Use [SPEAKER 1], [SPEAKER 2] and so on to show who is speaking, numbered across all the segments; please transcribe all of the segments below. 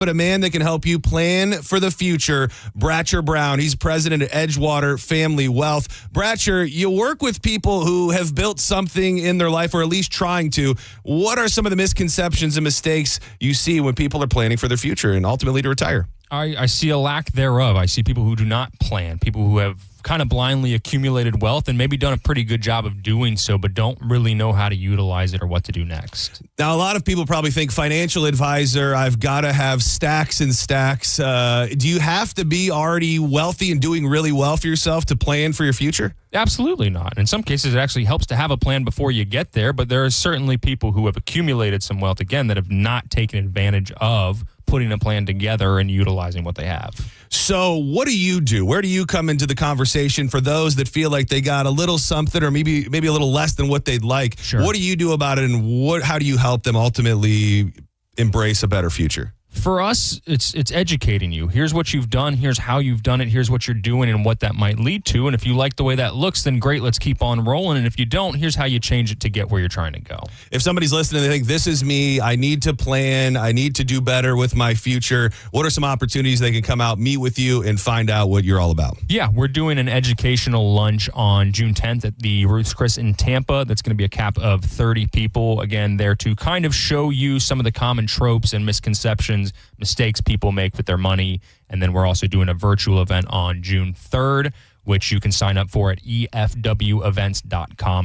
[SPEAKER 1] but a man that can help you plan for the future, Bratcher Brown. He's president at Edgewater Family Wealth. Bratcher, you work with people who have built something in their life, or at least trying to. What are some of the misconceptions and mistakes you see when people are planning for their future and ultimately to retire?
[SPEAKER 2] I see a lack thereof. I see people who do not plan, people who have kind of blindly accumulated wealth and maybe done a pretty good job of doing so, but don't really know how to utilize it or what to do next.
[SPEAKER 1] Now, a lot of people probably think financial advisor, I've got to have stacks and stacks. Do you have to be already wealthy and doing really well for yourself to plan for your future?
[SPEAKER 2] Absolutely not. In some cases, it actually helps to have a plan before you get there, but there are certainly people who have accumulated some wealth, again, that have not taken advantage of putting a plan together and utilizing what they have.
[SPEAKER 1] So what do you do? Where do you come into the conversation for those that feel like they got a little something or maybe a little less than what they'd like?
[SPEAKER 2] Sure.
[SPEAKER 1] What do you do about it, and how do you help them ultimately embrace a better future?
[SPEAKER 2] For us, it's educating you. Here's what you've done. Here's how you've done it. Here's what you're doing and what that might lead to. And if you like the way that looks, then great, let's keep on rolling. And if you don't, here's how you change it to get where you're trying to go.
[SPEAKER 1] If somebody's listening, they think, this is me, I need to plan, I need to do better with my future, what are some opportunities they can come out, meet with you, and find out what you're all about?
[SPEAKER 2] Yeah, we're doing an educational lunch on June 10th at the Ruth's Chris in Tampa. That's going to be a cap of 30 people. Again, there to kind of show you some of the common tropes and misconceptions, mistakes people make with their money. And then we're also doing a virtual event on June 3rd, which you can sign up for at efwevents.com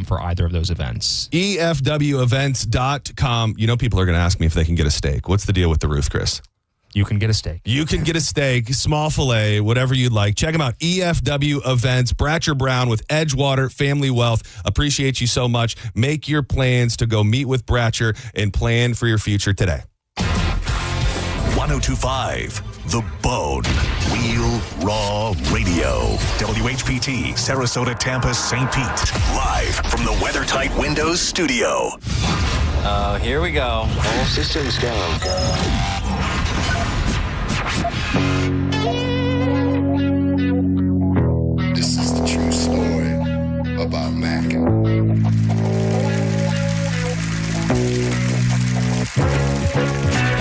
[SPEAKER 2] for either of those events.
[SPEAKER 1] efwevents.com. You know, people are going to ask me if they can get a steak. What's the deal with the Ruth, Chris?
[SPEAKER 2] You can get a steak.
[SPEAKER 1] You can get a steak, small filet, whatever you'd like. Check them out. EFW Events. Bratcher Brown with Edgewater Family Wealth. Appreciate you so much. Make your plans to go meet with Bratcher and plan for your future today.
[SPEAKER 3] 1025 The Bone. Real Raw Radio. WHPT, Sarasota, Tampa, St. Pete. Live from the WeatherTight Windows studio.
[SPEAKER 4] Here we go. All systems go.
[SPEAKER 5] This is the true story about Mac.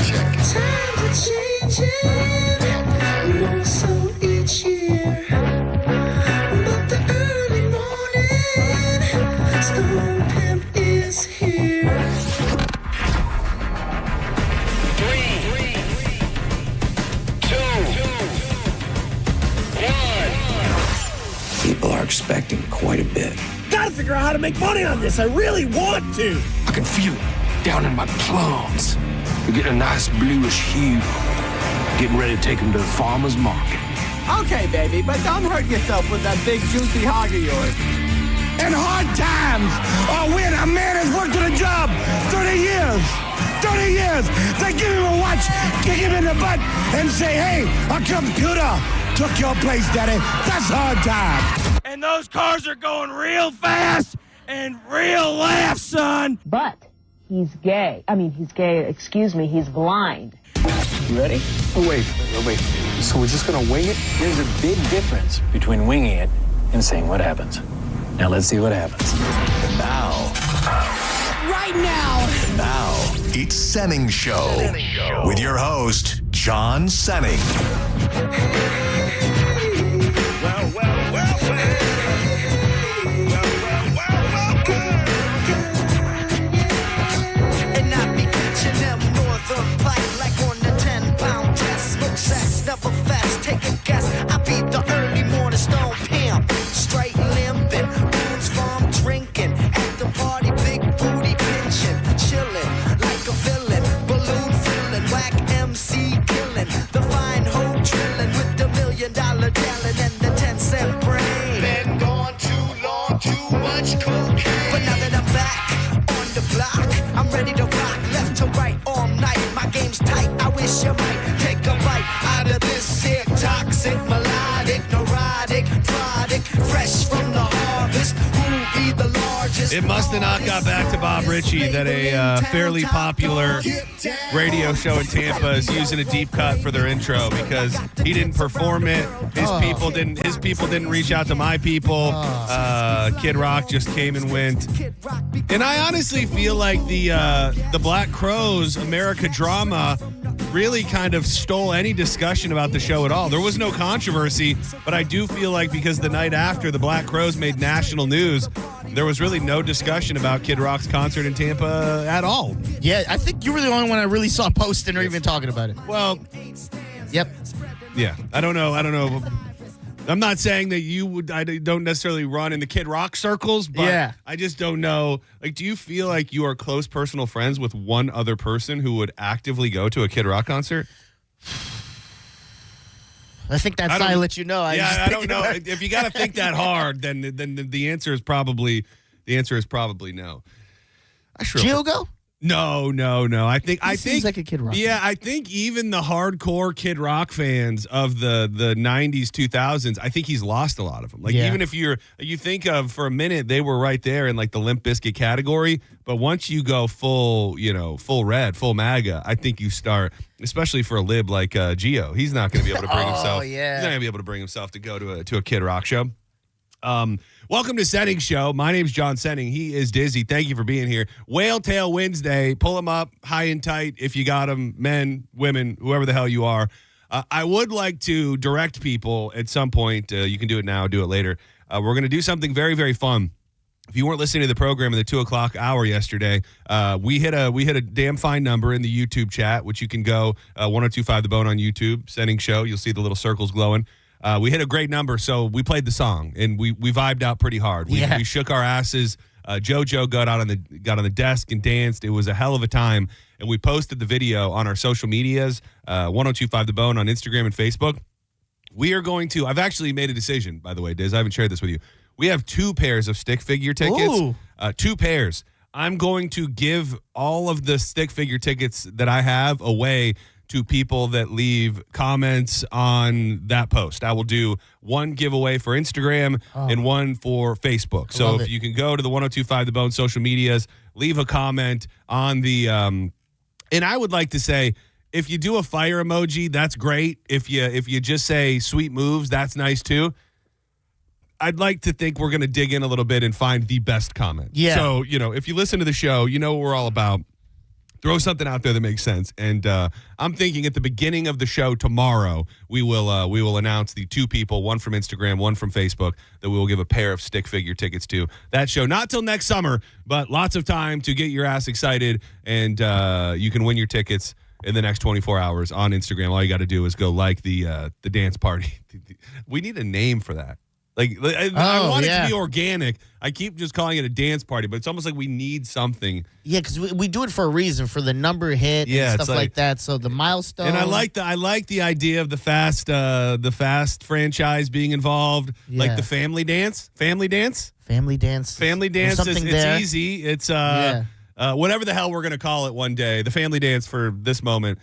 [SPEAKER 5] Check it.
[SPEAKER 6] Times are changing, more so each year. But the early morning Stone Pimp is here.
[SPEAKER 7] 3, 2, 1.
[SPEAKER 8] People are expecting quite a bit.
[SPEAKER 9] Gotta figure out how to make money on this. I really want to.
[SPEAKER 8] I can feel it down in my plums. We're getting a nice bluish hue. Getting ready to take them to the farmer's market.
[SPEAKER 9] Okay, baby, but don't hurt yourself with that big juicy hog of yours.
[SPEAKER 10] In hard times, or when a man has worked at a job 30 years, they give him a watch, kick him in the butt, and say, hey, our computer took your place, daddy. That's hard times.
[SPEAKER 9] And those cars are going real fast and real laugh, son.
[SPEAKER 11] But he's gay. He's blind.
[SPEAKER 4] You ready?
[SPEAKER 8] Oh, wait. So we're just gonna wing it?
[SPEAKER 4] There's a big difference between winging it and seeing what happens. Now let's see what happens.
[SPEAKER 3] And now.
[SPEAKER 9] Right now.
[SPEAKER 3] And now, it's Senning Show. With your host, John Senning.
[SPEAKER 6] And I be catching them northern black like on the 10-pound test. Success never fast. Take a guess. I be the early morning Stone Pimp. Straight limping, Boone's Farm drinking. At the party, big booty pinching. Chilling like a villain. Balloon filling, whack MC killing. The fine hoe drilling with the $1 million talent and the 10-cent brain.
[SPEAKER 7] Been gone too long, too much cocaine.
[SPEAKER 6] But now that I'm back on the block, I'm ready to rock left to right all night. My game's tight, I wish you might take a bite out of this here toxic, melodic, neurotic product, fresh from the harvest. Who be the largest?
[SPEAKER 1] It must have not got back to Bob Ritchie that a fairly popular radio show in Tampa is using a deep cut for their intro because he didn't perform it. His people didn't reach out to my people. Kid Rock just came and went. And I honestly feel like the Black Crowes America drama really kind of stole any discussion about the show at all. There was no controversy, but I do feel like because the night after the Black Crowes made national news, there was really no discussion about Kid Rock's concert in Tampa at all.
[SPEAKER 12] Yeah, I think you were the only one I really saw posting or even talking about it.
[SPEAKER 1] Well,
[SPEAKER 12] yep.
[SPEAKER 1] Yeah, I don't know. I'm not saying that you would. I don't necessarily run in the Kid Rock circles, but
[SPEAKER 12] yeah.
[SPEAKER 1] I just don't know. Like, do you feel like you are close personal friends with one other person who would actively go to a Kid Rock concert?
[SPEAKER 12] I think that's how I let you know.
[SPEAKER 1] I don't know. If you got to think that hard, then the answer is probably no.
[SPEAKER 12] Gio go?
[SPEAKER 1] No. I think
[SPEAKER 12] seems like a Kid Rock.
[SPEAKER 1] Yeah, I think even the hardcore Kid Rock fans of the 90s, 2000s, I think he's lost a lot of them. Like even if you think of for a minute they were right there in like the Limp Bizkit category, but once you go full red, full MAGA, I think you start, especially for a lib like Gio, he's not going to be able to bring himself. He's not going to be able to bring himself to go to a Kid Rock show. Welcome to Senning Show. My name's John Senning. He is Dizzy. Thank you for being here. Whale Tail Wednesday. Pull them up high and tight if you got them, men, women, whoever the hell you are. I would like to direct people at some point. You can do it now, do it later. We're going to do something very, very fun. If you weren't listening to the program in the 2 o'clock hour yesterday, we hit a damn fine number in the YouTube chat, which you can go 1025 The Bone on YouTube, Senning Show. You'll see the little circles glowing. We hit a great number, so we played the song and we vibed out pretty hard. We shook our asses. JoJo got on the desk and danced. It was a hell of a time, and we posted the video on our social medias, 1025 The Bone on Instagram and Facebook. We are going to. I've actually made a decision, by the way, Diz. I haven't shared this with you. We have 2 pairs of stick figure tickets. 2 pairs. I'm going to give all of the stick figure tickets that I have away to people that leave comments on that post. I will do one giveaway for Instagram and one for Facebook. So if you can go to the 1025 The Bone social medias, leave a comment on the and I would like to say, if you do a fire emoji, that's great. If you just say sweet moves, that's nice too. I'd like to think we're going to dig in a little bit and find the best comment. Yeah. So, if you listen to the show, you know what we're all about. Throw something out there that makes sense. And I'm thinking at the beginning of the show tomorrow, we will announce the 2 people, one from Instagram, one from Facebook, that we will give a pair of stick figure tickets to. That show, not till next summer, but lots of time to get your ass excited. And you can win your tickets in the next 24 hours on Instagram. All you got to do is go like the dance party. We need a name for that. Like, I want it to be organic. I keep just calling it a dance party, but it's almost like we need something. Yeah, because we do it for a reason, for the number hit and stuff like that. So the milestone. And I like the idea of the Fast franchise being involved, like the family dance. It's easy. It's whatever the hell we're gonna call it one day. The family dance for this moment.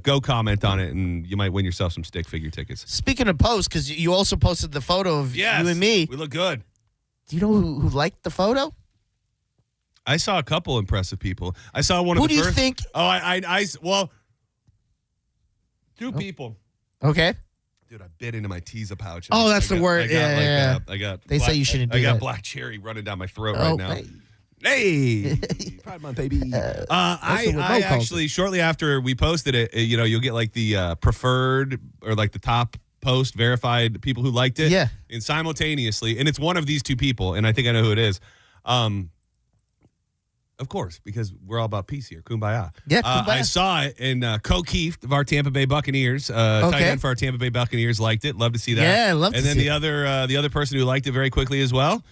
[SPEAKER 1] Go comment on it, and you might win yourself some stick figure tickets.
[SPEAKER 12] Speaking of posts, because you also posted the photo of you and me.
[SPEAKER 1] We look good.
[SPEAKER 12] Do you know who liked the photo?
[SPEAKER 1] I saw a couple impressive people. I saw one of the first. Who do you think? Oh, 2 people.
[SPEAKER 12] Okay.
[SPEAKER 1] Dude, I bit into my teaser pouch.
[SPEAKER 12] Oh, that's the word.
[SPEAKER 1] I got.
[SPEAKER 12] They say you shouldn't do that.
[SPEAKER 1] I got black cherry running down my throat right now. Hey, Pride Month, baby. I actually, shortly after we posted it, you'll get like the preferred or like the top post verified people who liked it. Yeah. And simultaneously, and it's one of these 2 people, and I think I know who it is. Of course, because we're all about peace here. Kumbaya. Yeah, kumbaya. I saw it, and Co Keefe of our Tampa Bay Buccaneers, tight end for our Tampa Bay Buccaneers, liked it. Love to see that.
[SPEAKER 12] Yeah, love to see it.
[SPEAKER 1] And then the other person who liked it very quickly as well,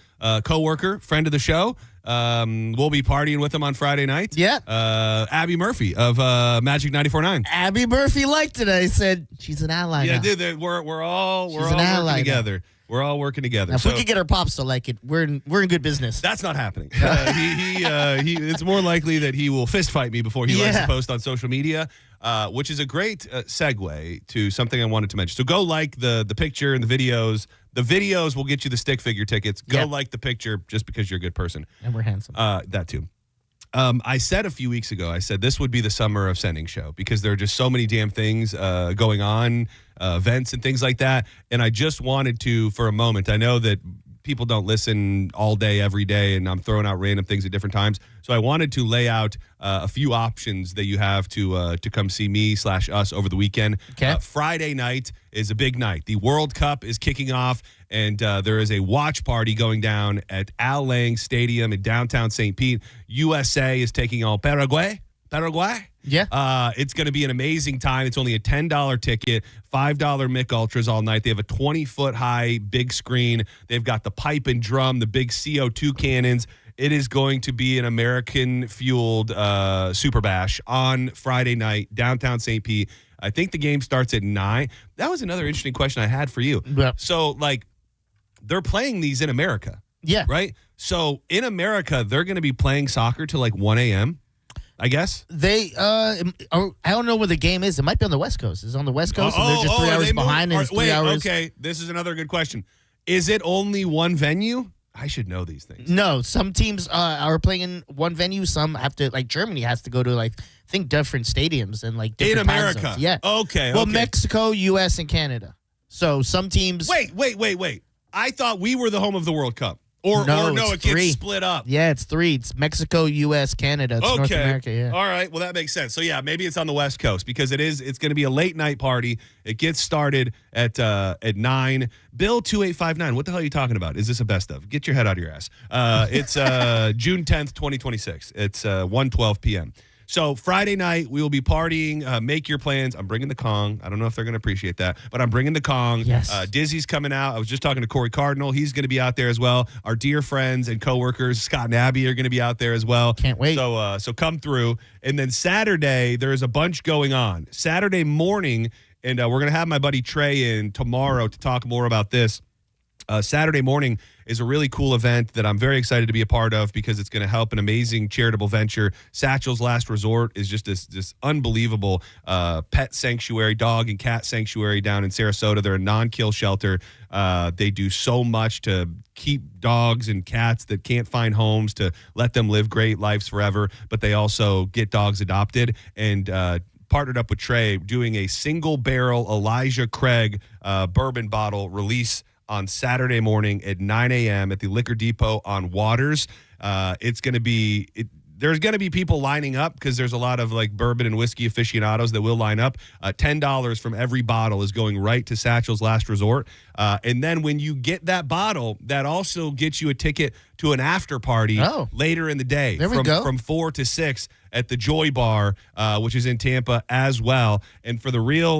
[SPEAKER 1] coworker, friend of the show. We'll be partying with him on Friday night. Yeah. Abby Murphy of Magic 94.9.
[SPEAKER 12] Abby Murphy liked it. I said she's an ally.
[SPEAKER 1] Yeah,
[SPEAKER 12] now.
[SPEAKER 1] Dude, we're all working together. We're all working together.
[SPEAKER 12] Now, if we could get our pops to like it, we're in good business.
[SPEAKER 1] That's not happening. It's more likely that he will fist fight me before he likes to post on social media, which is a great segue to something I wanted to mention. So go like the picture and the videos. The videos will get you the stick figure tickets. Go like the picture just because you're a good person.
[SPEAKER 12] And we're handsome.
[SPEAKER 1] That too. I said a few weeks ago, I said this would be the summer of Senning Show because there are just so many damn things going on, events and things like that. And I just wanted to, for a moment, I know that people don't listen all day, every day, and I'm throwing out random things at different times. So I wanted to lay out a few options that you have to come see me / us over the weekend.
[SPEAKER 12] Okay.
[SPEAKER 1] Friday night is a big night. The World Cup is kicking off, and there is a watch party going down at Al Lang Stadium in downtown St. Pete. USA is taking on Paraguay.
[SPEAKER 12] Yeah.
[SPEAKER 1] It's going to be an amazing time. It's only a $10 ticket, $5 Mick Ultras all night. They have a 20-foot high big screen. They've got the pipe and drum, the big CO2 cannons. It is going to be an American-fueled Super Bash on Friday night, downtown St. Pete. I think the game starts at 9. That was another interesting question I had for you.
[SPEAKER 12] Yep.
[SPEAKER 1] So, like, they're playing these in America.
[SPEAKER 12] Yeah.
[SPEAKER 1] Right? So, in America, they're going to be playing soccer till like 1 a.m., I guess.
[SPEAKER 12] They, I don't know where the game is. It might be on the West Coast. It's on the West Coast, and they're just 3 hours behind, and it's 3 hours.
[SPEAKER 1] Okay, this is another good question. Is it only one venue? I should know these things.
[SPEAKER 12] No, some teams are playing in one venue. Some have to, like Germany has to go to, like, I think different stadiums and like different
[SPEAKER 1] in America.
[SPEAKER 12] Time zones. Yeah.
[SPEAKER 1] Okay.
[SPEAKER 12] Well,
[SPEAKER 1] okay.
[SPEAKER 12] Mexico, U.S., and Canada. So some teams.
[SPEAKER 1] Wait. I thought we were the home of the World Cup. Or no, it gets
[SPEAKER 12] 3.
[SPEAKER 1] split up.
[SPEAKER 12] Yeah, it's 3. It's Mexico, U.S., Canada. It's North America, yeah.
[SPEAKER 1] All right. Well, that makes sense. So, yeah, maybe it's on the West Coast because it's going to be a late night party. It gets started at 9. Bill 2859, what the hell are you talking about? Is this a best of? Get your head out of your ass. It's June 10th, 2026. It's 1:12 p.m. So Friday night, we will be partying. Make your plans. I'm bringing the Kong. I don't know if they're going to appreciate that, but I'm bringing the Kong.
[SPEAKER 12] Yes.
[SPEAKER 1] Dizzy's coming out. I was just talking to Corey Cardinal. He's going to be out there as well. Our dear friends and coworkers, Scott and Abby, are going to be out there as well.
[SPEAKER 12] Can't wait.
[SPEAKER 1] So come through. And then Saturday, there's a bunch going on. Saturday morning, and we're going to have my buddy Trey in tomorrow to talk more about this. Saturday morning is a really cool event that I'm very excited to be a part of because it's going to help an amazing charitable venture. Satchel's Last Resort is just this unbelievable pet sanctuary, dog and cat sanctuary down in Sarasota. They're a non-kill shelter. They do so much to keep dogs and cats that can't find homes, to let them live great lives forever, but they also get dogs adopted and partnered up with Trey doing a single barrel Elijah Craig bourbon bottle release on Saturday morning at 9 a.m. at the Liquor Depot on Waters. It's going to be there's going to be people lining up because there's a lot of like bourbon and whiskey aficionados that will line up. $10 from every bottle is going right to Satchel's Last Resort. And then when you get that bottle, that also gets you a ticket to an after party later in the day.
[SPEAKER 12] There we go.
[SPEAKER 1] From 4 to 6 at the Joy Bar, which is in Tampa as well. And for the real,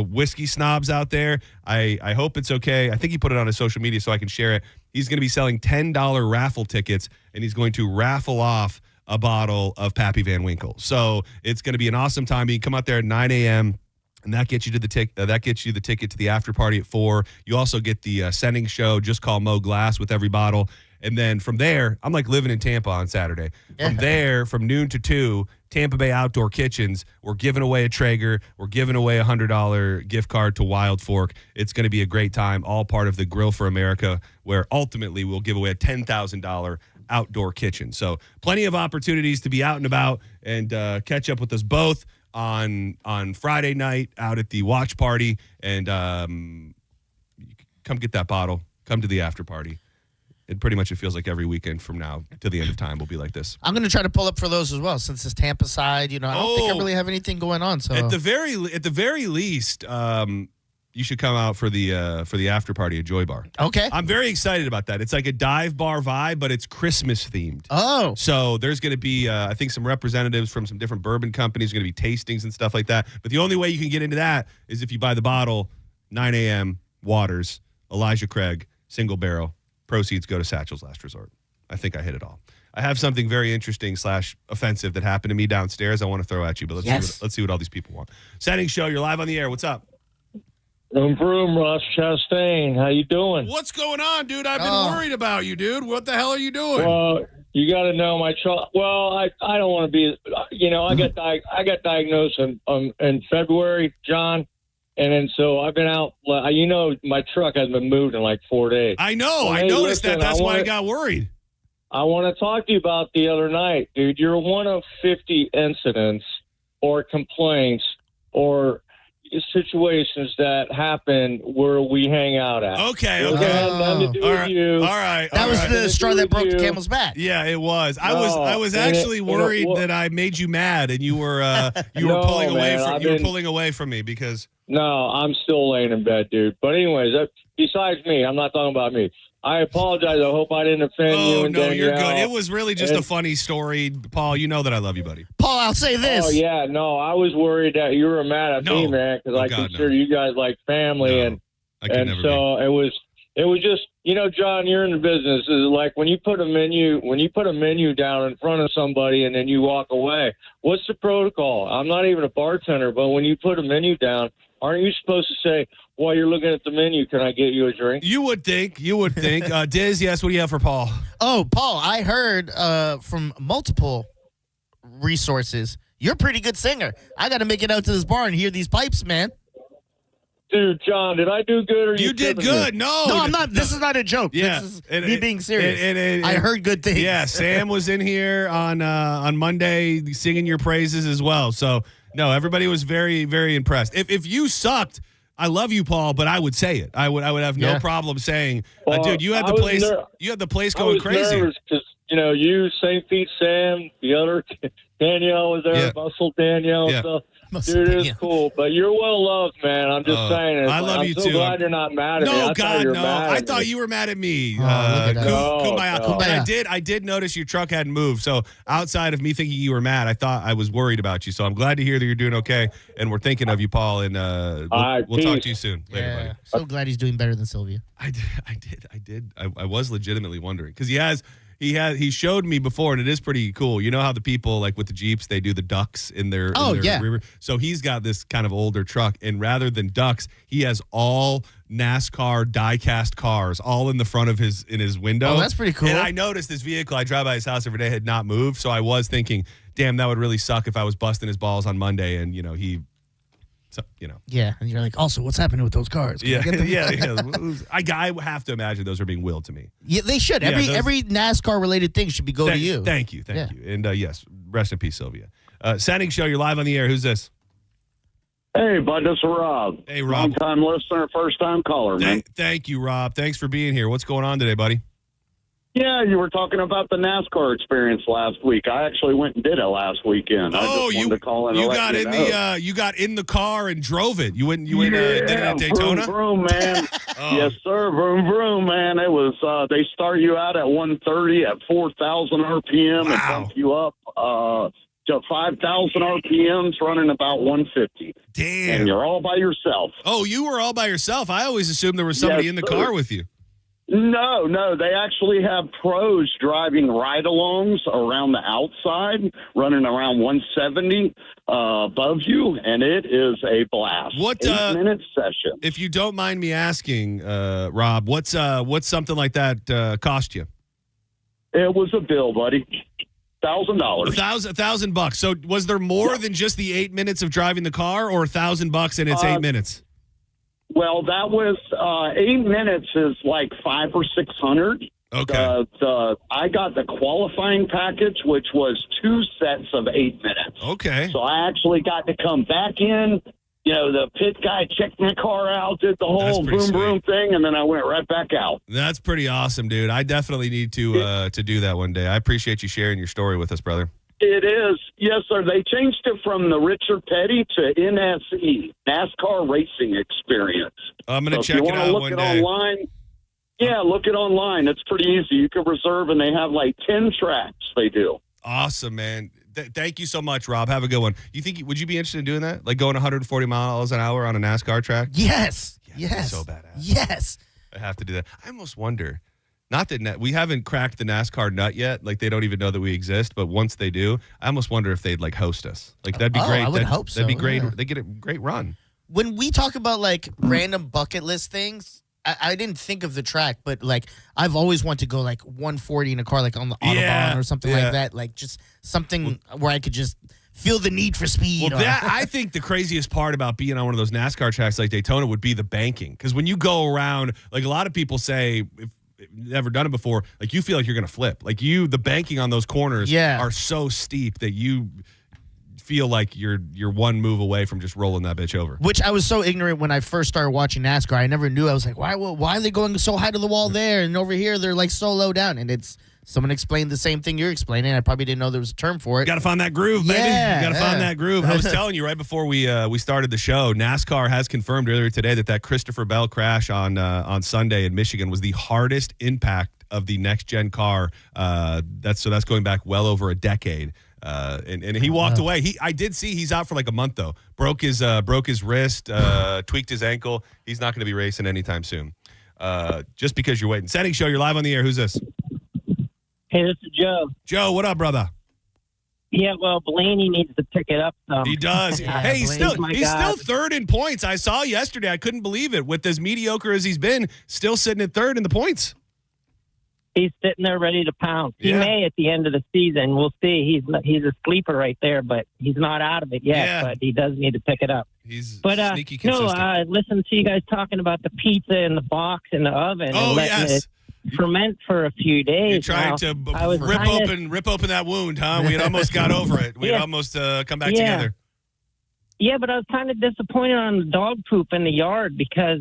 [SPEAKER 1] whiskey snobs out there, I hope it's okay. I think he put it on his social media so I can share it. He's going to be selling $10 raffle tickets, and he's going to raffle off a bottle of Pappy Van Winkle. So it's going to be an awesome time. You can come out there at 9 a.m., and that gets you to the ticket to the after party at 4. You also get the Senning Show, Just Call Mo Glass with every bottle. And then from there, I'm like living in Tampa on Saturday. From there, from noon to 2, Tampa Bay Outdoor Kitchens, we're giving away a Traeger. We're giving away a $100 gift card to Wild Fork. It's going to be a great time, all part of the Grill for America, where ultimately we'll give away a $10,000 outdoor kitchen. So plenty of opportunities to be out and about and catch up with us both on Friday night out at the watch party. And come get that bottle. Come to the after party. It pretty much, it feels like every weekend from now to the end of time will be like this.
[SPEAKER 12] I'm going to try to pull up for those as well, since it's Tampa side. I don't think I really have anything going on. So
[SPEAKER 1] at the very least, you should come out for the after party at Joy Bar.
[SPEAKER 12] Okay,
[SPEAKER 1] I'm very excited about that. It's like a dive bar vibe, but it's Christmas themed.
[SPEAKER 12] Oh,
[SPEAKER 1] so there's going to be, I think, some representatives from some different bourbon companies. Going to be tastings and stuff like that. But the only way you can get into that is if you buy the bottle. 9 a.m. Waters, Elijah Craig, single barrel. Proceeds go to Satchel's Last Resort. I think I hit it all. I have something very interesting / offensive that happened to me downstairs I want to throw at you, but let's see what all these people want. Senning Show, you're live on the air. What's up?
[SPEAKER 13] Vroom, Ross Chastain. How you doing?
[SPEAKER 1] What's going on, dude? I've been worried about you, dude. What the hell are you doing?
[SPEAKER 13] Well, you got to know my child. Well, I don't want to be. I got diagnosed in February, John. And then so I've been out, my truck hasn't been moved in like 4 days.
[SPEAKER 1] I know. So, I noticed that. That's why I got worried.
[SPEAKER 13] I want to talk to you about the other night, dude. You're one of 50 incidents or complaints or situations that happen where we hang out at.
[SPEAKER 1] Okay.
[SPEAKER 13] It had nothing to do with you.
[SPEAKER 1] All right.
[SPEAKER 12] That was the straw that broke the
[SPEAKER 13] you.
[SPEAKER 12] camel's back.
[SPEAKER 1] Yeah, it was. I was
[SPEAKER 13] and
[SPEAKER 1] actually worried that I made you mad, and you were
[SPEAKER 13] No,
[SPEAKER 1] pulling away
[SPEAKER 13] man,
[SPEAKER 1] from
[SPEAKER 13] I've
[SPEAKER 1] you were
[SPEAKER 13] been-
[SPEAKER 1] pulling away from me because
[SPEAKER 13] No, I'm still laying in bed, dude. But anyways, besides me, I'm not talking about me. I apologize. I hope I didn't offend you.
[SPEAKER 1] oh
[SPEAKER 13] And
[SPEAKER 1] no, you're
[SPEAKER 13] Danielle.
[SPEAKER 1] good. It was really just a
[SPEAKER 13] And-
[SPEAKER 1] funny story, Paul. You know that I love you, buddy.
[SPEAKER 12] Paul, I'll say this.
[SPEAKER 13] Oh yeah, no, I was worried that you were mad at me,
[SPEAKER 1] No.
[SPEAKER 13] man, because
[SPEAKER 1] Oh,
[SPEAKER 13] I
[SPEAKER 1] God,
[SPEAKER 13] consider
[SPEAKER 1] no.
[SPEAKER 13] you guys like family,
[SPEAKER 1] No,
[SPEAKER 13] and
[SPEAKER 1] I could never
[SPEAKER 13] so it was just, John, you're in the business. Is like when you put a menu down in front of somebody and then you walk away. What's the protocol? I'm not even a bartender, but when you put a menu down, aren't you supposed to say, while you're looking at the menu, can I get you a drink?
[SPEAKER 1] You would think. Diz, yes. What do you have for Paul?
[SPEAKER 12] Oh, Paul, I heard from multiple resources, you're a pretty good singer. I got to make it out to this bar and hear these pipes, man.
[SPEAKER 13] Dude, John, did I do good or
[SPEAKER 1] You did
[SPEAKER 13] tipping
[SPEAKER 1] good.
[SPEAKER 13] me?
[SPEAKER 1] No,
[SPEAKER 12] No, I'm not. This is not a joke.
[SPEAKER 1] Yeah,
[SPEAKER 12] This is me being serious. I
[SPEAKER 1] and-
[SPEAKER 12] heard good things.
[SPEAKER 1] Yeah, Sam was in here on Monday singing your praises as well. So no, everybody was very, very impressed. If you sucked, I love you, Paul, but I would say it. I would have no
[SPEAKER 12] Yeah.
[SPEAKER 1] problem saying,
[SPEAKER 13] Well,
[SPEAKER 1] dude, you had
[SPEAKER 13] I
[SPEAKER 1] the
[SPEAKER 13] was
[SPEAKER 1] place. You had the place going crazy.
[SPEAKER 13] Because you, St. Pete Sam, the other Danielle was there,
[SPEAKER 1] Yeah.
[SPEAKER 13] Muscle Danielle.
[SPEAKER 1] Yeah.
[SPEAKER 13] So,
[SPEAKER 12] Muscle
[SPEAKER 13] dude,
[SPEAKER 12] Danielle.
[SPEAKER 13] it's cool. But you're well loved, man. I'm just saying.
[SPEAKER 1] I love
[SPEAKER 13] I'm
[SPEAKER 1] you
[SPEAKER 13] so
[SPEAKER 1] too.
[SPEAKER 13] glad you're not mad at me. I
[SPEAKER 1] No,
[SPEAKER 13] thought
[SPEAKER 1] God,
[SPEAKER 13] you were
[SPEAKER 1] no.
[SPEAKER 13] mad
[SPEAKER 1] I
[SPEAKER 13] at
[SPEAKER 1] thought
[SPEAKER 13] me.
[SPEAKER 1] you were mad at me.
[SPEAKER 12] look at that.
[SPEAKER 1] Kumbaya.
[SPEAKER 13] No.
[SPEAKER 1] And I did notice your truck hadn't moved. So outside of me thinking you were mad, I was worried about you. So I'm glad to hear that you're doing okay. And we're thinking of you, Paul. And we'll talk
[SPEAKER 13] peace.
[SPEAKER 1] to you soon. Later,
[SPEAKER 12] Yeah.
[SPEAKER 1] buddy.
[SPEAKER 12] So glad he's doing better than Sylvia.
[SPEAKER 1] I did. I was legitimately wondering because he showed me before, and it is pretty cool. You know how the people like with the Jeeps, they do the ducks in their
[SPEAKER 12] yeah.
[SPEAKER 1] rear. So he's got this kind of older truck, and rather than ducks, he has all NASCAR die-cast cars all in the front of his window.
[SPEAKER 12] Oh, that's pretty cool.
[SPEAKER 1] And I noticed this vehicle. I drive by his house every day, had not moved. So I was thinking, damn, that would really suck if I was busting his balls on Monday, and he. So,
[SPEAKER 12] Yeah, and you're like, also, what's happening with those cars? Can I
[SPEAKER 1] Yeah,
[SPEAKER 12] get them?
[SPEAKER 1] yeah. I have to imagine those are being willed to me.
[SPEAKER 12] Yeah, they should.
[SPEAKER 1] Yeah,
[SPEAKER 12] Every NASCAR related thing should be go to you.
[SPEAKER 1] Thank you. And yes, rest in peace, Sylvia. Senning Show, you're live on the air. Who's this?
[SPEAKER 14] Hey, bud, this is Rob.
[SPEAKER 1] Hey, Rob.
[SPEAKER 14] Long-time listener, first-time caller, man.
[SPEAKER 1] Thank you, Rob. Thanks for being here. What's going on today, buddy?
[SPEAKER 14] Yeah, you were talking about the NASCAR experience last week. I actually went and did it last weekend. I just wanted to call in and
[SPEAKER 1] you
[SPEAKER 14] let
[SPEAKER 1] got
[SPEAKER 14] you
[SPEAKER 1] in
[SPEAKER 14] know.
[SPEAKER 1] you got in the car and drove it. You went did it at Daytona?
[SPEAKER 14] Vroom, vroom, man.
[SPEAKER 1] Oh.
[SPEAKER 14] Yes, sir. Vroom, vroom, man. It was, they start you out at 130 at 4,000 RPM and
[SPEAKER 1] Wow.
[SPEAKER 14] bump you up to 5,000 RPMs running about 150.
[SPEAKER 1] Damn.
[SPEAKER 14] And you're all by yourself.
[SPEAKER 1] Oh, you were all by yourself. I always assumed there was somebody
[SPEAKER 14] Yes,
[SPEAKER 1] in the
[SPEAKER 14] sir.
[SPEAKER 1] car with you.
[SPEAKER 14] No. They actually have pros driving ride-alongs around the outside, running around 170 above you, and it is a blast.
[SPEAKER 1] What
[SPEAKER 14] 8-minute session?
[SPEAKER 1] If you don't mind me asking, Rob, what's something like that cost you?
[SPEAKER 14] It was a bill, buddy. $1,000.
[SPEAKER 1] $1,000. So was there more than just the 8 minutes of driving the car, or $1,000 and it's 8 minutes?
[SPEAKER 14] Well, that was 8 minutes is like $500 or $600.
[SPEAKER 1] Okay.
[SPEAKER 14] I got the qualifying package, which was 2 sets of 8 minutes.
[SPEAKER 1] Okay.
[SPEAKER 14] So I actually got to come back in. The pit guy checked my car out, did the whole
[SPEAKER 1] pretty
[SPEAKER 14] boom
[SPEAKER 1] sweet.
[SPEAKER 14] boom thing, and then I went right back out.
[SPEAKER 1] That's pretty awesome, dude. I definitely need to do that one day. I appreciate you sharing your story with us, brother.
[SPEAKER 14] It is. Yes, sir. They changed it from the Richard Petty to NSE, NASCAR Racing Experience.
[SPEAKER 1] I'm going to
[SPEAKER 14] So
[SPEAKER 1] check
[SPEAKER 14] if you
[SPEAKER 1] it
[SPEAKER 14] want to
[SPEAKER 1] out
[SPEAKER 14] look
[SPEAKER 1] one
[SPEAKER 14] it
[SPEAKER 1] day.
[SPEAKER 14] online, yeah, look it online. It's pretty easy. You can reserve, and they have like 10 tracks they do.
[SPEAKER 1] Awesome, man. Thank you so much, Rob. Have a good one. Would you be interested in doing that? Like going 140 miles an hour on a NASCAR track?
[SPEAKER 12] Yes.
[SPEAKER 1] Yeah,
[SPEAKER 12] Yes.
[SPEAKER 1] so badass.
[SPEAKER 12] Yes.
[SPEAKER 1] I have to do that. I almost wonder. Not that we haven't cracked the NASCAR nut yet. Like they don't even know that we exist. But once they do, I almost wonder if they'd like host us. Like that'd be great.
[SPEAKER 12] I would hope so.
[SPEAKER 1] That'd be great.
[SPEAKER 12] Yeah.
[SPEAKER 1] They get a great run.
[SPEAKER 12] When we talk about like random bucket list things, I didn't think of the track, but like I've always wanted to go like 140 in a car, like on the Autobahn or something like that. Like just something where I could just feel the need for speed.
[SPEAKER 1] Well, I think the craziest part about being on one of those NASCAR tracks like Daytona would be the banking. Because when you go around, like a lot of people say, if you've never done it before, like you feel like you're going to flip. Like the banking on those corners are so steep that you feel like you're one move away from just rolling that bitch over.
[SPEAKER 12] Which I was so ignorant when I first started watching NASCAR. I never knew. I was like, why are they going so high to the wall there, and over here they're like so low down? And someone explained the same thing you're explaining. I probably didn't know there was a term for it.
[SPEAKER 1] Got to find that groove, baby.
[SPEAKER 12] Yeah,
[SPEAKER 1] you got to find that groove. I was telling you right before we started the show, NASCAR has confirmed earlier today that Christopher Bell crash on Sunday in Michigan was the hardest impact of the next gen car. That's going back well over a decade. And he walked away. I did see he's out for like a month though. Broke his wrist, tweaked his ankle. He's not going to be racing anytime soon. Just because you're waiting. Senning Show, you're live on the air. Who's this?
[SPEAKER 15] Hey, this is Joe.
[SPEAKER 1] Joe, what up, brother?
[SPEAKER 15] Yeah, well, Blaney needs to pick it up some.
[SPEAKER 1] He does. Hey, he's still third in points. I saw yesterday. I couldn't believe it. With as mediocre as he's been, still sitting at third in the points.
[SPEAKER 15] He's sitting there ready to pounce. He may at the end of the season. We'll see. He's a sleeper right there, but he's not out of it yet.
[SPEAKER 1] Yeah.
[SPEAKER 15] But he does need to pick it up.
[SPEAKER 1] He's
[SPEAKER 15] sneaky consistent. Listen to you guys talking about the pizza in the box in the oven and letting it ferment for a few days.
[SPEAKER 1] You're trying to rip open that wound, huh? We had almost got over it. We had almost come back together.
[SPEAKER 15] Yeah, but I was kind of disappointed on the dog poop in the yard because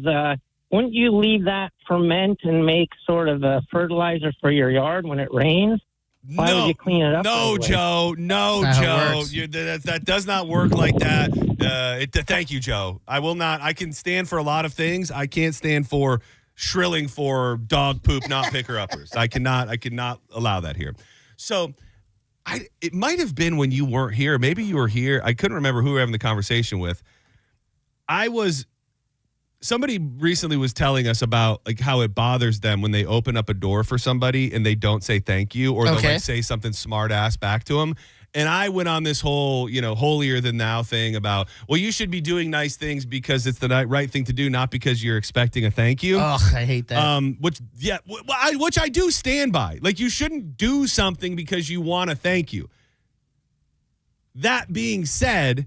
[SPEAKER 15] wouldn't you leave that ferment and make sort of a fertilizer for your yard when it rains? Why would you clean it up?
[SPEAKER 1] No, Joe. No, Joe. That does not work like that. Thank you, Joe. I will not. I can stand for a lot of things. I can't stand for shrilling for dog poop, not picker-uppers. I cannot allow that here. So it might have been when you weren't here. Maybe you were here. I couldn't remember who we were having the conversation with. Somebody recently was telling us about like how it bothers them when they open up a door for somebody and they don't say thank you, or they'll like say something smart ass back to them. And I went on this whole, holier than thou thing about, well, you should be doing nice things because it's the right thing to do, not because you're expecting a thank you.
[SPEAKER 12] Oh, I hate that.
[SPEAKER 1] Which I do stand by. Like, you shouldn't do something because you want a thank you. That being said,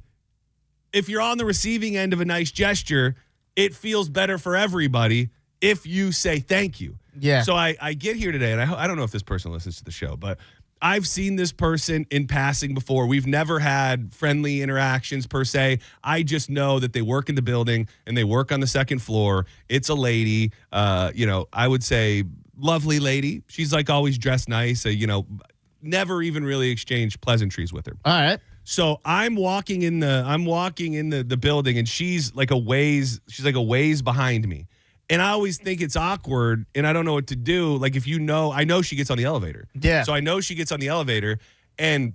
[SPEAKER 1] if you're on the receiving end of a nice gesture, it feels better for everybody if you say thank you.
[SPEAKER 12] Yeah.
[SPEAKER 1] So I get here today, and I don't know if this person listens to the show, but I've seen this person in passing before. We've never had friendly interactions per se. I just know that they work in the building and they work on the second floor. It's a lady, I would say lovely lady. She's like always dressed nice, never even really exchanged pleasantries with her.
[SPEAKER 12] All right.
[SPEAKER 1] So I'm walking in the building, and she's like a ways behind me. And I always think it's awkward, and I don't know what to do. Like, I know she gets on the elevator.
[SPEAKER 12] Yeah.
[SPEAKER 1] So I know she gets on the elevator, and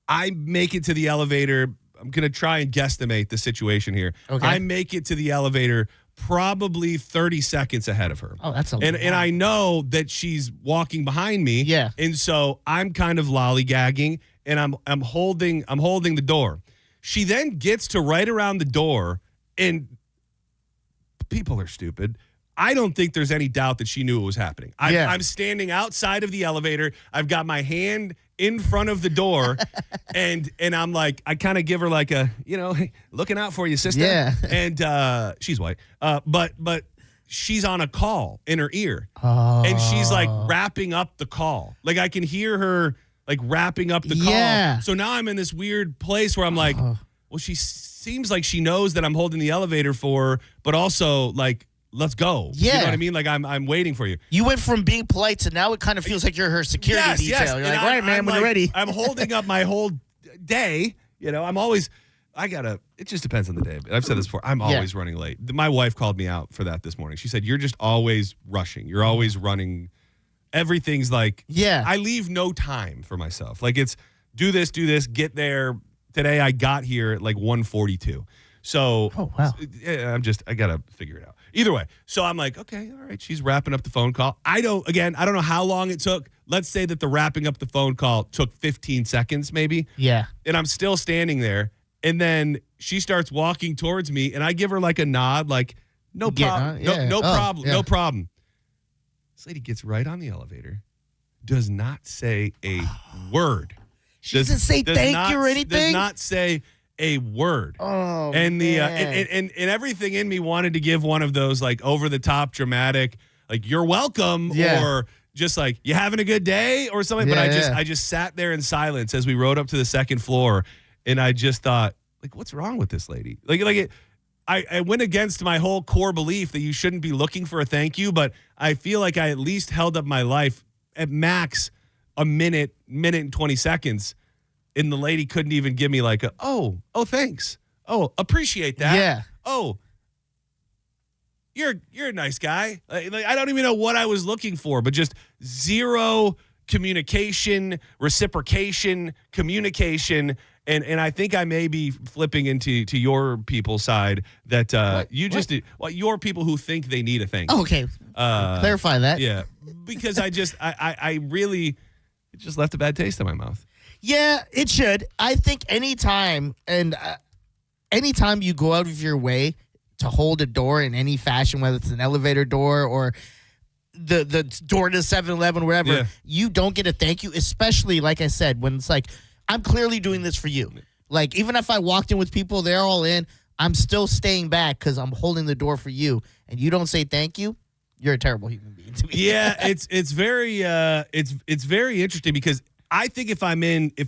[SPEAKER 1] I make it to the elevator. I'm going to try and guesstimate the situation here.
[SPEAKER 12] Okay.
[SPEAKER 1] I make it to the elevator probably 30 seconds ahead of her.
[SPEAKER 12] Oh, that's a lot.
[SPEAKER 1] And I know that she's walking behind me.
[SPEAKER 12] Yeah.
[SPEAKER 1] And so I'm kind of lollygagging, and I'm holding the door. She then gets to right around the door, and people are stupid. I don't think there's any doubt that she knew it was happening. I'm standing outside of the elevator. I've got my hand in front of the door, and I'm like, I kind of give her like a, hey, looking out for you, sister.
[SPEAKER 12] Yeah.
[SPEAKER 1] And she's white, but she's on a call in her ear,
[SPEAKER 12] Oh.
[SPEAKER 1] and she's like wrapping up the call. Like, I can hear her like wrapping up the call.
[SPEAKER 12] Yeah.
[SPEAKER 1] So now I'm in this weird place where I'm like, well, she seems like she knows that I'm holding the elevator for her, but also like, let's go.
[SPEAKER 12] Yeah.
[SPEAKER 1] You know what I mean? Like, I'm waiting for you.
[SPEAKER 12] You went from being polite to now it kind of feels like you're her security detail.
[SPEAKER 1] Yes.
[SPEAKER 12] You're
[SPEAKER 1] And
[SPEAKER 12] like, all right, man, when you're ready.
[SPEAKER 1] I'm holding up my whole day. It just depends on the day. I've said this before. I'm always running late. My wife called me out for that this morning. She said, you're just always rushing. You're always running. Everything's like, I leave no time for myself. Like, it's do this, get there. Today I got here at like 1:42. So I got to figure it out. Either way. So I'm like, okay, all right. She's wrapping up the phone call. I don't know how long it took. Let's say that the wrapping up the phone call took 15 seconds maybe.
[SPEAKER 12] Yeah.
[SPEAKER 1] And I'm still standing there. And then she starts walking towards me, and I give her like a nod, like, no problem. No problem. No problem. This lady gets right on the elevator, does not say a word.
[SPEAKER 12] She doesn't say thank you or anything?
[SPEAKER 1] Does not say a word.
[SPEAKER 12] Oh,
[SPEAKER 1] and
[SPEAKER 12] man.
[SPEAKER 1] And everything in me wanted to give one of those like over the top dramatic, like, you're welcome, or just like, you having a good day or something. But I just sat there in silence as we rode up to the second floor, and I just thought, like, what's wrong with this lady? I went against my whole core belief that you shouldn't be looking for a thank you, but I feel like I at least held up my life at max a minute and 20 seconds, and the lady couldn't even give me like oh, thanks. Oh, appreciate that.
[SPEAKER 12] Yeah.
[SPEAKER 1] Oh, you're a nice guy. Like, I don't even know what I was looking for, but just zero communication, reciprocation, communication. And I think I may be flipping into your people's side that your people who think they need a thank you.
[SPEAKER 12] Oh, okay. Clarify that.
[SPEAKER 1] Yeah, because I really, it just left a bad taste in my mouth.
[SPEAKER 12] Yeah, it should. I think anytime you go out of your way to hold a door in any fashion, whether it's an elevator door or the door to 7-Eleven, wherever, you don't get a thank you, especially, like I said, when it's like, I'm clearly doing this for you. Like, even if I walked in with people, they're all in, I'm still staying back because I'm holding the door for you, and you don't say thank you, you're a terrible human being to me.
[SPEAKER 1] Yeah, it's very interesting because I think if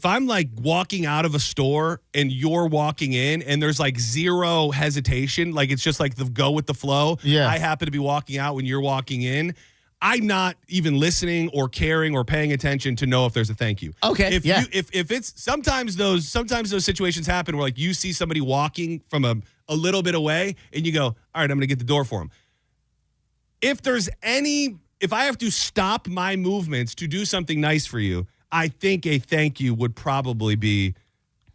[SPEAKER 1] I'm like walking out of a store and you're walking in and there's like zero hesitation, like it's just like the go with the flow.
[SPEAKER 12] Yeah.
[SPEAKER 1] I happen to be walking out when you're walking in. I'm not even listening or caring or paying attention to know if there's a thank you.
[SPEAKER 12] Okay.
[SPEAKER 1] If it's sometimes those situations happen where like you see somebody walking from a little bit away and you go, all right, I'm going to get the door for them. If I have to stop my movements to do something nice for you, I think a thank you would probably be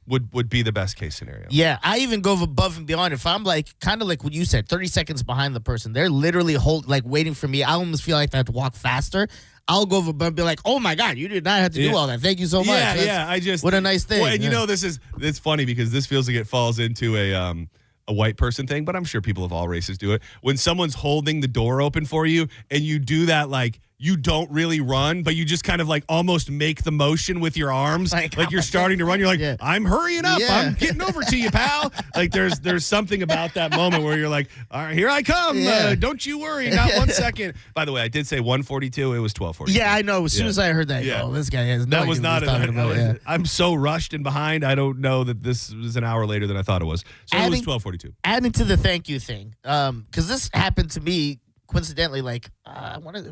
[SPEAKER 1] would be the best case scenario.
[SPEAKER 12] Yeah, I even go above and beyond. If I'm like, kind of like what you said, 30 seconds behind the person, they're literally waiting for me. I almost feel like I have to walk faster. I'll go above and be like, oh my God, you did not have to do all that. Thank you so much. What a nice thing.
[SPEAKER 1] Well, and you know, it's funny because this feels like it falls into a white person thing, but I'm sure people of all races do it. When someone's holding the door open for you and you do that, like, you don't really run, but you just kind of like almost make the motion with your arms. Like you're starting to run. You're like, I'm hurrying up. I'm getting over to you, pal. Like there's something about that moment where you're like, all right, here I come. Don't you worry. Not 1 second. By the way, I did say 142. It was 12:42.
[SPEAKER 12] Yeah, I know. As soon as I heard that, this guy has no
[SPEAKER 1] that was
[SPEAKER 12] idea
[SPEAKER 1] not
[SPEAKER 12] what he's talking about.
[SPEAKER 1] I'm so rushed and behind. I don't know that this was an hour later than I thought it was. So it was 12:42.
[SPEAKER 12] Adding to the thank you thing, because this happened to me coincidentally, like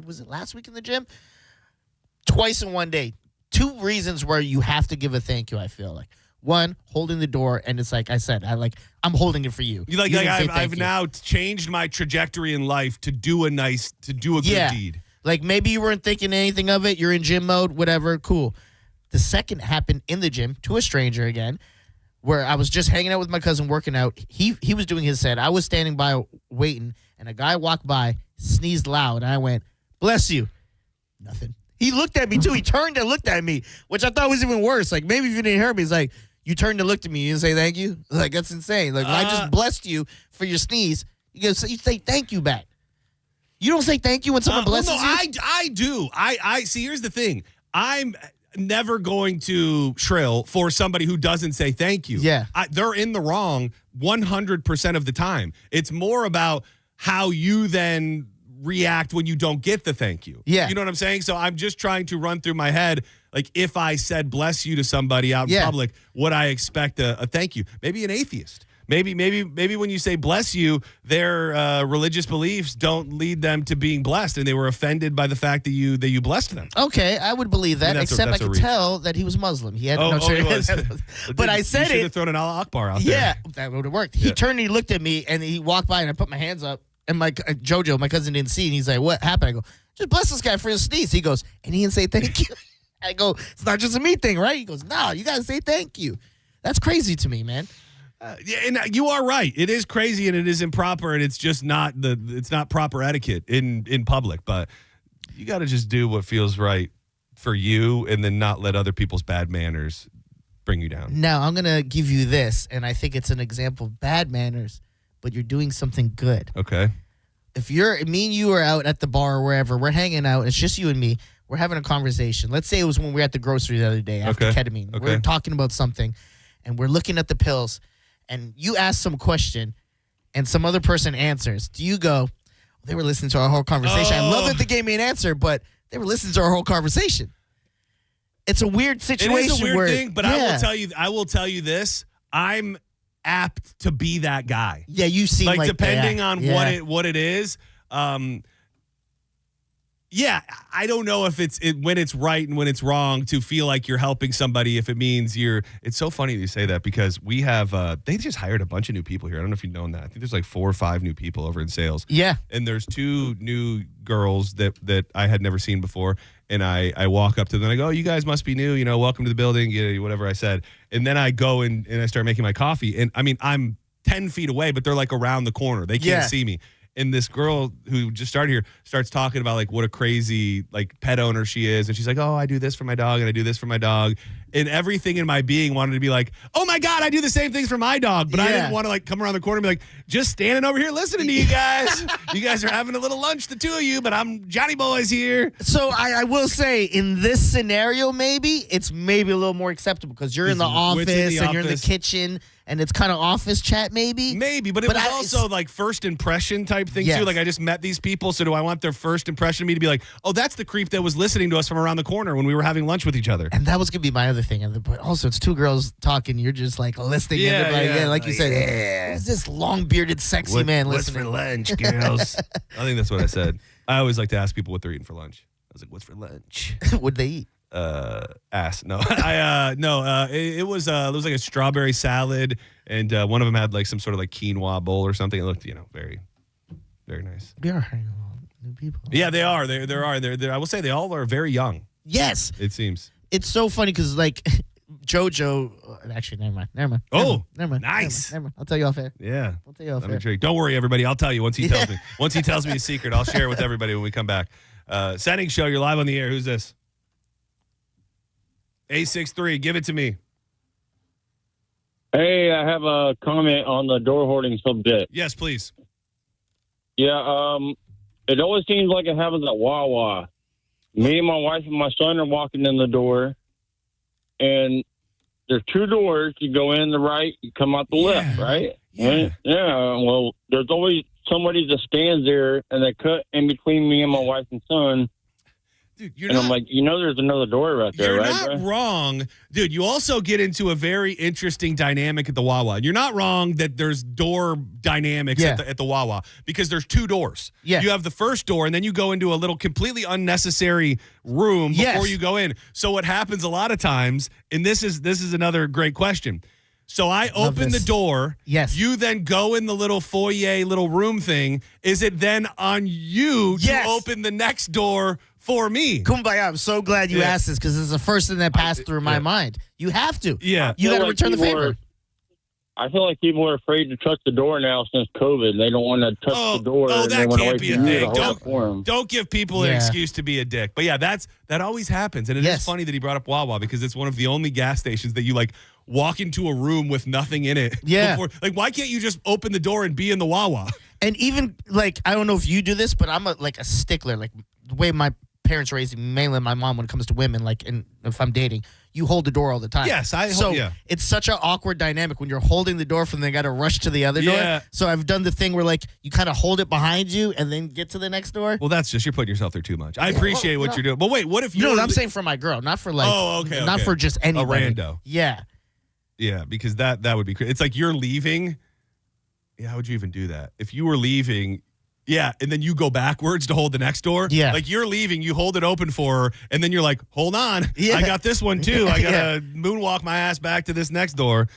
[SPEAKER 12] was it last week in the gym? Twice in one day. 2 reasons where you have to give a thank you. I feel like one, holding the door, and it's like I said, I'm holding it for you.
[SPEAKER 1] I've now changed my trajectory in life to do a good deed.
[SPEAKER 12] Like maybe you weren't thinking anything of it. You're in gym mode, whatever. Cool. The second happened in the gym to a stranger again, where I was just hanging out with my cousin working out. He was doing his set. I was standing by waiting, and a guy walked by, sneezed loud, and I went, bless you. Nothing. He looked at me, too. He turned and looked at me, which I thought was even worse. Like, maybe if you didn't hear me, he's like, you turned and looked at me. You didn't say thank you? Like, that's insane. Like, I just blessed you for your sneeze. You say thank you back. You don't say thank you when someone blesses you?
[SPEAKER 1] I do. I see, here's the thing. I'm never going to shrill for somebody who doesn't say thank you.
[SPEAKER 12] Yeah.
[SPEAKER 1] They're in the wrong 100% of the time. It's more about how you then react when you don't get the thank you.
[SPEAKER 12] Yeah.
[SPEAKER 1] You know what I'm saying? So I'm just trying to run through my head, like if I said bless you to somebody out in public, would I expect a thank you? Maybe an atheist. Maybe when you say bless you, their religious beliefs don't lead them to being blessed, and they were offended by the fact that you blessed them.
[SPEAKER 12] Okay, I would believe that, except I could tell that he was Muslim. He had no choice. But I said
[SPEAKER 1] you should have thrown an Allah Akbar out
[SPEAKER 12] there.
[SPEAKER 1] Yeah,
[SPEAKER 12] that would have worked. He turned and he looked at me, and he walked by, and I put my hands up, and my Jojo, my cousin, didn't see, and he's like, what happened? I go, just bless this guy for his sneeze. He goes, and he didn't say thank you. I go, it's not just a me thing, right? He goes, no, you got to say thank you. That's crazy to me, man.
[SPEAKER 1] And you are right. It is crazy and it is improper, and it's just not proper etiquette in public. But you got to just do what feels right for you, and then not let other people's bad manners bring you down.
[SPEAKER 12] Now I'm gonna give you this, and I think it's an example of bad manners, but you're doing something good.
[SPEAKER 1] Okay.
[SPEAKER 12] If me and you are out at the bar or wherever, we're hanging out. It's just you and me. We're having a conversation. Let's say it was when we were at the grocery the other day after ketamine.
[SPEAKER 1] Okay.
[SPEAKER 12] We're talking about something, and we're looking at the pills. And you ask some question, and some other person answers. Do you go, they were listening to our whole conversation. I love that they gave me an answer, but they were listening to our whole conversation. It's a weird situation.
[SPEAKER 1] It is a weird
[SPEAKER 12] where,
[SPEAKER 1] thing, but
[SPEAKER 12] yeah.
[SPEAKER 1] I will tell you this. I'm apt to be that guy.
[SPEAKER 12] Yeah, you seem like
[SPEAKER 1] depending
[SPEAKER 12] that.
[SPEAKER 1] on
[SPEAKER 12] Yeah.
[SPEAKER 1] what it is. Yeah, I don't know if when it's right and when it's wrong to feel like you're helping somebody if it means you're. It's so funny that you say that because we have they just hired a bunch of new people here. I don't know if you've known that. I think there's like 4 or 5 new people over in sales.
[SPEAKER 12] Yeah,
[SPEAKER 1] and there's 2 new girls that I had never seen before. And I walk up to them and I go, oh, you guys must be new, welcome to the building, whatever I said. And then I go and I start making my coffee. And I mean, I'm 10 feet away, but they're like around the corner. They can't see me. And this girl who just started here starts talking about like what a crazy like pet owner she is. And she's like, oh, I do this for my dog and I do this for my dog. And everything in my being wanted to be like, oh my God, I do the same things for my dog. But I didn't want to like come around the corner and be like, just standing over here listening to you guys. You guys are having a little lunch, the 2 of you, but I'm Johnny Boy's here.
[SPEAKER 12] So I will say in this scenario, maybe it's maybe a little more acceptable because you're in the office and you're in the kitchen and it's kind of office chat maybe.
[SPEAKER 1] Maybe, but it was also like first impression type thing too. Like I just met these people, so do I want their first impression of me to be like, oh, that's the creep that was listening to us from around the corner when we were having lunch with each other?
[SPEAKER 12] And that was going to be my other thing. But also, it's 2 girls talking. You're just like listening. Like you said, who's this long-bearded, sexy man listening?
[SPEAKER 1] What's for lunch, girls? I think that's what I said. I always like to ask people what they're eating for lunch. I was like, what's for lunch?
[SPEAKER 12] What'd they eat?
[SPEAKER 1] Ass. No, it was like a strawberry salad, and one of them had like some sort of like quinoa bowl or something. It looked, very, very nice.
[SPEAKER 12] We are hiring a lot of new people.
[SPEAKER 1] Yeah, they are. They're I will say they all are very young.
[SPEAKER 12] Yes,
[SPEAKER 1] it seems.
[SPEAKER 12] It's so funny because like JoJo. Actually, never mind.
[SPEAKER 1] Oh,
[SPEAKER 12] never mind.
[SPEAKER 1] Nice.
[SPEAKER 12] Never mind. I'll tell you off air.
[SPEAKER 1] Yeah,
[SPEAKER 12] I'll tell you off
[SPEAKER 1] I'm
[SPEAKER 12] air.
[SPEAKER 1] intrigued. Don't worry, everybody. I'll tell you once he tells me. Once he tells me a secret, I'll share it with everybody when we come back. Senning Show. You're live on the air. Who's this? 863, give it to me.
[SPEAKER 13] Hey, I have a comment on the door hoarding subject.
[SPEAKER 1] Yes, please.
[SPEAKER 13] Yeah, it always seems like it happens at Wawa. Me and my wife and my son are walking in the door, and there's 2 doors. You go in the right, you come out the left, right?
[SPEAKER 1] Yeah.
[SPEAKER 13] Well, there's always somebody that stands there, and they cut in between me and my wife and son.
[SPEAKER 1] Dude,
[SPEAKER 13] I'm like, there's another door right there,
[SPEAKER 1] you're
[SPEAKER 13] right?
[SPEAKER 1] You're not
[SPEAKER 13] bro?
[SPEAKER 1] wrong. Dude, you also get into a very interesting dynamic at the Wawa. You're not wrong that there's door dynamics at the Wawa because there's 2 doors.
[SPEAKER 12] Yeah.
[SPEAKER 1] You have the first door, and then you go into a little completely unnecessary room before you go in. So what happens a lot of times, and this is another great question. So I open the door.
[SPEAKER 12] Yes.
[SPEAKER 1] You then go in the little foyer, little room thing. Is it then on you to open the next door for me?
[SPEAKER 12] Kumbaya, I'm so glad you asked this because it's the first thing that passed through my mind. You have to.
[SPEAKER 1] Yeah.
[SPEAKER 12] You got to return the favor.
[SPEAKER 13] I feel like people are afraid to touch the door now since COVID. They don't want to touch the door.
[SPEAKER 1] Oh, that can't be a thing.
[SPEAKER 13] thing.
[SPEAKER 1] Don't give people an excuse to be a dick. But yeah, that always happens. And it is funny that he brought up Wawa because it's one of the only gas stations that you like walk into a room with nothing in it.
[SPEAKER 12] Yeah.
[SPEAKER 1] Like, why can't you just open the door and be in the Wawa?
[SPEAKER 12] And even like, I don't know if you do this, but I'm a stickler. Like the way my parents raised me, mainly my mom, when it comes to women, like, and if I'm dating, you hold the door all the time.
[SPEAKER 1] Yes,
[SPEAKER 12] it's such an awkward dynamic when you're holding the door from they got to rush to the other door. So I've done the thing where like you kind of hold it behind you and then get to the next door.
[SPEAKER 1] Well, that's just you're putting yourself there too much. I appreciate what you're doing, but wait, what if you?
[SPEAKER 12] No, I'm saying for my girl, not for like.
[SPEAKER 1] Oh, okay.
[SPEAKER 12] Not for just anybody.
[SPEAKER 1] A rando.
[SPEAKER 12] Yeah.
[SPEAKER 1] Yeah, because that would be crazy. It's like you're leaving. Yeah, how would you even do that if you were leaving? Yeah, and then you go backwards to hold the next door.
[SPEAKER 12] Yeah.
[SPEAKER 1] Like you're leaving, you hold it open for her, and then you're like, hold on. I got this one too. I got to moonwalk my ass back to this next door.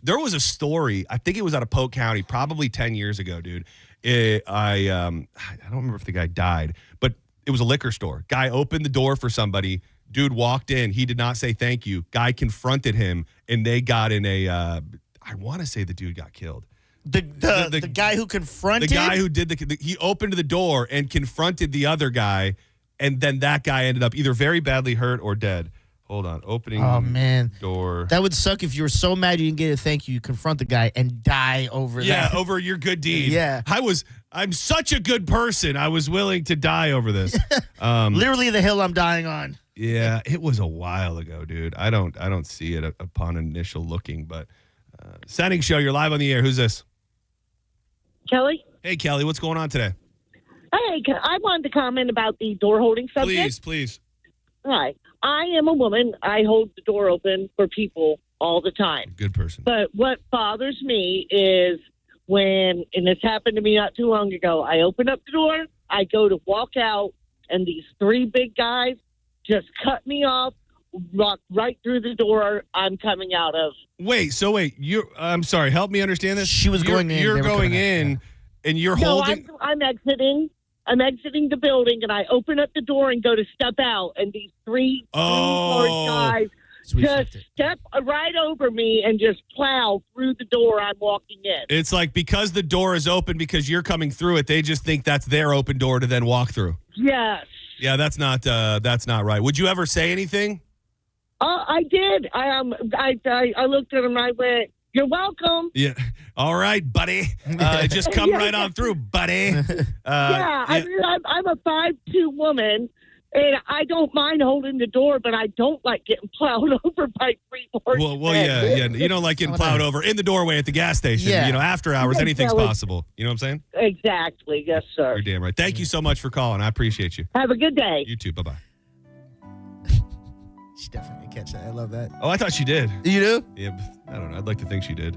[SPEAKER 1] There was a story, I think it was out of Polk County, probably 10 years ago, dude. I don't remember if the guy died, but it was a liquor store. Guy opened the door for somebody. Dude walked in. He did not say thank you. Guy confronted him, and they got in a, I want to say the dude got killed.
[SPEAKER 12] The guy who confronted?
[SPEAKER 1] The guy who did he opened the door and confronted the other guy, and then that guy ended up either very badly hurt or dead. Hold on. Opening door.
[SPEAKER 12] That would suck if you were so mad you didn't get a thank you. You confront the guy and die over that.
[SPEAKER 1] Yeah, over your good deed.
[SPEAKER 12] Yeah.
[SPEAKER 1] I'm such a good person. I was willing to die over this.
[SPEAKER 12] Literally the hill I'm dying on.
[SPEAKER 1] Yeah, it was a while ago, dude. I don't see it upon initial looking, but Senning Show, you're live on the air. Who's this?
[SPEAKER 16] Kelly?
[SPEAKER 1] Hey, Kelly, what's going on today?
[SPEAKER 16] Hey, I wanted to comment about the door holding subject.
[SPEAKER 1] Please.
[SPEAKER 16] All right. I am a woman. I hold the door open for people all the time.
[SPEAKER 1] Good person.
[SPEAKER 16] But what bothers me is when, and this happened to me not too long ago, I open up the door, I go to walk out, and these three big guys just cut me off, walk right through the door I'm coming out of.
[SPEAKER 1] Wait, I'm sorry, help me understand this.
[SPEAKER 12] She was going in.
[SPEAKER 1] You're going in, and you're holding.
[SPEAKER 16] I'm exiting. I'm exiting the building, and I open up the door and go to step out, and these three large guys just step right over me and just plow through the door I'm walking in.
[SPEAKER 1] It's like because the door is open because you're coming through it, they just think that's their open door to then walk through.
[SPEAKER 16] Yes.
[SPEAKER 1] Yeah, that's not right. Would you ever say anything?
[SPEAKER 16] I did. I looked at him and I went, "You're welcome."
[SPEAKER 1] Yeah. All right, buddy. Just come right on through, buddy.
[SPEAKER 16] I mean, I'm a 5'2" woman, and I don't mind holding the door, but I don't like getting plowed over by three large men.
[SPEAKER 1] Yeah. You don't like getting plowed over in the doorway at the gas station.
[SPEAKER 16] Yeah.
[SPEAKER 1] After hours, anything's possible. You know what I'm saying?
[SPEAKER 16] Exactly. Yes, sir.
[SPEAKER 1] You're damn right. Thank you so much for calling. I appreciate you.
[SPEAKER 16] Have a good day.
[SPEAKER 1] You too. Bye-bye.
[SPEAKER 12] She definitely catch that. I love that.
[SPEAKER 1] Oh, I thought she did.
[SPEAKER 12] You do?
[SPEAKER 1] Yeah, I don't know. I'd like to think she did.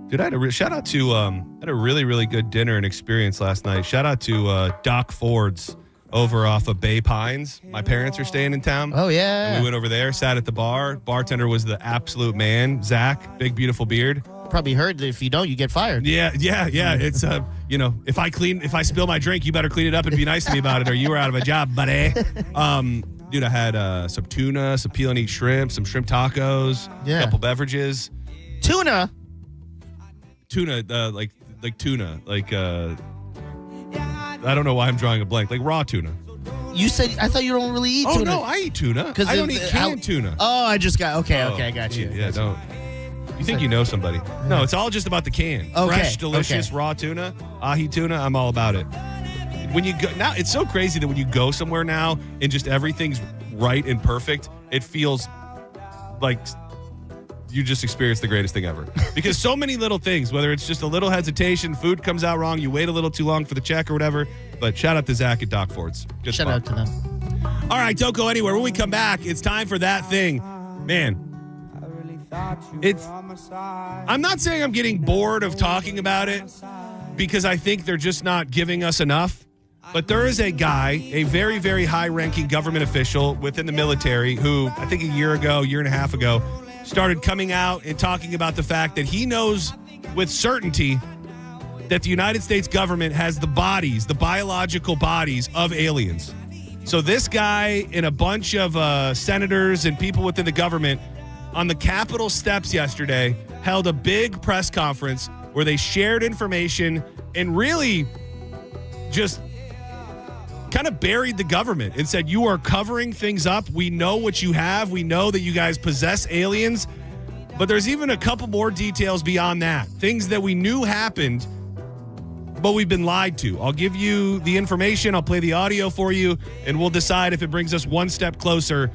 [SPEAKER 1] Dude, I had a shout out to had a really, really good dinner and experience last night. Shout out to Doc Ford's over off of Bay Pines. My parents are staying in town.
[SPEAKER 12] Oh, yeah.
[SPEAKER 1] And we went over there, sat at the bar. Bartender was the absolute man, Zach, big, beautiful beard.
[SPEAKER 12] Probably heard that if you don't, you get fired.
[SPEAKER 1] Yeah. It's, if I spill my drink, you better clean it up and be nice to me about it or you were out of a job, buddy. Dude, I had some tuna, some peel and eat shrimp, some shrimp tacos, a couple beverages.
[SPEAKER 12] Tuna,
[SPEAKER 1] like tuna, I don't know why I'm drawing a blank, like raw tuna.
[SPEAKER 12] You said, I thought you don't really eat tuna.
[SPEAKER 1] Oh, no, I eat tuna. I don't eat canned tuna.
[SPEAKER 12] Oh, I just got, okay, I got you.
[SPEAKER 1] Yeah, don't. You think you know somebody. No, it's all just about the can.
[SPEAKER 12] Okay,
[SPEAKER 1] Fresh, delicious, raw tuna, ahi tuna, I'm all about it. When you go now, it's so crazy that when you go somewhere now and just everything's right and perfect, it feels like you just experienced the greatest thing ever. Because so many little things, whether it's just a little hesitation, food comes out wrong, you wait a little too long for the check or whatever. But shout out to Zach at Doc Ford's. Good
[SPEAKER 12] shout
[SPEAKER 1] fun.
[SPEAKER 12] out to them.
[SPEAKER 1] All right, don't go anywhere. When we come back, it's time for that thing. Man, I'm not saying I'm getting bored of talking about it because I think they're just not giving us enough. But there is a guy, a very, very high-ranking government official within the military who, I think a year and a half ago, started coming out and talking about the fact that he knows with certainty that the United States government has the bodies, the biological bodies of aliens. So this guy and a bunch of senators and people within the government on the Capitol steps yesterday held a big press conference where they shared information and really just kind of buried the government and said, you are covering things up. We know what you have. We know that you guys possess aliens, but there's even a couple more details beyond that. Things that we knew happened, but we've been lied to. I'll give you the information. I'll play the audio for you, and we'll decide if it brings us one step closer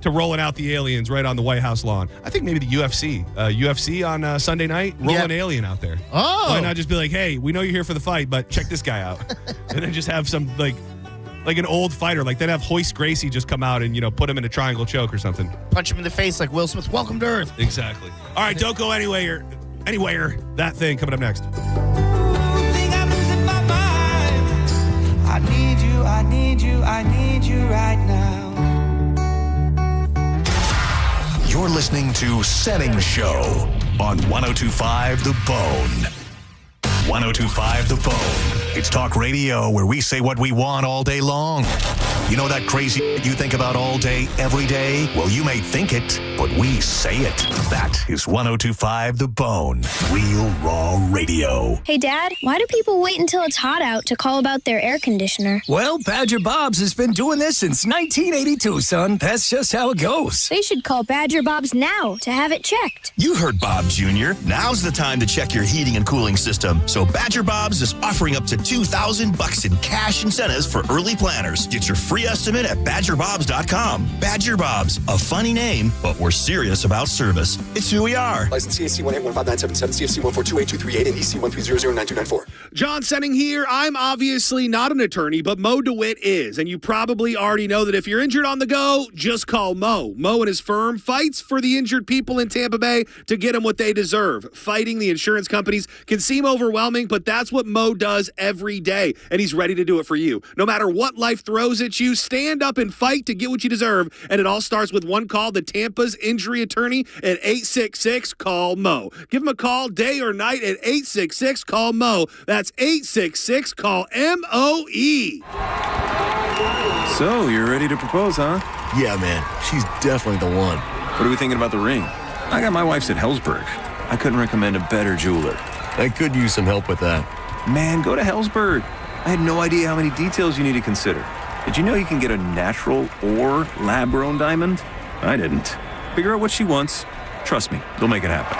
[SPEAKER 1] to rolling out the aliens right on the White House lawn. I think maybe the UFC on Sunday night, roll an alien out there.
[SPEAKER 12] Oh.
[SPEAKER 1] Why not just be like, hey, we know you're here for the fight, but check this guy out. And then just have some, like an old fighter, like they'd have Hoist Gracie just come out and, put him in a triangle choke or something.
[SPEAKER 12] Punch him in the face like Will Smith. Welcome to Earth.
[SPEAKER 1] Exactly. All right, don't go anywhere. That thing coming up next.
[SPEAKER 6] I need you, I need you, I need you right now.
[SPEAKER 3] You're listening to Senning Show on 102.5 The Bone. 102.5 The Bone. It's talk radio where we say what we want all day long. You know that crazy you think about all day, every day? Well, you may think it, but we say it. That is 102.5 The Bone. Real raw radio.
[SPEAKER 17] Hey, Dad, why do people wait until it's hot out to call about their air conditioner?
[SPEAKER 18] Well, Badger Bob's has been doing this since 1982, son. That's just how it goes.
[SPEAKER 17] They should call Badger Bob's now to have it checked.
[SPEAKER 19] You heard Bob Jr. Now's the time to check your heating and cooling system so So Badger Bob's is offering up to $2,000 in cash incentives for early planners. Get your free estimate at badgerbobs.com. Badger Bob's, a funny name, but we're serious about service. It's who we are.
[SPEAKER 18] License CAC 1815977, CFC 1428238, and EC 1300924.
[SPEAKER 1] John Senning here. I'm obviously not an attorney, but Mo DeWitt is. And you probably already know that if you're injured on the go, just call Mo. Mo and his firm fights for the injured people in Tampa Bay to get them what they deserve. Fighting the insurance companies can seem overwhelming, but that's what Mo does every day, and he's ready to do it for you. No matter what life throws at you, stand up and fight to get what you deserve, and it all starts with one call to Tampa's injury attorney at 866-CALL-MO. Give him a call day or night at 866-CALL-MO. That's 866-CALL-MOE.
[SPEAKER 20] So, you're ready to propose, huh?
[SPEAKER 21] Yeah, man. She's definitely the one.
[SPEAKER 20] What are we thinking about the ring? I got my wife's at Hellsberg. I couldn't recommend a better jeweler.
[SPEAKER 21] I could use some help with that.
[SPEAKER 20] Man, go to Hellsberg. I had no idea how many details you need to consider. Did you know you can get a natural or lab-grown diamond? I didn't. Figure out what she wants. Trust me, they'll make it happen.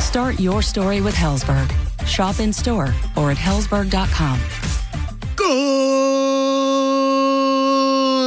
[SPEAKER 22] Start your story with Hellsberg. Shop in store or at hellsberg.com.
[SPEAKER 12] Go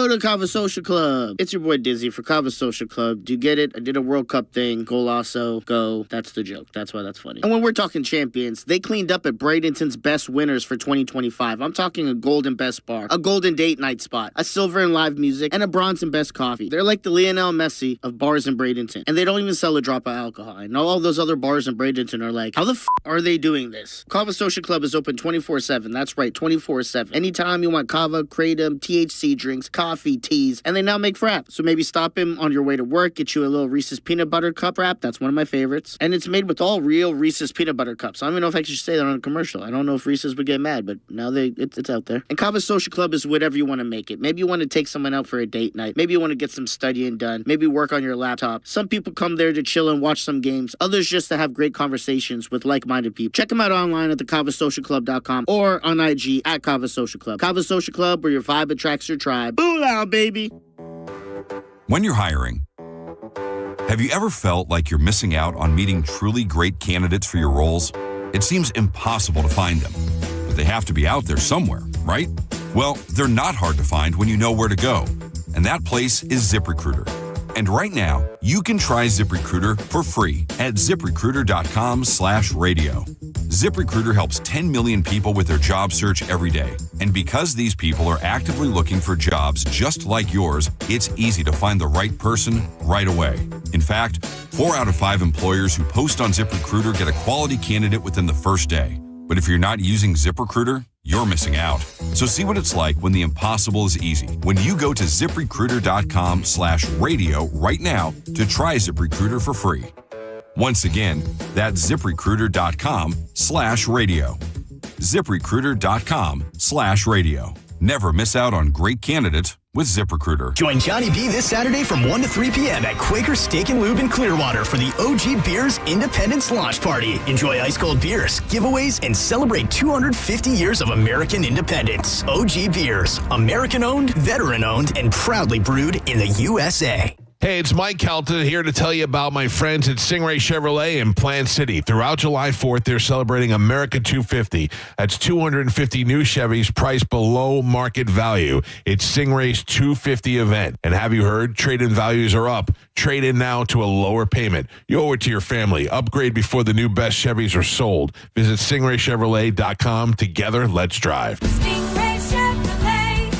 [SPEAKER 12] to Kava Social Club. It's your boy Dizzy for Kava Social Club. Do you get it? I did a World Cup thing. Golasso. Go. That's the joke. That's why that's funny. And when we're talking champions, they cleaned up at Bradenton's best winners for 2025. I'm talking a gold and best bar, a golden date night spot, a silver and live music, and a bronze and best coffee. They're like the Lionel Messi of bars in Bradenton. And they don't even sell a drop of alcohol. And all those other bars in Bradenton are like, how the are they doing this? Kava Social Club is open 24/7. That's right, 24/7. Anytime you want kava, kratom, THC drinks, coffee, teas, and they now make frap. So maybe stop in on your way to work, get you a little Reese's peanut butter cup wrap. That's one of my favorites. And it's made with all real Reese's peanut butter cups. I don't even know if I should say that on a commercial. I don't know if Reese's would get mad, but now it's out there. And Kava Social Club is whatever you want to make it. Maybe you want to take someone out for a date night. Maybe you want to get some studying done. Maybe work on your laptop. Some people come there to chill and watch some games. Others just to have great conversations with like-minded people. Check them out online at thekavasocialclub.com or on IG at Kava Social Club. Kava Social Club, where your vibe attracts your tribe. Boolah, baby.
[SPEAKER 23] When you're hiring, have you ever felt like you're missing out on meeting truly great candidates for your roles? It seems impossible to find them, but they have to be out there somewhere, right? Well, they're not hard to find when you know where to go, and that place is ZipRecruiter. And right now, you can try ZipRecruiter for free at ZipRecruiter.com/radio. ZipRecruiter helps 10 million people with their job search every day. And because these people are actively looking for jobs just like yours, it's easy to find the right person right away. In fact, 4 out of 5 employers who post on ZipRecruiter get a quality candidate within the first day. But if you're not using ZipRecruiter, you're missing out. So see what it's like when the impossible is easy. When you go to ZipRecruiter.com/radio right now to try ZipRecruiter for free. Once again, that's ZipRecruiter.com/radio. ZipRecruiter.com/radio. Never miss out on great candidates with ZipRecruiter.
[SPEAKER 19] Join Johnny B this Saturday from 1 to 3 p.m. at Quaker Steak and Lube in Clearwater for the OG Beers Independence Launch Party. Enjoy ice cold beers, giveaways, and celebrate 250 years of American independence. OG Beers, American-owned, veteran-owned, and proudly brewed in the USA.
[SPEAKER 24] Hey, it's Mike Kelton here to tell you about my friends at Stingray Chevrolet in Plant City. Throughout July 4th, they're celebrating America 250. That's 250 new Chevys priced below market value. It's Stingray's 250 event. And have you heard? Trade-in values are up. Trade in now to a lower payment. You owe it to your family. Upgrade before the new best Chevys are sold. Visit StingrayChevrolet.com. Together, let's drive.
[SPEAKER 25] Stingray Chevrolet.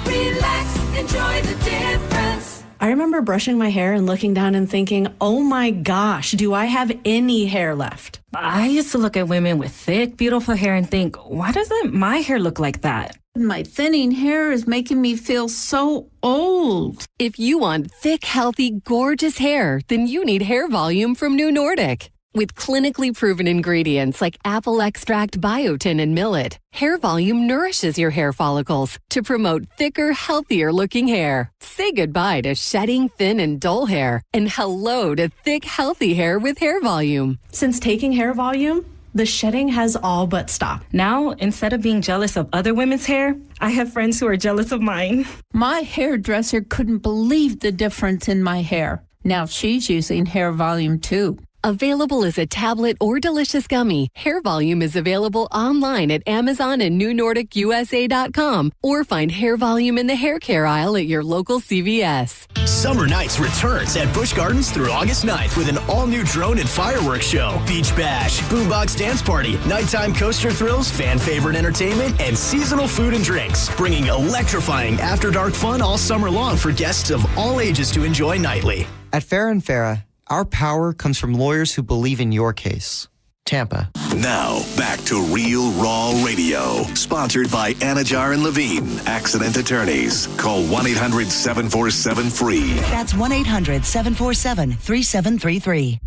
[SPEAKER 25] Relax, enjoy the difference.
[SPEAKER 26] I remember brushing my hair and looking down and thinking, oh my gosh, do I have any hair left?
[SPEAKER 27] I used to look at women with thick, beautiful hair and think, why doesn't my hair look like that?
[SPEAKER 28] My thinning hair is making me feel so old.
[SPEAKER 29] If you want thick, healthy, gorgeous hair, then you need Hair Volume from New Nordic. With clinically proven ingredients like apple extract, biotin, and millet, Hair Volume nourishes your hair follicles to promote thicker, healthier-looking hair. Say goodbye to shedding, thin, and dull hair, and hello to thick, healthy hair with Hair Volume.
[SPEAKER 26] Since taking Hair Volume, the shedding has all but stopped.
[SPEAKER 27] Now, instead of being jealous of other women's hair, I have friends who are jealous of mine.
[SPEAKER 28] My hairdresser couldn't believe the difference in my hair. Now she's using Hair Volume too.
[SPEAKER 29] Available as a tablet or delicious gummy, Hair Volume is available online at Amazon and NewNordicUSA.com or find Hair Volume in the hair care aisle at your local CVS.
[SPEAKER 19] Summer Nights returns at Busch Gardens through August 9th with an all-new drone and fireworks show, beach bash, boombox dance party, nighttime coaster thrills, fan favorite entertainment, and seasonal food and drinks, bringing electrifying after-dark fun all summer long for guests of all ages to enjoy nightly.
[SPEAKER 2] At Farrah & Farrah, our power comes from lawyers who believe in your case. Tampa.
[SPEAKER 3] Now, back to Real Raw Radio. Sponsored by Anajar and Levine, Accident Attorneys. Call 1-800-747-FREE.
[SPEAKER 4] That's 1-800-747-3733.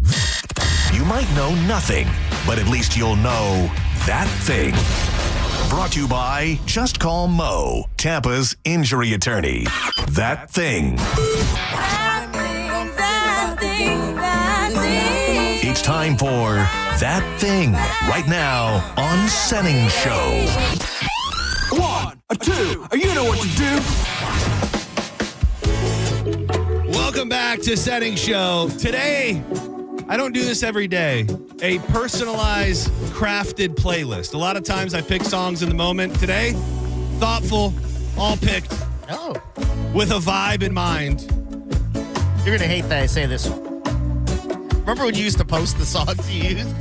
[SPEAKER 3] You might know nothing, but at least you'll know that thing. Brought to you by Just Call Mo, Tampa's injury attorney. That thing. It's time for That Thing right now on Senning Show.
[SPEAKER 5] 1, 2, you know what to do.
[SPEAKER 1] Welcome back to Senning Show. Today, I don't do this every day. A personalized, crafted playlist. A lot of times I pick songs in the moment. Today, thoughtful, all picked.
[SPEAKER 12] Oh.
[SPEAKER 1] With a vibe in mind.
[SPEAKER 12] You're going to hate that I say this. Remember when you used to post the songs you used?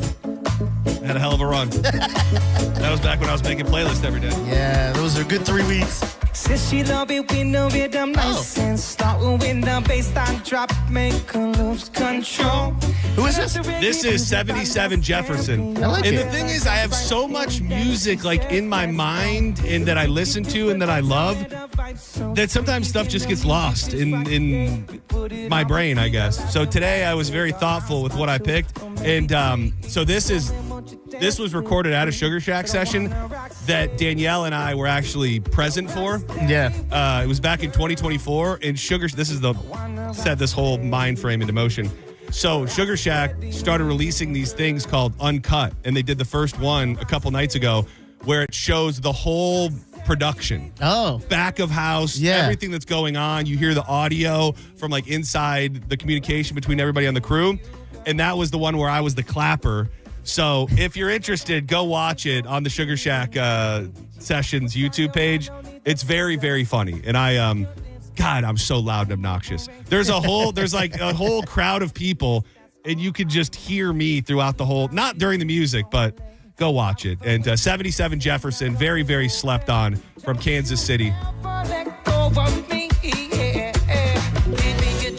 [SPEAKER 1] I had a hell of a run. That was back when I was making playlists every day.
[SPEAKER 12] Yeah, those are good 3 weeks.
[SPEAKER 5] Says she love it when the rhythm nice and start when the bass line drop, make her lose control.
[SPEAKER 12] Who is this?
[SPEAKER 1] This is 77 Jefferson.
[SPEAKER 12] I like
[SPEAKER 1] and
[SPEAKER 12] it.
[SPEAKER 1] the thing is, I have so much music like in my mind and that I listen to and that I love that sometimes stuff just gets lost in my brain, I guess. So today I was very thoughtful with what I picked. And so this was recorded at a Sugar Shack session that Danielle and I were actually present for.
[SPEAKER 12] Yeah.
[SPEAKER 1] It was back in 2024, and set this whole mind frame into motion. So Sugar Shack started releasing these things called Uncut, and they did the first one a couple nights ago where it shows the whole production.
[SPEAKER 12] Oh.
[SPEAKER 1] Back of house, everything that's going on. You hear the audio from like inside the communication between everybody on the crew. And that was the one where I was the clapper. So if you're interested, go watch it on the Sugar Shack Sessions YouTube page. It's very, very funny. And God, I'm so loud and obnoxious. There's like a whole crowd of people, and you can just hear me throughout the whole, not during the music, but go watch it. And 77 Jefferson, very, very slept on from Kansas City.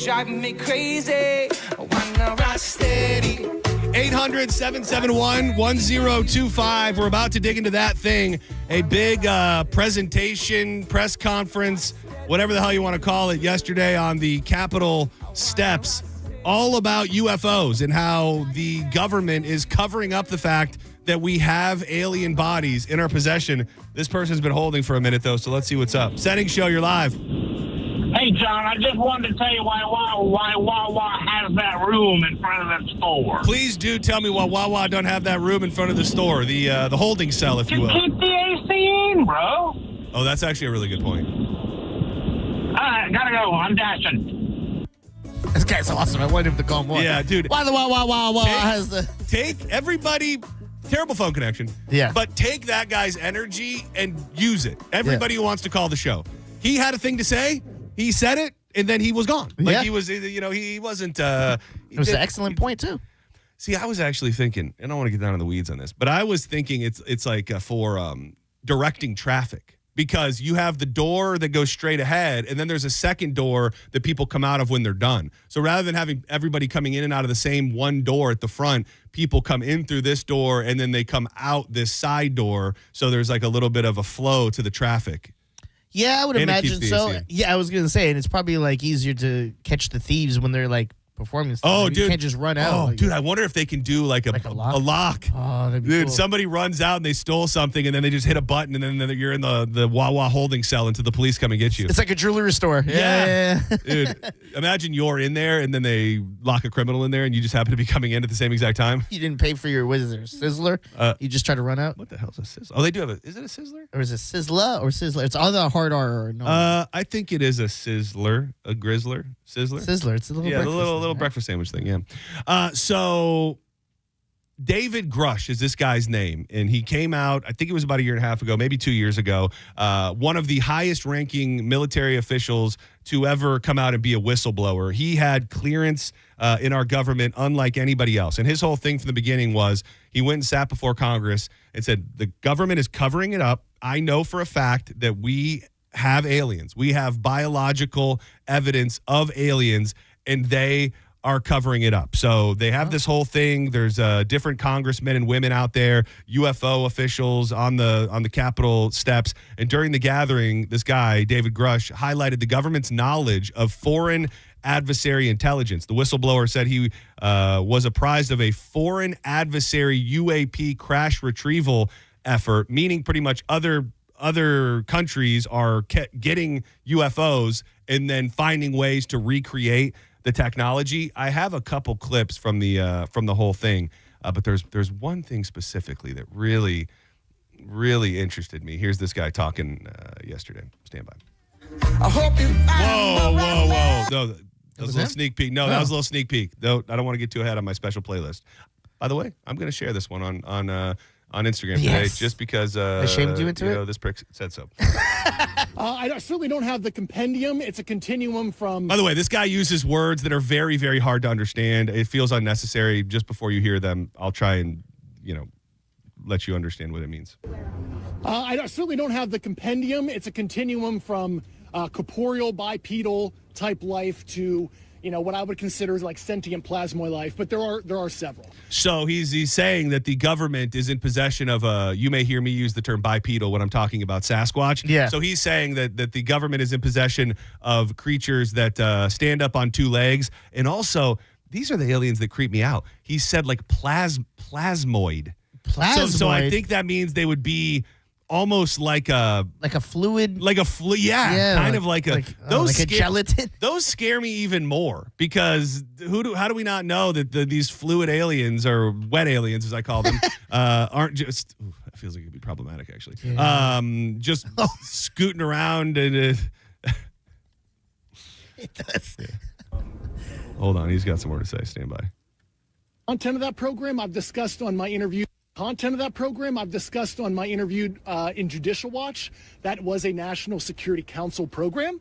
[SPEAKER 5] Driving me crazy. I wanna rock steady.
[SPEAKER 1] 800-771-1025. We're about to dig into that thing. A big presentation, press conference, whatever the hell you want to call it, yesterday on the Capitol steps, all about UFOs and how the government is covering up the fact that we have alien bodies in our possession. This person's been holding for a minute, though, so let's see what's up. Senning Show, you're live.
[SPEAKER 7] Hey, John, I just wanted to tell you why Wawa has that room in front of the store.
[SPEAKER 1] Please do tell me why Wawa don't have that room in front of the store, the holding cell, if you will.
[SPEAKER 7] Keep the AC in, bro.
[SPEAKER 1] Oh, that's actually a really good point.
[SPEAKER 7] All right, gotta go. I'm dashing.
[SPEAKER 12] This guy's awesome. I wanted him to call more.
[SPEAKER 1] Yeah, dude.
[SPEAKER 12] Why the Wawa has the...
[SPEAKER 1] Take everybody... Terrible phone connection.
[SPEAKER 12] Yeah.
[SPEAKER 1] But take that guy's energy and use it. Everybody who wants to call the show. He had a thing to say. He said it, and then he was gone. Like he was, he wasn't. It
[SPEAKER 12] was an excellent point too.
[SPEAKER 1] See, I was actually thinking, and I don't want to get down in the weeds on this, but I was thinking it's like for directing traffic, because you have the door that goes straight ahead, and then there's a second door that people come out of when they're done. So rather than having everybody coming in and out of the same one door at the front, people come in through this door, and then they come out this side door. So there's like a little bit of a flow to the traffic.
[SPEAKER 12] Yeah, I would
[SPEAKER 1] And it
[SPEAKER 12] imagine
[SPEAKER 1] keeps the
[SPEAKER 12] so.
[SPEAKER 1] AC in.
[SPEAKER 12] Yeah, I was going to say, and it's probably like easier to catch the thieves when they're like performing stuff.
[SPEAKER 1] Oh,
[SPEAKER 12] Like,
[SPEAKER 1] dude.
[SPEAKER 12] You can't just run out.
[SPEAKER 1] Oh,
[SPEAKER 12] Like,
[SPEAKER 1] dude, I wonder if they can do like a lock.
[SPEAKER 12] Oh, that'd be
[SPEAKER 1] Dude,
[SPEAKER 12] cool.
[SPEAKER 1] somebody runs out and they stole something, and then they just hit a button, and then you're in the Wawa holding cell until the police come and get you.
[SPEAKER 12] It's like a jewelry store. Yeah.
[SPEAKER 1] Dude, imagine you're in there, and then they lock a criminal in there, and you just happen to be coming in at the same exact time.
[SPEAKER 12] You didn't pay for your, what is there, Sizzler? You just try to run out?
[SPEAKER 1] What the hell's a Sizzler? Oh, they do have is it a Sizzler?
[SPEAKER 12] Or is it Sizzler or Sizzler? It's all the hard R or no.
[SPEAKER 1] I think it is a Sizzler, a Grizzler. Sizzler?
[SPEAKER 12] Sizzler. It's a little
[SPEAKER 1] Yeah, the
[SPEAKER 12] breakfast.
[SPEAKER 1] little little breakfast sandwich thing, yeah. So David Grush is this guy's name, and he came out, I think it was about a year and a half ago, maybe 2 years ago, one of the highest-ranking military officials to ever come out and be a whistleblower. He had clearance in our government unlike anybody else, and his whole thing from the beginning was he went and sat before Congress and said, the government is covering it up. I know for a fact that we have aliens. We have biological evidence of aliens, and they are covering it up. So they have this whole thing. There's different congressmen and women out there, UFO officials on the Capitol steps. And during the gathering, this guy, David Grush, highlighted the government's knowledge of foreign adversary intelligence. The whistleblower said he was apprised of a foreign adversary UAP crash retrieval effort, meaning pretty much other countries are getting UFOs and then finding ways to recreate the technology. I have a couple clips from the whole thing, but there's one thing specifically that really, really interested me. Here's this guy talking yesterday. Stand by.
[SPEAKER 6] I hope you
[SPEAKER 1] Whoa. No, that was a little sneak peek. No, that was a little sneak peek. No, I don't want to get too ahead on my special playlist. By the way, I'm going to share this one on Instagram today, just because
[SPEAKER 12] I shamed you into it.
[SPEAKER 1] This prick said so.
[SPEAKER 4] I certainly don't have the compendium. It's a continuum from.
[SPEAKER 1] By the way, this guy uses words that are very, very hard to understand. It feels unnecessary. Just before you hear them, I'll try and let you understand what it means.
[SPEAKER 4] I certainly don't have the compendium. It's a continuum from corporeal bipedal type life to what I would consider like sentient plasmoid life, but there are several.
[SPEAKER 1] So he's saying that the government is in possession of you may hear me use the term bipedal when I'm talking about Sasquatch.
[SPEAKER 12] Yeah.
[SPEAKER 1] So he's saying that the government is in possession of creatures that stand up on two legs, and also these are the aliens that creep me out. He said like plasmoid.
[SPEAKER 12] Plasmoid.
[SPEAKER 1] So I think that means they would be almost like a
[SPEAKER 12] fluid,
[SPEAKER 1] kind of like a
[SPEAKER 12] gelatin.
[SPEAKER 1] Those scare me even more because how do we not know that these fluid aliens or wet aliens, as I call them, aren't just? Ooh, that feels like it'd be problematic actually. Yeah. Just scooting around and.
[SPEAKER 12] It does.
[SPEAKER 1] Yeah. Hold on, he's got some more to say. Stand by.
[SPEAKER 4] Content of that program I've discussed on my interview. In Judicial Watch. That was a National Security Council program.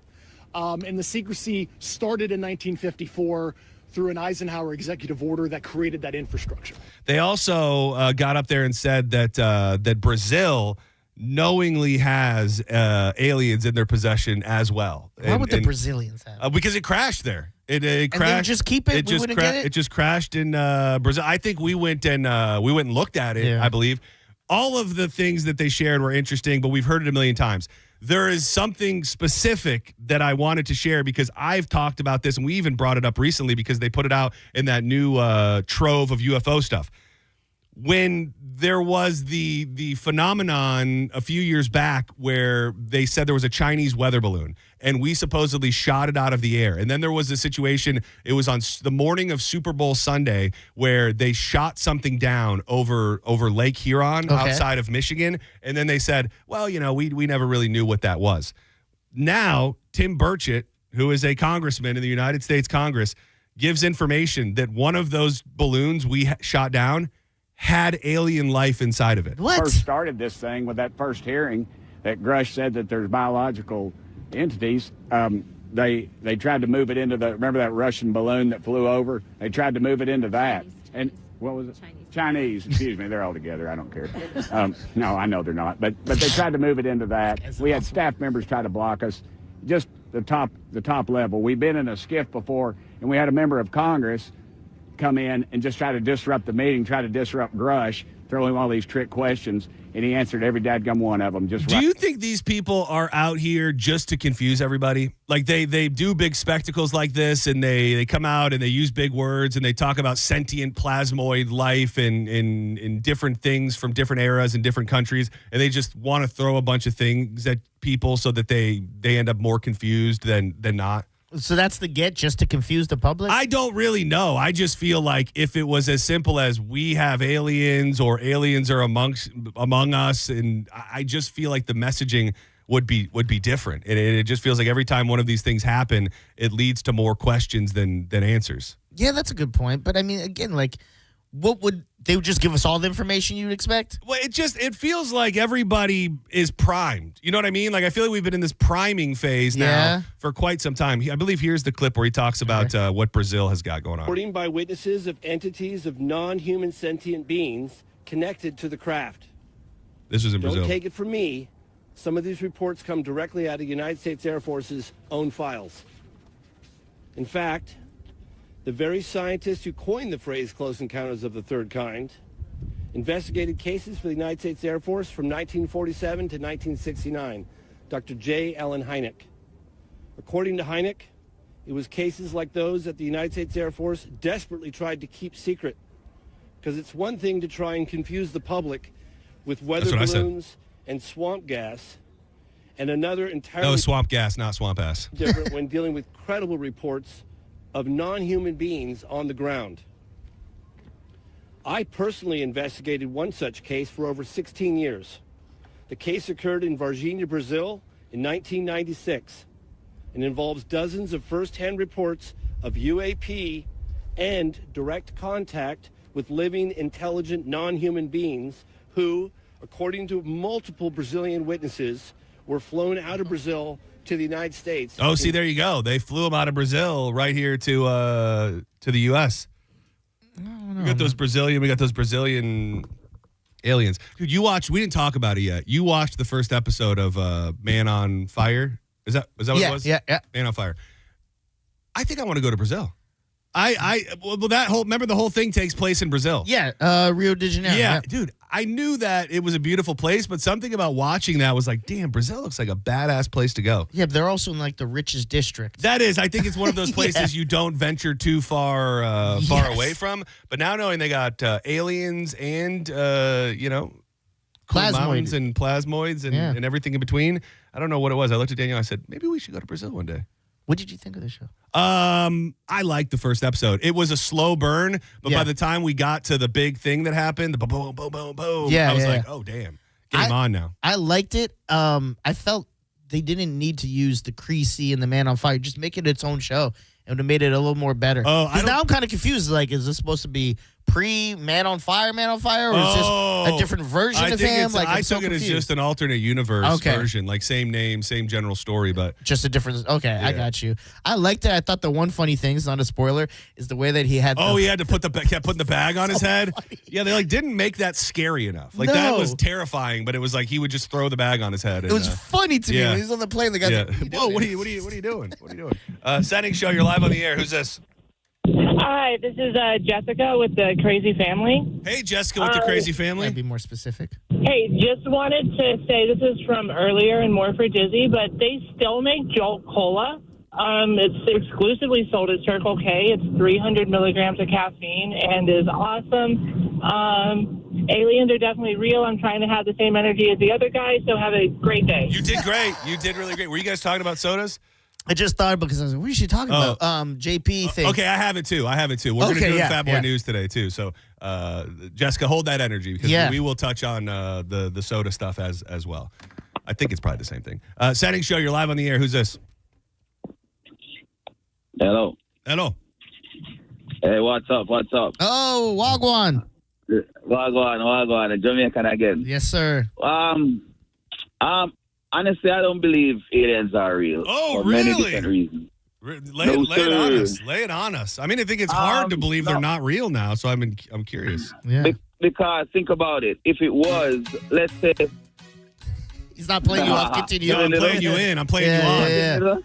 [SPEAKER 4] And the secrecy started in 1954 through an Eisenhower executive order that created that infrastructure.
[SPEAKER 1] They also got up there and said that Brazil knowingly has aliens in their possession as well.
[SPEAKER 12] Why would the Brazilians have?
[SPEAKER 1] Because it crashed there. It crashed.
[SPEAKER 12] And just keep it. We wouldn't get it.
[SPEAKER 1] It just crashed in Brazil. I think we went and looked at it.
[SPEAKER 12] Yeah.
[SPEAKER 1] I believe all of the things that they shared were interesting, but we've heard it a million times. There is something specific that I wanted to share because I've talked about this, and we even brought it up recently because they put it out in that new trove of UFO stuff. When there was the phenomenon a few years back where they said there was a Chinese weather balloon and we supposedly shot it out of the air. And then there was a situation, it was on the morning of Super Bowl Sunday where they shot something down over Lake Huron outside of Michigan. And then they said, well, we never really knew what that was. Now, Tim Burchett, who is a congressman in the United States Congress, gives information that one of those balloons we shot down had alien life inside of it.
[SPEAKER 12] What?
[SPEAKER 8] First started this thing with that first hearing that Grush said that there's biological entities. They tried to move it into remember that Russian balloon that flew over? They tried to move it into that. And what was it? Chinese. Excuse me. They're all together. I don't care. No, I know they're not. But they tried to move it into that. We had staff members try to block us. Just the top level. We've been in a skiff before, and we had a member of Congress come in and just try to disrupt the meeting, try to disrupt Grush, throw him all these trick questions, and he answered every dadgum one of them. Do
[SPEAKER 1] you think these people are out here just to confuse everybody? Like they do big spectacles like this, and they come out and they use big words and they talk about sentient plasmoid life and in different things from different eras and different countries, and they just want to throw a bunch of things at people so that they end up more confused than not?
[SPEAKER 12] So that's the get, just to confuse the public?
[SPEAKER 1] I don't really know. I just feel like if it was as simple as we have aliens or aliens are among us, and I just feel like the messaging would be different. And it just feels like every time one of these things happen, it leads to more questions than answers.
[SPEAKER 12] Yeah, that's a good point. But I mean, again, like, what would they would just give us all the information you'd expect?
[SPEAKER 1] Well, it feels like everybody is primed. You know what I mean? Like, I feel like we've been in this priming phase now for quite some time. I believe here's the clip where he talks about what Brazil has got going on.
[SPEAKER 9] Reporting by witnesses of entities of non-human sentient beings connected to the craft.
[SPEAKER 1] This was in Brazil.
[SPEAKER 9] Don't take it from me. Some of these reports come directly out of the United States Air Force's own files. In fact, the very scientist who coined the phrase close encounters of the third kind investigated cases for the United States Air Force from 1947 to 1969, Dr. J. Allen Hynek. According to Hynek, it was cases like those that the United States Air Force desperately tried to keep secret, because it's one thing to try and confuse the public with weather balloons and swamp gas, and another entirely
[SPEAKER 1] swamp gas, not swamp ass.
[SPEAKER 9] different when dealing with credible reports of non-human beings on the ground. I personally investigated one such case for over 16 years. The case occurred in Varginha, Brazil in 1996 and involves dozens of first-hand reports of UAP and direct contact with living, intelligent, non-human beings who, according to multiple Brazilian witnesses, were flown out of Brazil to the United States.
[SPEAKER 1] Oh, see, there you go. They flew him out of Brazil right here to the U.S. We got those Brazilian aliens. Dude, we didn't talk about it yet. You watched the first episode of Man on Fire? Is that what it was?
[SPEAKER 12] Yeah.
[SPEAKER 1] Man on Fire. I think I want to go to Brazil. Remember the whole thing takes place in Brazil.
[SPEAKER 12] Yeah, Rio de Janeiro.
[SPEAKER 1] Yeah, dude, I knew that it was a beautiful place, but something about watching that was like, damn, Brazil looks like a badass place to go.
[SPEAKER 12] Yeah, but they're also in like the richest district.
[SPEAKER 1] That is, I think it's one of those places you don't venture too far away from. But now knowing they got aliens and
[SPEAKER 12] Plasmoids.
[SPEAKER 1] mountains and plasmoids and everything in between, I don't know what it was. I looked at Daniel. I said, maybe we should go to Brazil one day.
[SPEAKER 12] What did you think of the show?
[SPEAKER 1] I liked the first episode. It was a slow burn, but by the time we got to the big thing that happened, the boom, boom, boom, boom, I was like, oh, damn. Game on now.
[SPEAKER 12] I liked it. I felt they didn't need to use the Creasy and the Man on Fire. Just make it its own show. It would have made it a little more better. Because now I'm kind of confused. Like, is this supposed to be pre-Man on Fire, or is this a different version of him? Like,
[SPEAKER 1] I took it as just an alternate universe version, like same name, same general story, but
[SPEAKER 12] just a different. Okay, I got you. I liked it. I thought the one funny thing, it's not a spoiler, is the way that he had.
[SPEAKER 1] He had to kept putting the bag on his head. Funny. Yeah, they didn't make that scary enough. Like that was terrifying, but it was like he would just throw the bag on his head.
[SPEAKER 12] It was funny to me when he's on the plane. The guy's like,
[SPEAKER 1] whoa, what are you doing? What are you doing? Senning Show, you're live on the air. Who's this?
[SPEAKER 10] Hi, this is Jessica with the Crazy Family.
[SPEAKER 1] Hey, Jessica with the Crazy Family.
[SPEAKER 12] Be more specific.
[SPEAKER 10] Hey, just wanted to say this is from earlier and more for Dizzy, but they still make Jolt Cola. It's exclusively sold at Circle K. It's 300 milligrams of caffeine and is awesome. Aliens are definitely real. I'm trying to have the same energy as the other guy, so have a great day.
[SPEAKER 1] You did great. You did really great. Were you guys talking about sodas?
[SPEAKER 12] I just thought because I was like, what is she talking about? JP thing.
[SPEAKER 1] Okay, I have it too. We're going to do Fat Boy News today too. So, Jessica, hold that energy because we will touch on the soda stuff as well. I think it's probably the same thing. Senning Show, you're live on the air. Who's this?
[SPEAKER 11] Hello. Hey, what's up?
[SPEAKER 12] Oh, Wagwan.
[SPEAKER 11] Wagwan, Jamaican again.
[SPEAKER 12] Yes, sir.
[SPEAKER 11] Honestly, I don't believe aliens are real.
[SPEAKER 1] Oh,
[SPEAKER 11] for
[SPEAKER 1] really?
[SPEAKER 11] Many different reasons.
[SPEAKER 1] Lay it on us. I mean, I think it's hard to believe they're not real now, so I'm curious.
[SPEAKER 12] Yeah.
[SPEAKER 11] Because think about it. If it was, let's say...
[SPEAKER 12] He's not playing you off. Continue.
[SPEAKER 1] I'm playing you in. I'm playing you on.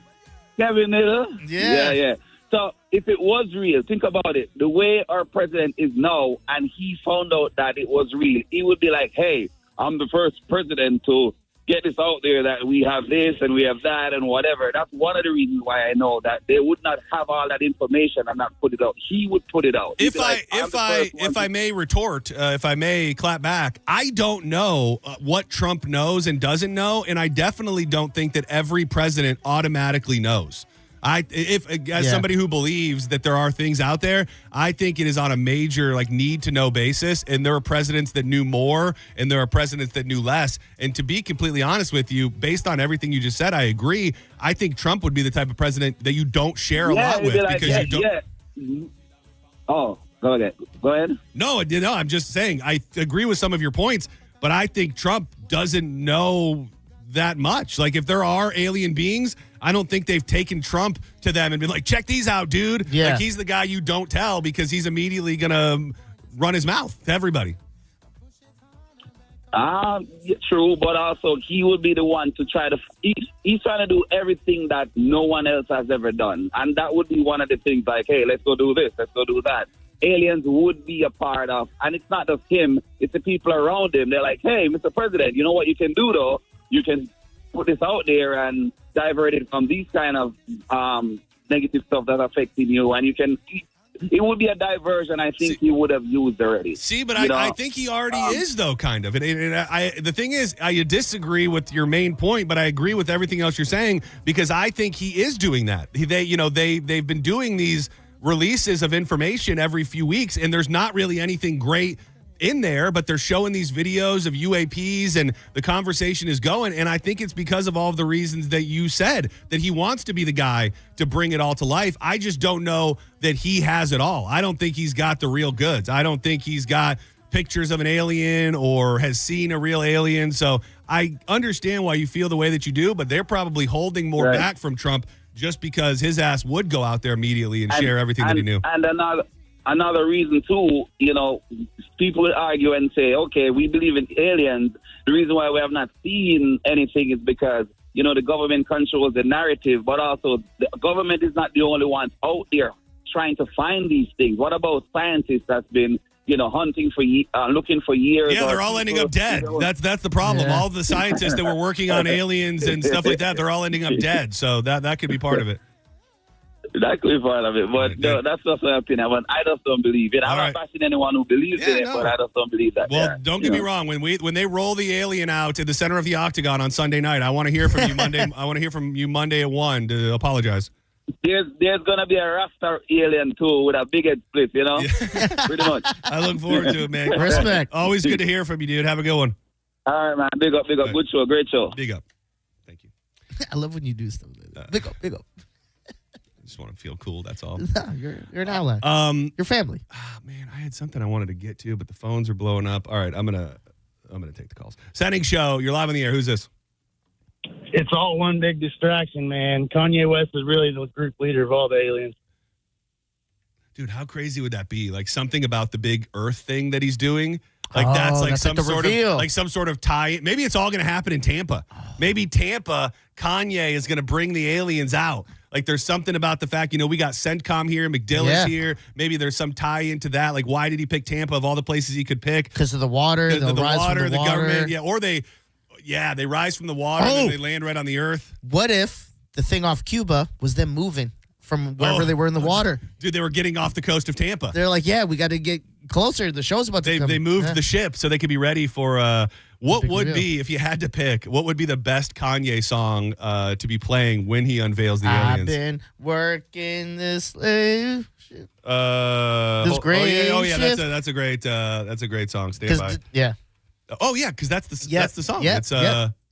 [SPEAKER 11] Kevin Miller?
[SPEAKER 12] Yeah.
[SPEAKER 11] So if it was real, think about it. The way our president is now, and he found out that it was real, he would be like, hey, I'm the first president to get this out there that we have this and we have that and whatever. That's one of the reasons why I know that they would not have all that information and not put it out. He would put it out.
[SPEAKER 1] If I may retort, if I may clap back, I don't know what Trump knows and doesn't know, and I definitely don't think that every president automatically knows. As somebody who believes that there are things out there, I think it is on a major need to know basis. And there are presidents that knew more, and there are presidents that knew less. And to be completely honest with you, based on everything you just said, I agree. I think Trump would be the type of president that you don't share a lot with because you don't.
[SPEAKER 11] Yeah. Oh, go ahead.
[SPEAKER 1] No, I'm just saying I agree with some of your points, but I think Trump doesn't know that much. Like, if there are alien beings, I don't think they've taken Trump to them and been like, check these out, dude.
[SPEAKER 12] Yeah.
[SPEAKER 1] Like, he's the guy you don't tell because he's immediately going to run his mouth to everybody.
[SPEAKER 11] True, but also he would be the one to try to. He's trying to do everything that no one else has ever done, and that would be one of the things. Like, hey, let's go do this, let's go do that. Aliens would be a part of, and it's not just him; it's the people around him. They're like, hey, Mr. President, you know what you can do though? You can put this out there and divert it from these kind of negative stuff that's affecting you, and you can. It would be a diversion I think he would have used already.
[SPEAKER 1] See, but I think he already is, though, kind of. And the thing is, I disagree with your main point, but I agree with everything else you're saying because I think he is doing that. They've been doing these releases of information every few weeks, and there's not really anything great in there, but they're showing these videos of UAPs and the conversation is going. And I think it's because of all of the reasons that you said, that he wants to be the guy to bring it all to life. I just don't know that he has it all. I don't think he's got the real goods. I don't think he's got pictures of an alien or has seen a real alien. So I understand why you feel the way that you do, but they're probably holding more back from Trump just because his ass would go out there immediately and share everything that he knew.
[SPEAKER 11] And another reason, too, people would argue and say, okay, we believe in aliens. The reason why we have not seen anything is because, the government controls the narrative, but also the government is not the only ones out there trying to find these things. What about scientists that's been, hunting for looking for years?
[SPEAKER 1] Yeah, they're all ending up dead. That's the problem. Yeah. All the scientists that were working on aliens and stuff like that, they're all ending up dead. So that could be part of it.
[SPEAKER 11] That could be part of it, but no, that's just my opinion. But I just don't believe it. I'm not bashing anyone who believes in it, but I just don't believe that.
[SPEAKER 1] Well, don't get me wrong. When they roll the alien out at the center of the octagon on Sunday night, I want to hear from you Monday. I want to hear from you Monday at 1 to apologize.
[SPEAKER 11] There's gonna be a Rasta alien too with a big head split, pretty much.
[SPEAKER 1] I look forward to it, man.
[SPEAKER 12] Respect.
[SPEAKER 1] Always good to hear from you, dude. Have a good one.
[SPEAKER 11] All right, man. Big up. Good show. Great show.
[SPEAKER 1] Big up. Thank you.
[SPEAKER 12] I love when you do stuff like that. Big up.
[SPEAKER 1] Just want to feel cool. That's all.
[SPEAKER 12] No, you're an ally. Your family.
[SPEAKER 1] Man, I had something I wanted to get to, but the phones are blowing up. All right, I'm gonna take the calls. Senning Show. You're live on the air. Who's this?
[SPEAKER 13] It's all one big distraction, man. Kanye West is really the group leader of all the aliens.
[SPEAKER 1] Dude, how crazy would that be? Like something about the big Earth thing that he's doing. That's some sort of tie. Maybe it's all going to happen in Tampa. Maybe Tampa, Kanye is going to bring the aliens out. Like there's something about the fact, we got CENTCOM here, McDill is here. Maybe there's some tie into that. Like, why did he pick Tampa of all the places he could pick?
[SPEAKER 12] Because of the water, the water,
[SPEAKER 1] the government. Yeah, or they rise from the water and they land right on the Earth.
[SPEAKER 12] What if the thing off Cuba was them moving from wherever they were in the water?
[SPEAKER 1] Dude, they were getting off the coast of Tampa.
[SPEAKER 12] They're like, yeah, we got to get closer. The show's about to come.
[SPEAKER 1] They moved the ship so they could be ready for what would be, if you had to pick, what would be the best Kanye song to be playing when he unveils the aliens?
[SPEAKER 12] I've been working this slave ship.
[SPEAKER 1] This great that's a great song. Stand by.
[SPEAKER 12] Yeah.
[SPEAKER 1] Oh yeah, because that's the song.
[SPEAKER 12] Yep,
[SPEAKER 1] It's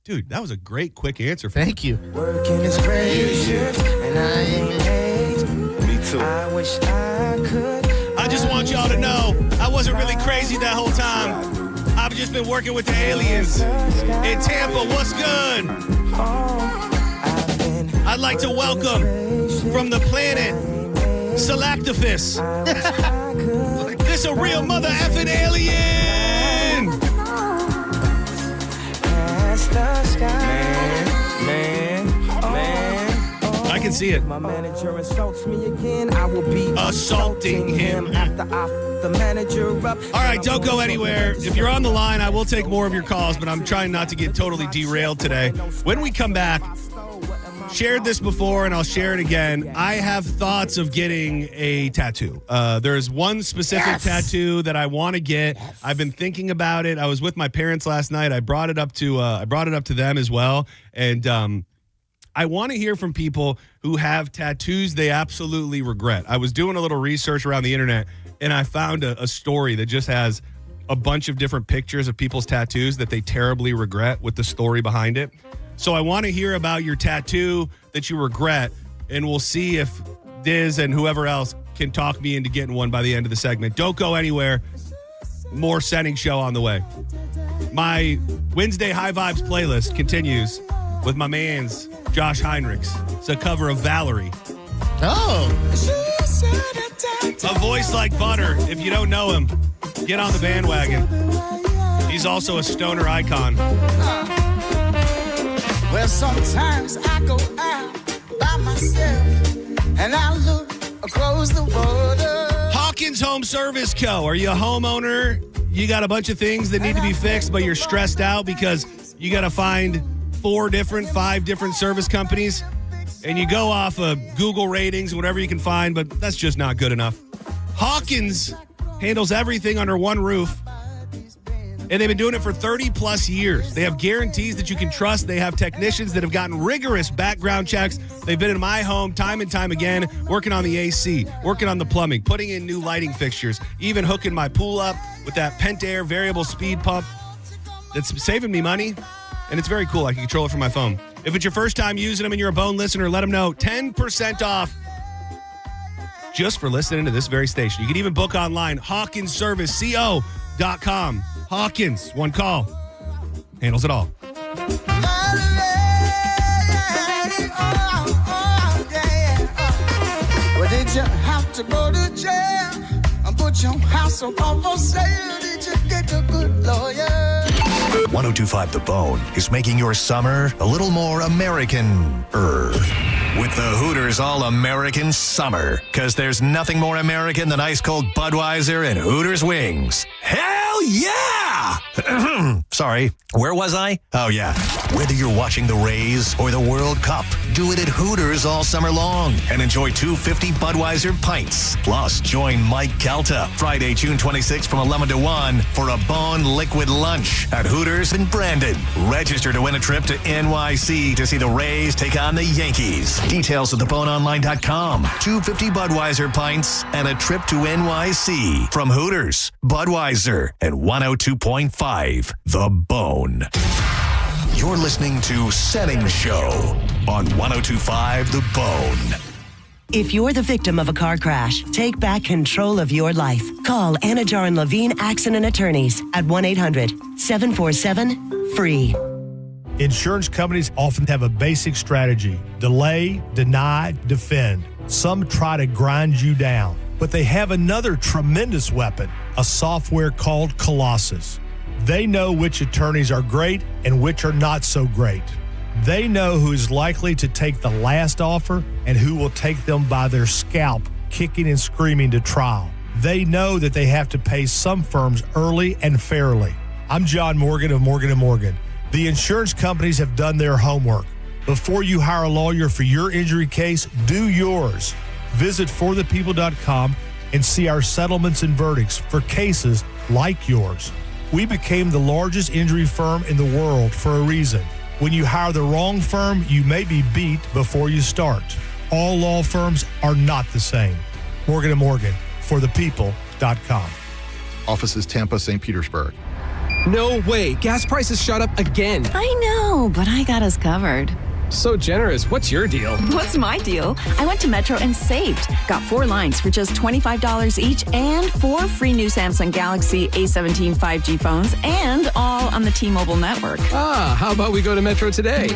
[SPEAKER 1] dude, that was a great quick answer.
[SPEAKER 12] Thank you.
[SPEAKER 6] Working is crazy, and I ain't hate. Me too. I wish I could.
[SPEAKER 1] I just want y'all to know I wasn't really crazy that whole time. I've just been working with the aliens in Tampa. What's good? I'd like to welcome from the planet Salactifus. This a real mother effing alien. Man. I can see it.
[SPEAKER 6] My manager insults me again. I will be
[SPEAKER 1] assaulting him
[SPEAKER 6] after the manager up.
[SPEAKER 1] All right, don't go anywhere. If you're on the line, I will take more of your calls, but I'm trying not to get totally derailed today. When we come back, shared this before and I'll share it again. I have thoughts of getting a tattoo. There's one specific tattoo that I want to get. I've been thinking about it. I was with my parents last night. I brought it up to them as well, and I want to hear from people who have tattoos they absolutely regret. I was doing a little research around the internet, and I found a story that just has a bunch of different pictures of people's tattoos that they terribly regret with the story behind it. So I want to hear about your tattoo that you regret, and we'll see if Diz and whoever else can talk me into getting one by the end of the segment. Don't go anywhere. More Senning Show on the way. My Wednesday High Vibes playlist continues with my man's Josh Heinrichs. It's a cover of Valerie.
[SPEAKER 12] Oh.
[SPEAKER 1] A voice like butter. If you don't know him, get on the bandwagon. He's also a stoner icon.
[SPEAKER 5] Well, sometimes I go out by myself and I look across the water.
[SPEAKER 1] Hawkins Home Service Co. Are you a homeowner? You got a bunch of things that need to be fixed, but you're stressed out because you got to find 5 different service companies, and you go off of Google ratings, whatever you can find, but that's just not good enough. Hawkins handles everything under one roof, and they've been doing it for 30 plus years. They have guarantees that you can trust. They have technicians that have gotten rigorous background checks. They've been in my home time and time again, working on the AC, working on the plumbing, putting in new lighting fixtures, even hooking my pool up with that Pentair variable speed pump that's saving me money. And it's very cool. I can control it from my phone. If it's your first time using them and you're a Bone listener, let them know 10% off just for listening to this very station. You can even book online, HawkinsServiceCO.com. Hawkins, one call, handles it all.
[SPEAKER 5] Well, did you have to go to jail and put your house up for sale? Did you get a good lawyer?
[SPEAKER 3] 1025 The Bone is making your summer a little more American-er. With the Hooters All-American Summer. Because there's nothing more American than ice-cold Budweiser and Hooters wings. Hell yeah! Sorry, where was I? Oh, yeah. Whether you're watching the Rays or the World Cup, do it at Hooters all summer long and enjoy 250 Budweiser pints. Plus, join Mike Calta Friday, June 26th from 11 to 1 for a Bone Liquid Lunch at Hooters in Brandon. Register to win a trip to NYC to see the Rays take on the Yankees. Details at theboneonline.com. 250 Budweiser pints and a trip to NYC from Hooters, Budweiser, and 102.5 The Bone. You're listening to Senning Show on 102.5 The Bone.
[SPEAKER 14] If you're the victim of a car crash, take back control of your life. Call Anajar and Levine Accident Attorneys at 1-800-747-FREE.
[SPEAKER 15] Insurance companies often have a basic strategy: delay, deny, defend. Some try to grind you down, but they have another tremendous weapon, a software called Colossus. They know which attorneys are great and which are not so great. They know who is likely to take the last offer and who will take them by their scalp, kicking and screaming to trial. They know that they have to pay some firms early and fairly. I'm John Morgan of Morgan & Morgan. The insurance companies have done their homework. Before you hire a lawyer for your injury case, do yours. Visit forthepeople.com and see our settlements and verdicts for cases like yours. We became the largest injury firm in the world for a reason. When you hire the wrong firm, you may be beat before you start. All law firms are not the same. Morgan & Morgan, forthepeople.com.
[SPEAKER 16] Offices Tampa, St. Petersburg.
[SPEAKER 17] No way. Gas prices shot up again.
[SPEAKER 18] I know, but I got us covered.
[SPEAKER 17] So generous. What's your deal?
[SPEAKER 18] What's my deal? I went to Metro and saved. Got 4 lines for just $25 each and 4 free new Samsung Galaxy A17 5G phones, and all on the T-Mobile network.
[SPEAKER 17] Ah, how about we go to Metro today?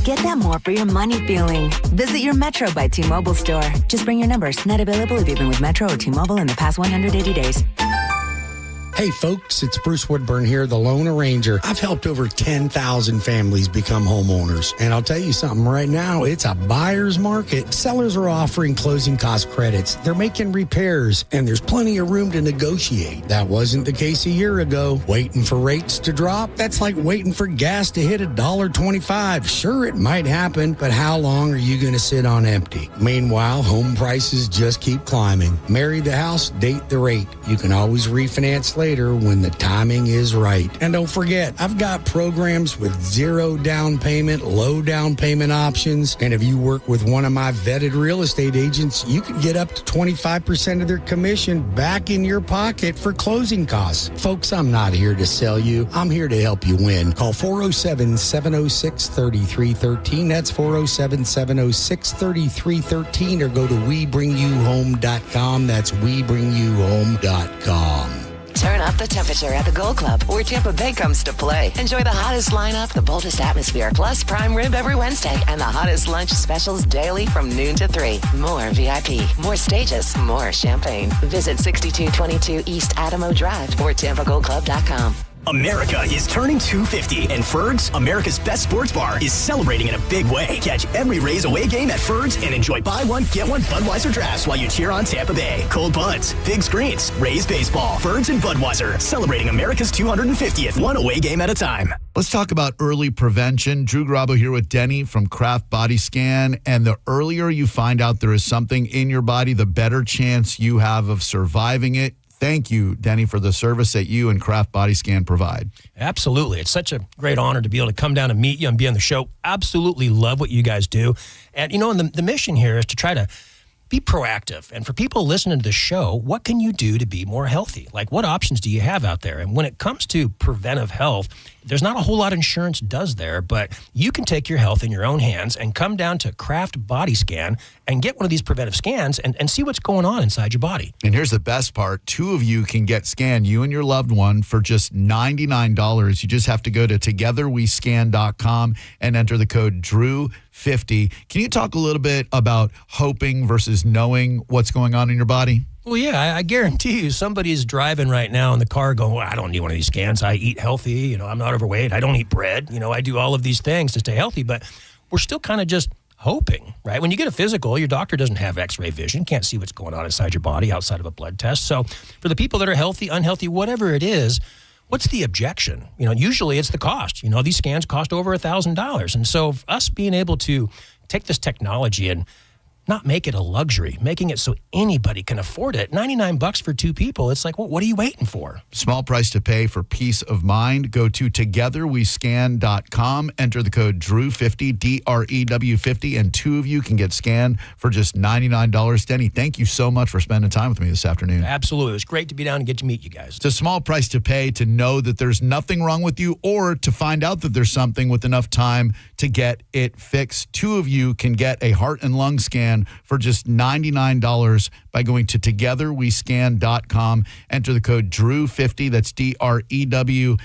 [SPEAKER 20] Get that more for your money feeling. Visit your Metro by T-Mobile store. Just bring your numbers. Not available if you've been with Metro or T-Mobile in the past 180 days.
[SPEAKER 21] Hey folks, it's Bruce Woodburn here, the Lone Arranger. I've helped over 10,000 families become homeowners. And I'll tell you something, right now, it's a buyer's market. Sellers are offering closing cost credits. They're making repairs, and there's plenty of room to negotiate. That wasn't the case a year ago. Waiting for rates to drop? That's like waiting for gas to hit $1.25. Sure, it might happen, but how long are you going to sit on empty? Meanwhile, home prices just keep climbing. Marry the house, date the rate. You can always refinance later later when the timing is right. And don't forget, I've got programs with 0 down payment, low down payment options. And if you work with one of my vetted real estate agents, you could get up to 25% of their commission back in your pocket for closing costs. Folks, I'm not here to sell you. I'm here to help you win. Call 407-706-3313. That's 407-706-3313, or go to WeBringYouHome.com. That's WeBringYouHome.com.
[SPEAKER 19] Turn up the temperature at the Gold Club, where Tampa Bay comes to play. Enjoy the hottest lineup, the boldest atmosphere, plus prime rib every Wednesday, and the hottest lunch specials daily from noon to 3. More VIP, more stages, more champagne. Visit 6222 East Adamo Drive or TampaGoldClub.com.
[SPEAKER 22] America is turning 250, and Ferg's, America's best sports bar, is celebrating in a big way. Catch every Rays away game at Ferg's and enjoy buy one, get one Budweiser drafts while you cheer on Tampa Bay. Cold buds, big screens, Rays baseball, Ferg's and Budweiser, celebrating America's 250th, one away game at a time.
[SPEAKER 23] Let's talk about early prevention. Drew Garabo here with Denny from Kraft Body Scan. And the earlier you find out there is something in your body, the better chance you have of surviving it. Thank you, Denny, for the service that you and Kraft Body Scan provide.
[SPEAKER 24] Absolutely. It's such a great honor to be able to come down and meet you and be on the show. Absolutely love what you guys do. And, and the mission here is to try to be proactive. And for people listening to the show, what can you do to be more healthy? Like, what options do you have out there? And when it comes to preventive health, there's not a whole lot insurance does there, but you can take your health in your own hands and come down to Kraft Body Scan and get one of these preventive scans and see what's going on inside your body.
[SPEAKER 23] And here's the best part. 2 of you can get scanned, you and your loved one, for just $99. You just have to go to togetherwescan.com and enter the code DREW50. Can you talk a little bit about hoping versus knowing what's going on in your body?
[SPEAKER 24] Well, yeah, I guarantee you somebody's driving right now in the car going, well, I don't need one of these scans. I eat healthy. I'm not overweight. I don't eat bread. I do all of these things to stay healthy. But we're still kind of just hoping, right? When you get a physical, your doctor doesn't have x-ray vision, can't see what's going on inside your body outside of a blood test. So for the people that are healthy, unhealthy, whatever it is, what's the objection? Usually it's the cost. These scans cost over $1,000. And so us being able to take this technology and not make it a luxury, making it so anybody can afford it. $99 for 2 people. It's like, well, what are you waiting for?
[SPEAKER 23] Small price to pay for peace of mind. Go to togetherwescan.com, enter the code DREW50, DREW50, and 2 of you can get scanned for just $99. Denny, thank you so much for spending time with me this afternoon.
[SPEAKER 24] Absolutely. It was great to be down and get to meet you guys.
[SPEAKER 23] It's a small price to pay to know that there's nothing wrong with you, or to find out that there's something with enough time to get it fixed. 2 of you can get a heart and lung scan for just $99 by going to togetherwescan.com. Enter the code DREW50. That's DREW50.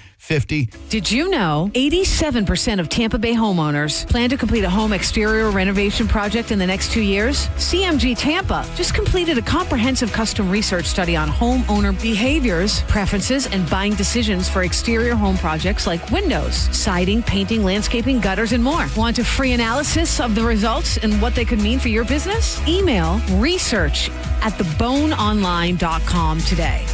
[SPEAKER 25] Did you know 87% of Tampa Bay homeowners plan to complete a home exterior renovation project in the next 2 years? CMG Tampa just completed a comprehensive custom research study on homeowner behaviors, preferences, and buying decisions for exterior home projects like windows, siding, painting, landscaping, gutters, and more. Want a free analysis of the results and what they could mean for your business? Email research@theboneonline.com today.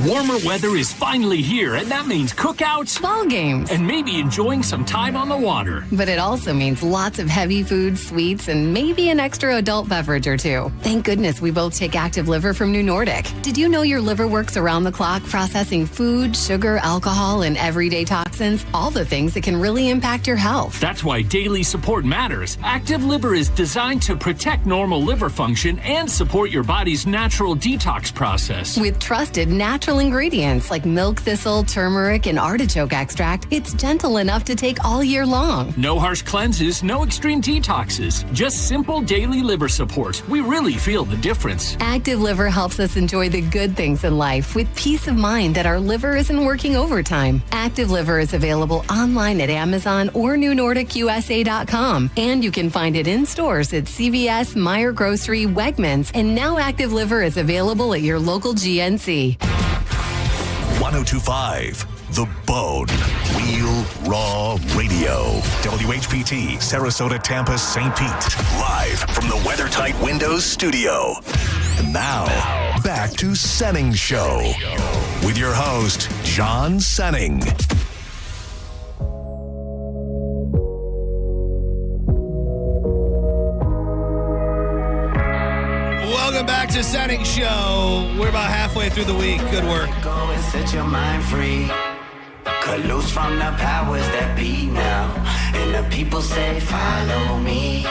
[SPEAKER 26] Warmer weather is finally here, and that means cookouts,
[SPEAKER 27] ball games,
[SPEAKER 26] and maybe enjoying some time on the water.
[SPEAKER 27] But it also means lots of heavy foods, sweets, and maybe an extra adult beverage or 2. Thank goodness we both take Active Liver from New Nordic. Did you know your liver works around the clock processing food, sugar, alcohol, and everyday toxins? All the things that can really impact your health.
[SPEAKER 26] That's why daily support matters. Active Liver is designed to protect normal liver function and support your body's natural detox process.
[SPEAKER 27] With trusted natural ingredients like milk thistle, turmeric, and artichoke extract, it's gentle enough to take all year long.
[SPEAKER 26] No harsh cleanses, no extreme detoxes, just simple daily liver support. We really feel the difference.
[SPEAKER 27] Active Liver helps us enjoy the good things in life with peace of mind that our liver isn't working overtime. Active Liver is available online at Amazon or NewNordicUSA.com, and you can find it in stores at CVS, Meijer Grocery, Wegmans, and now Active Liver is available at your local GNC.
[SPEAKER 3] 1025 The Bone. Real Raw Radio. WHPT, Sarasota, Tampa, St. Pete. Live from the WeatherTight Windows studio. And now, back to Senning Show. With your host, John Senning.
[SPEAKER 1] Welcome back to Senning Show. We're about halfway through the week. Good work.
[SPEAKER 2] Go and set your mind free. Cut loose from the powers that be now. And the people say, follow me.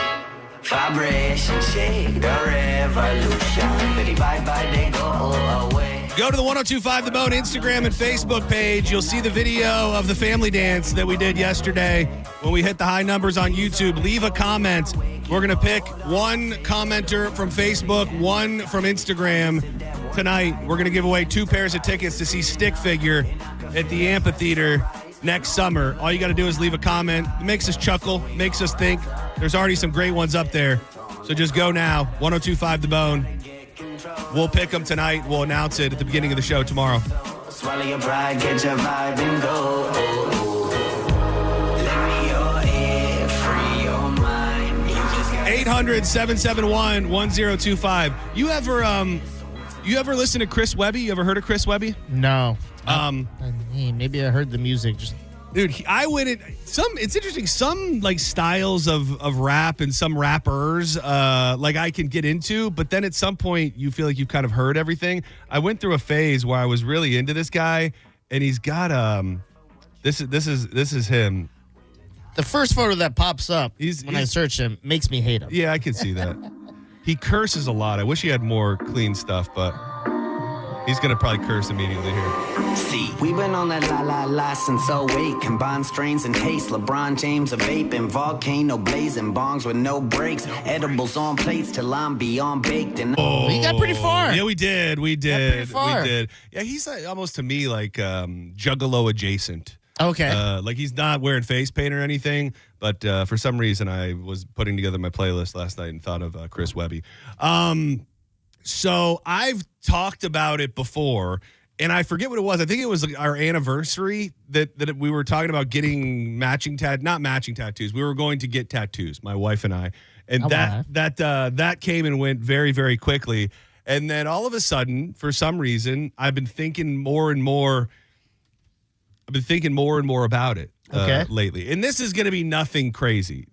[SPEAKER 2] Vibration shake the revolution. They bye, they go away.
[SPEAKER 1] Go to the 1025 The Bone Instagram and Facebook page. You'll see the video of the family dance that we did yesterday when we hit the high numbers on YouTube. Leave a comment. We're going to pick one commenter from Facebook, one from Instagram tonight. We're going to give away 2 pairs of tickets to see Stick Figure at the amphitheater next summer. All you got to do is leave a comment. It makes us chuckle, makes us think. There's already some great ones up there. So just go now, 1025 The Bone. We'll pick them tonight. We'll announce it at the beginning of the show tomorrow.
[SPEAKER 2] Swallow your pride, get your vibe and go. Let me your ear, free your mind.
[SPEAKER 1] 800-771-1025. You ever listen to Chris Webby? You ever heard of Chris Webby?
[SPEAKER 12] No. Maybe I heard the music.
[SPEAKER 1] Dude, I went in it's interesting. Some like styles of rap and some rappers like I can get into, but then at some point you feel like you've kind of heard everything. I went through a phase where I was really into this guy, and he's got this is him.
[SPEAKER 12] The first photo that pops up when I search him makes me hate him.
[SPEAKER 1] Yeah, I can see that. He curses a lot. I wish he had more clean stuff, but he's going to probably curse immediately here.
[SPEAKER 2] See, we've been on that la since 08. Combined strains and taste. LeBron James a vaping. Volcano blazing. Bongs with no brakes. Edibles on plates till I'm beyond baked. And
[SPEAKER 12] we got pretty far.
[SPEAKER 1] Yeah, we did.
[SPEAKER 12] Got pretty far.
[SPEAKER 1] We did. Yeah, he's like, almost to me like Juggalo adjacent.
[SPEAKER 12] Okay.
[SPEAKER 1] Like he's not wearing face paint or anything, but for some reason I was putting together my playlist last night and thought of Chris Webby. So I've talked about it before, and I forget what it was. I think it was like our anniversary that we were talking about getting not matching tattoos. We were going to get tattoos, my wife and I, and that came and went very, very quickly. And then all of a sudden, for some reason, I've been thinking more and more about it lately. And this is going to be nothing crazy.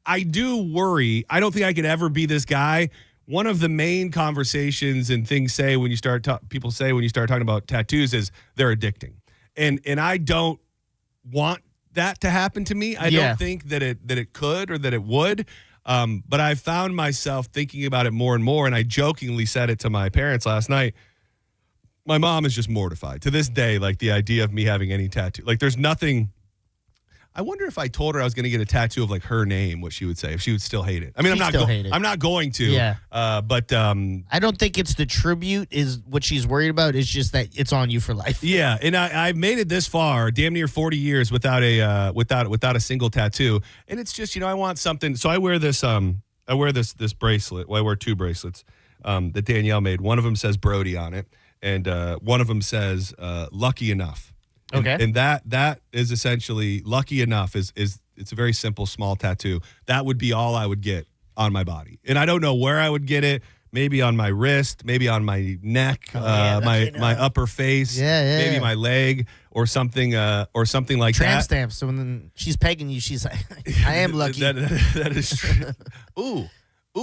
[SPEAKER 1] I do worry. I don't think I could ever be this guy. One of the main conversations and things people say when you start talking about tattoos is they're addicting. And I don't want that to happen to me. I don't think that it could or that it would. But I found myself thinking about it more and more. And I jokingly said it to my parents last night. My mom is just mortified to this day. Like the idea of me having any tattoo, like there's nothing. I wonder if I told her I was going to get a tattoo of like her name, what she would say, if she would still hate it. I mean, I'm not going to.
[SPEAKER 12] Yeah.
[SPEAKER 1] But
[SPEAKER 12] I don't think it's the tribute is what she's worried about. It's just that it's on you for life.
[SPEAKER 1] Yeah, and I've made it this far, damn near 40 years without a single tattoo, and it's just I want something. So I wear this this bracelet. Well, I wear 2 bracelets that Danielle made. One of them says Brody on it, and one of them says Lucky Enough.
[SPEAKER 12] Okay.
[SPEAKER 1] And that is essentially lucky enough is it's a very simple small tattoo. That would be all I would get on my body. And I don't know where I would get it. Maybe on my wrist, maybe on my neck, my upper face, maybe my leg or something like
[SPEAKER 12] Tramp
[SPEAKER 1] that.
[SPEAKER 12] stamps. So when she's pegging you, she's like, I am lucky.
[SPEAKER 1] that is true. Ooh,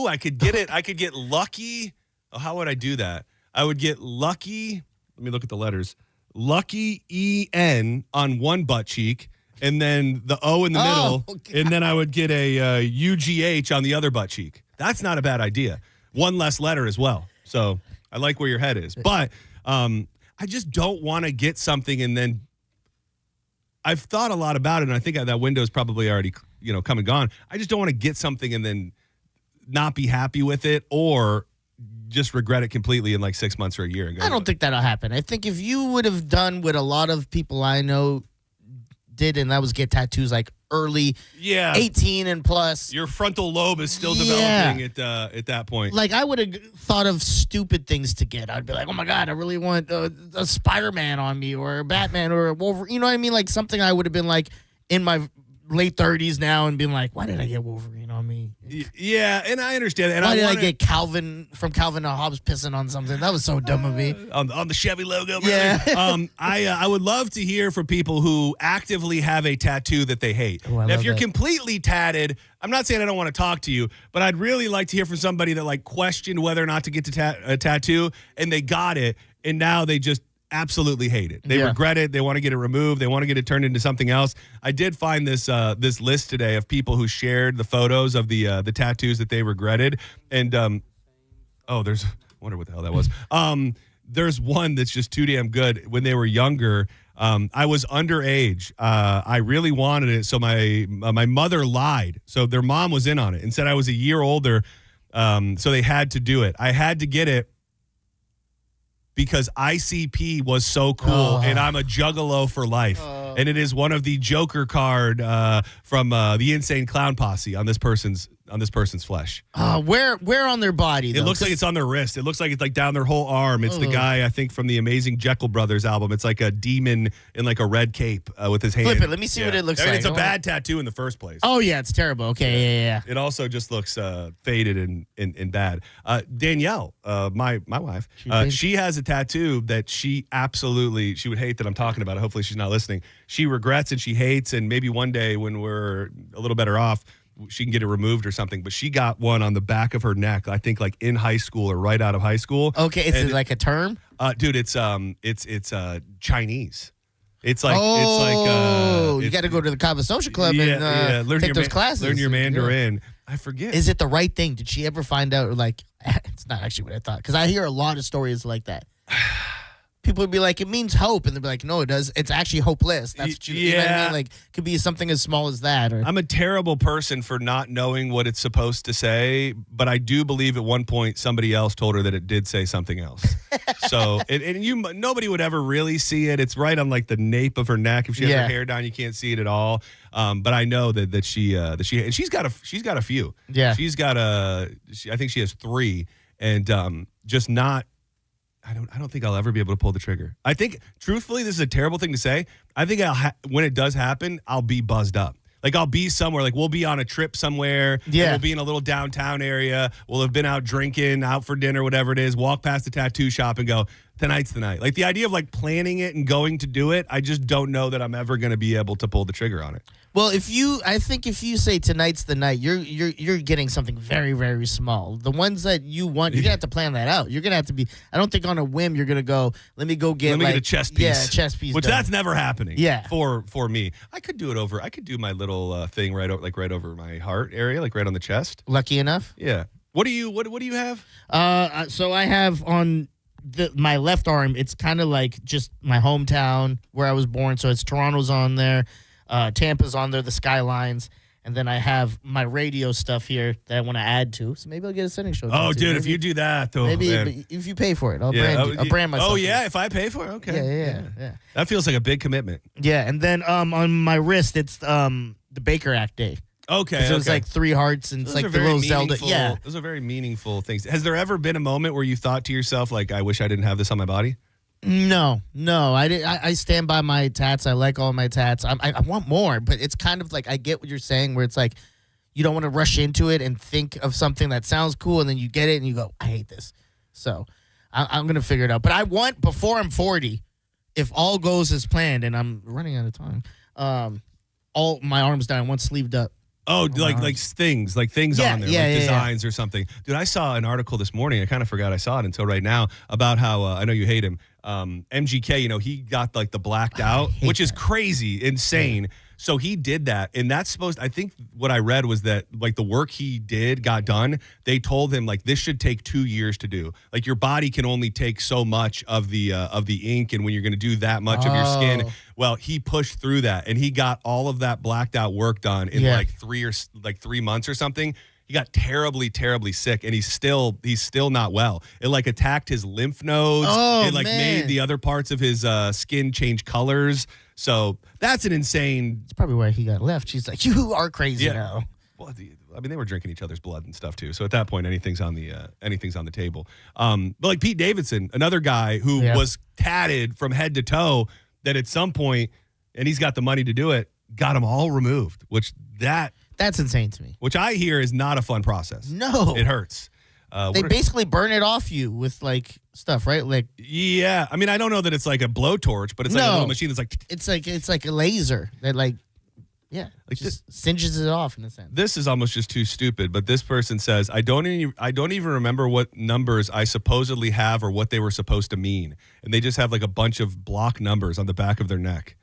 [SPEAKER 1] I could get it. I could get lucky. Oh, how would I do that? I would get lucky. Let me look at the letters. Lucky EN on one butt cheek, and then the O in the middle, and then I would get a UGH on the other butt cheek. That's not a bad idea. One less letter as well. So I like where your head is. But I just don't want to get something and then I've thought a lot about it, and I think that window's probably already come and gone. I just don't want to get something and then not be happy with it or just regret it completely in like 6 months or a year. And go,
[SPEAKER 12] I don't think that'll happen. I think if you would have done what a lot of people I know did, and that was get tattoos like early 18 and plus.
[SPEAKER 1] Your frontal lobe is still developing at that point.
[SPEAKER 12] Like I would have thought of stupid things to get. I'd be like, oh my God, I really want a Spider-Man on me or a Batman or a Wolverine. You know what I mean? Like something I would have been like in my late 30s now and being like, why did I get Wolverine on me?
[SPEAKER 1] Yeah, and I understand that. And
[SPEAKER 12] why did I get Calvin from Calvin and Hobbes pissing on something? That was so dumb of me.
[SPEAKER 1] On the Chevy logo.
[SPEAKER 12] Yeah.
[SPEAKER 1] I would love to hear from people who actively have a tattoo that they hate.
[SPEAKER 12] Oh,
[SPEAKER 1] now, if you're completely tatted, I'm not saying I don't want to talk to you, but I'd really like to hear from somebody that like questioned whether or not to get a tattoo, and they got it, and now they just absolutely hate it. They regret it. They want to get it removed. They want to get it turned into something else. I did find this this list today of people who shared the photos of the tattoos that they regretted, and there's I wonder what the hell that was. There's one that's just too damn good. When they were younger, I was underage. I really wanted it, so my mother lied. So their mom was in on it and said I was a year older, so they had to do it. I had to get it because ICP was so cool, and I'm a juggalo for life. And it is one of the Joker card from the Insane Clown Posse on this person's flesh.
[SPEAKER 12] Where on their body?
[SPEAKER 1] It looks like it's on their wrist. It looks like it's like down their whole arm. It's the guy, I think, from the Amazing Jekyll Brothers album. It's like a demon in like a red cape with his hand.
[SPEAKER 12] Flip it. Let me see what it looks like.
[SPEAKER 1] It's a bad tattoo in the first place.
[SPEAKER 12] Oh, yeah. It's terrible. Okay. Yeah.
[SPEAKER 1] It also just looks faded and bad. Danielle, my wife, she has a tattoo that she would hate that I'm talking about it. Hopefully she's not listening. She regrets and she hates, and maybe one day when we're a little better off, she can get it removed or something. But she got one on the back of her neck, I think like in high school or right out of high school.
[SPEAKER 12] Okay, is it like a term?
[SPEAKER 1] Dude, it's Chinese. It's like
[SPEAKER 12] you got to go to the Kava Social Club and take those classes.
[SPEAKER 1] Learn your Mandarin. I forget.
[SPEAKER 12] Is it the right thing? Did she ever find out? Like, it's not actually what I thought, because I hear a lot of stories like that. People would be like, it means hope, and they'd be like, no, it does. It's actually hopeless. That's what you know what I mean? Like, it could be something as small as that. Or
[SPEAKER 1] I'm a terrible person for not knowing what it's supposed to say, but I do believe at one point somebody else told her that it did say something else. So, nobody would ever really see it. It's right on like the nape of her neck. If she has her hair down, you can't see it at all. But I know that she and she's got a few.
[SPEAKER 12] Yeah,
[SPEAKER 1] I think she has 3, and just not. I don't think I'll ever be able to pull the trigger. I think, truthfully, this is a terrible thing to say. I think when it does happen, I'll be buzzed up. Like, I'll be somewhere. Like, we'll be on a trip somewhere.
[SPEAKER 12] Yeah.
[SPEAKER 1] And we'll be in a little downtown area. We'll have been out drinking, out for dinner, whatever it is. Walk past the tattoo shop and go, tonight's the night. Like, the idea of, like, planning it and going to do it, I just don't know that I'm ever going to be able to pull the trigger on it.
[SPEAKER 12] Well, I think if you say tonight's the night, you're getting something very, very small. The ones that you want, you're gonna have to plan that out. You're gonna have to be. I don't think on a whim you're gonna go. Let me get
[SPEAKER 1] a chest piece.
[SPEAKER 12] Yeah, a chest piece.
[SPEAKER 1] Which
[SPEAKER 12] done.
[SPEAKER 1] that's never happening.
[SPEAKER 12] Yeah.
[SPEAKER 1] For me, I could do it over. I could do my little thing right over my heart area, like right on the chest.
[SPEAKER 12] Lucky enough.
[SPEAKER 1] Yeah. What do you have?
[SPEAKER 12] So I have on my left arm. It's kind of like just my hometown where I was born. So it's Toronto's on there. Tampa's on there, the Skylines, and then I have my radio stuff here that I want to add to. So maybe I'll get a Senning Show.
[SPEAKER 1] Oh, dude, if you do that, though,
[SPEAKER 12] maybe if you pay for it, I'll brand myself.
[SPEAKER 1] Oh yeah, if I pay for it, okay.
[SPEAKER 12] Yeah.
[SPEAKER 1] That feels like a big commitment.
[SPEAKER 12] Yeah, and then on my wrist, it's the Baker Act Day.
[SPEAKER 1] Okay,
[SPEAKER 12] so it's like 3 hearts and it's like the little Zelda. Yeah,
[SPEAKER 1] those are very meaningful things. Has there ever been a moment where you thought to yourself, like, I wish I didn't have this on my body?
[SPEAKER 12] No, I stand by my tats. I like all my tats. I want more, but it's kind of like I get what you're saying, where it's like you don't want to rush into it and think of something that sounds cool, and then you get it and you go, I hate this. So I'm gonna figure it out. But I want, before I'm 40, if all goes as planned, and I'm running out of time, all my arms down, one sleeved up.
[SPEAKER 1] Oh, like things on there, designs or something. Dude, I saw an article this morning. I kind of forgot I saw it until right now about how I know you hate him. MGK, he got like the blacked out, which is crazy, insane. So he did that, and that's I think what I read was that like the work he got done, they told him like this should take 2 years to do. Like your body can only take so much of the ink, and when you're going to do that much of your skin, well, he pushed through that, and he got all of that blacked out work done in like 3 months or something. He got terribly, terribly sick, and he's still not well. It like attacked his lymph nodes. It like made the other parts of his skin change colors. So that's an insane.
[SPEAKER 12] That's probably why he got left. She's like, you are crazy now.
[SPEAKER 1] Well, I mean, they were drinking each other's blood and stuff too. So at that point, anything's on the table. But like Pete Davidson, another guy who was tatted from head to toe, that at some point, and he's got the money to do it, got them all removed,
[SPEAKER 12] that's insane to me.
[SPEAKER 1] Which I hear is not a fun process.
[SPEAKER 12] No.
[SPEAKER 1] It hurts.
[SPEAKER 12] They basically burn it off you with like stuff, right? Like
[SPEAKER 1] yeah, I mean, I don't know that it's like a blowtorch, but it's like a little machine that's like
[SPEAKER 12] it's like a laser that like just singes it off in a sense.
[SPEAKER 1] This is almost just too stupid. But this person says, I don't even remember what numbers I supposedly have or what they were supposed to mean, and they just have like a bunch of block numbers on the back of their neck.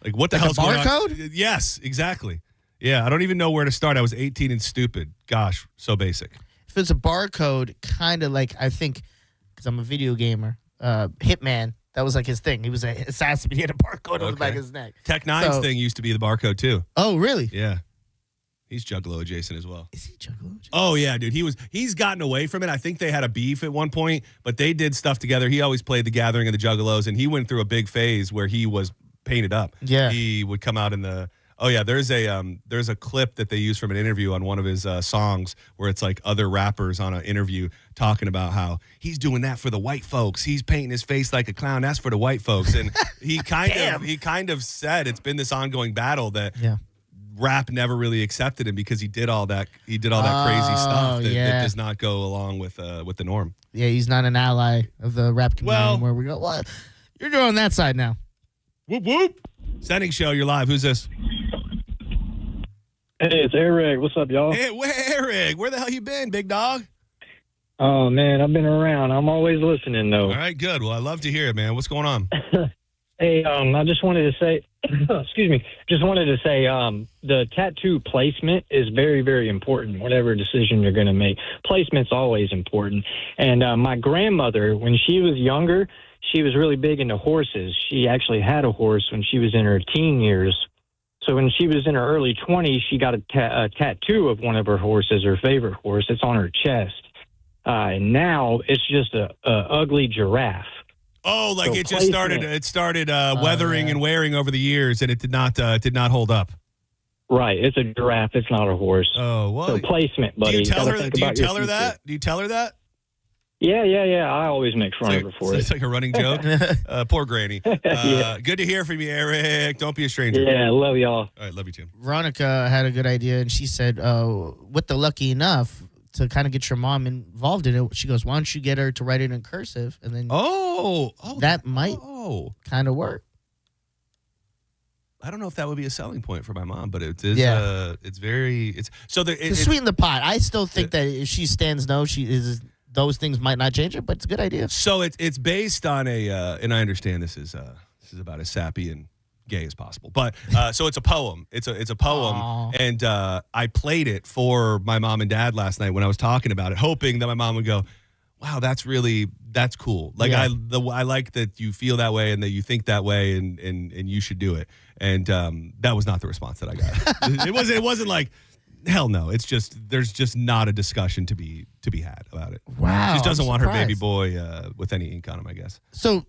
[SPEAKER 1] Like what the
[SPEAKER 12] Like a
[SPEAKER 1] hell's going on?
[SPEAKER 12] barcode?
[SPEAKER 1] Yes, exactly. Yeah, I don't even know where to start. I was 18 and stupid. Gosh, so basic.
[SPEAKER 12] If it's a barcode, kind of like I think because I'm a video gamer, Hitman. That was like his thing. He was an assassin. He had a barcode on the back of his neck.
[SPEAKER 1] Tech Nine's thing used to be the barcode too.
[SPEAKER 12] Oh, really?
[SPEAKER 1] Yeah. He's Juggalo adjacent as well.
[SPEAKER 12] Is he Juggalo adjacent?
[SPEAKER 1] Oh, yeah, dude. He's gotten away from it. I think they had a beef at one point, but they did stuff together. He always played the Gathering of the Juggalos, and he went through a big phase where he was painted up.
[SPEAKER 12] Yeah.
[SPEAKER 1] He would come out in the... Oh, yeah, there's a clip that they use from an interview on one of his songs where it's like other rappers on an interview talking about how he's doing that for the white folks. He's painting his face like a clown. That's for the white folks. And he kind of said it's been this ongoing battle that rap never really accepted him because he did all that crazy stuff that does not go along with the norm.
[SPEAKER 12] Yeah, he's not an ally of the rap community where we go, well, you're on that side now.
[SPEAKER 1] Whoop, whoop. Senning Show, you're live. Who's this?
[SPEAKER 4] Hey, it's Eric. What's up, y'all?
[SPEAKER 1] Hey, Eric. Where the hell you been, big dog?
[SPEAKER 4] Oh, man, I've been around. I'm always listening, though.
[SPEAKER 1] All right, good. Well, I love to hear it, man. What's going on?
[SPEAKER 4] Hey, I just wanted to say, the tattoo placement is very, very important, whatever decision you're going to make. Placement's always important. And my grandmother, when she was younger, she was really big into horses. She actually had a horse when she was in her teen years. So when she was in her early 20s, she got a tattoo of one of her horses, her favorite horse. It's on her chest. And now it's just a ugly giraffe.
[SPEAKER 1] Oh, like so it started weathering and wearing over the years, and it did not hold up.
[SPEAKER 4] Right. It's a giraffe. It's not a horse.
[SPEAKER 1] Oh, well.
[SPEAKER 4] So placement, buddy.
[SPEAKER 1] Do you tell her that? Do you tell her that?
[SPEAKER 4] Yeah. I always make fun of her for it.
[SPEAKER 1] It's like a running joke. Poor Granny. Good to hear from you, Eric. Don't be a stranger.
[SPEAKER 4] Yeah, love y'all.
[SPEAKER 1] All right, love you too.
[SPEAKER 12] Veronica had a good idea, and she said, with the lucky enough to kind of get your mom involved in it, she goes, why don't you get her to write it in cursive? And then that might kind of work.
[SPEAKER 1] I don't know if that would be a selling point for my mom, but it is. Yeah. To
[SPEAKER 12] sweeten the pot. I still think that if she stands no, those things might not change it, but it's a good idea.
[SPEAKER 1] So it's based on and I understand this is about as sappy and gay as possible, but so it's a poem. It's a poem. Aww. And I played it for my mom and dad last night when I was talking about it, hoping that my mom would go, wow, that's cool. Like I like that you feel that way and that you think that way and you should do it. And that was not the response that I got. It wasn't like, hell no. It's just there's just not a discussion to be had about it.
[SPEAKER 12] Wow.
[SPEAKER 1] She just doesn't want her baby boy with any ink on him, I guess.
[SPEAKER 12] So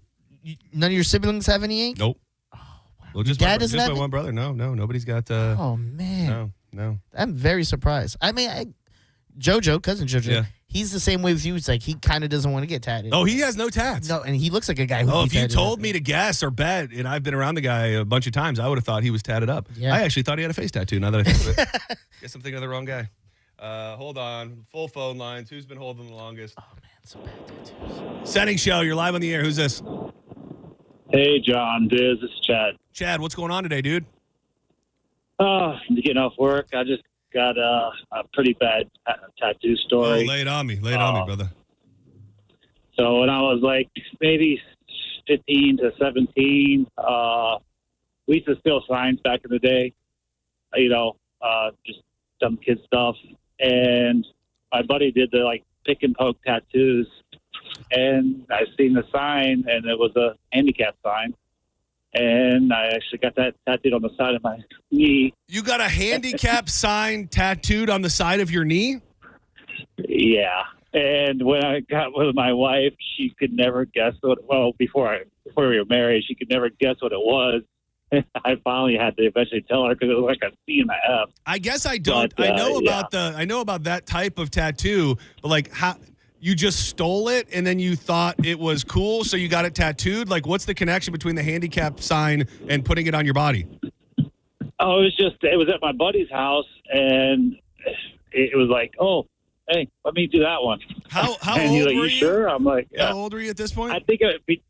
[SPEAKER 12] none of your siblings have any ink?
[SPEAKER 1] Nope. Oh, wow. Well, just
[SPEAKER 12] Dad
[SPEAKER 1] my,
[SPEAKER 12] doesn't
[SPEAKER 1] just
[SPEAKER 12] have
[SPEAKER 1] my one brother. No, nobody's got.
[SPEAKER 12] Oh man.
[SPEAKER 1] No.
[SPEAKER 12] I'm very surprised. I mean, cousin Jojo, he's the same way with you. It's like he kind of doesn't want to get tatted.
[SPEAKER 1] Oh, he has no tats.
[SPEAKER 12] No, and he looks like a guy who.
[SPEAKER 1] Oh, if you told me to guess or bet, and I've been around the guy a bunch of times, I would have thought he was tatted up. Yeah. I actually thought he had a face tattoo. Now that I think of it, guess I'm thinking of the wrong guy. Hold on, full phone lines. Who's been holding the longest?
[SPEAKER 12] Oh man, some bad tattoos.
[SPEAKER 1] Senning Show, you're live on the air. Who's this?
[SPEAKER 7] Hey, John, Biz, this is Chad.
[SPEAKER 1] Chad, what's going on today, dude?
[SPEAKER 7] Getting off work. I just got a pretty bad tattoo story.
[SPEAKER 1] Oh, lay it on me, brother.
[SPEAKER 7] So when I was like maybe 15 to 17, we used to steal signs back in the day, just dumb kid stuff. And my buddy did the like pick and poke tattoos. And I seen the sign, and it was a handicap sign. And I actually got that tattooed on the side of my knee.
[SPEAKER 1] You got a handicap sign tattooed on the side of your knee?
[SPEAKER 7] Yeah. And when I got with my wife, she could never guess before we were married, she could never guess what it was. I finally had to eventually tell her because it was like a C and a F.
[SPEAKER 1] I guess I don't. But, I know about that type of tattoo, but like how you just stole it and then you thought it was cool, so you got it tattooed. Like, what's the connection between the handicap sign and putting it on your body?
[SPEAKER 7] Oh, it was at my buddy's house, and it was like, oh, hey, let me do that one.
[SPEAKER 1] How
[SPEAKER 7] and
[SPEAKER 1] old
[SPEAKER 7] he's like,
[SPEAKER 1] were
[SPEAKER 7] you sure? I'm like, yeah.
[SPEAKER 1] How old were you at this point?
[SPEAKER 7] I think it would be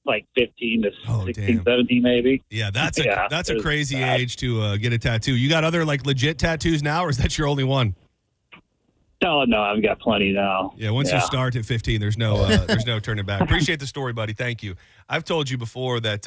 [SPEAKER 7] like 15 to 16,
[SPEAKER 1] damn.
[SPEAKER 7] 17 maybe.
[SPEAKER 1] Yeah, that's a crazy age to get a tattoo. You got other like legit tattoos now, or is that your only one?
[SPEAKER 7] No, I've got plenty now.
[SPEAKER 1] Yeah, once you start at 15, there's no turning back. Appreciate the story, buddy. Thank you. I've told you before that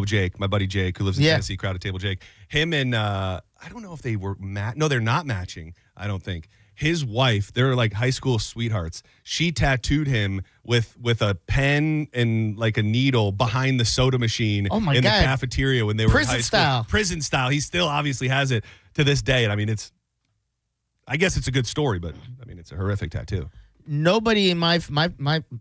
[SPEAKER 1] Jake, my buddy Jake, who lives in Tennessee, Crowded Table Jake, him and I don't know if they were no, they're not matching, I don't think. His wife, they're like high school sweethearts. She tattooed him with a pen and like a needle behind the soda machine in the cafeteria when they were in high school. Prison style. He still obviously has it to this day. And I mean, I guess it's a good story, but I mean, it's a horrific tattoo.
[SPEAKER 12] Nobody in my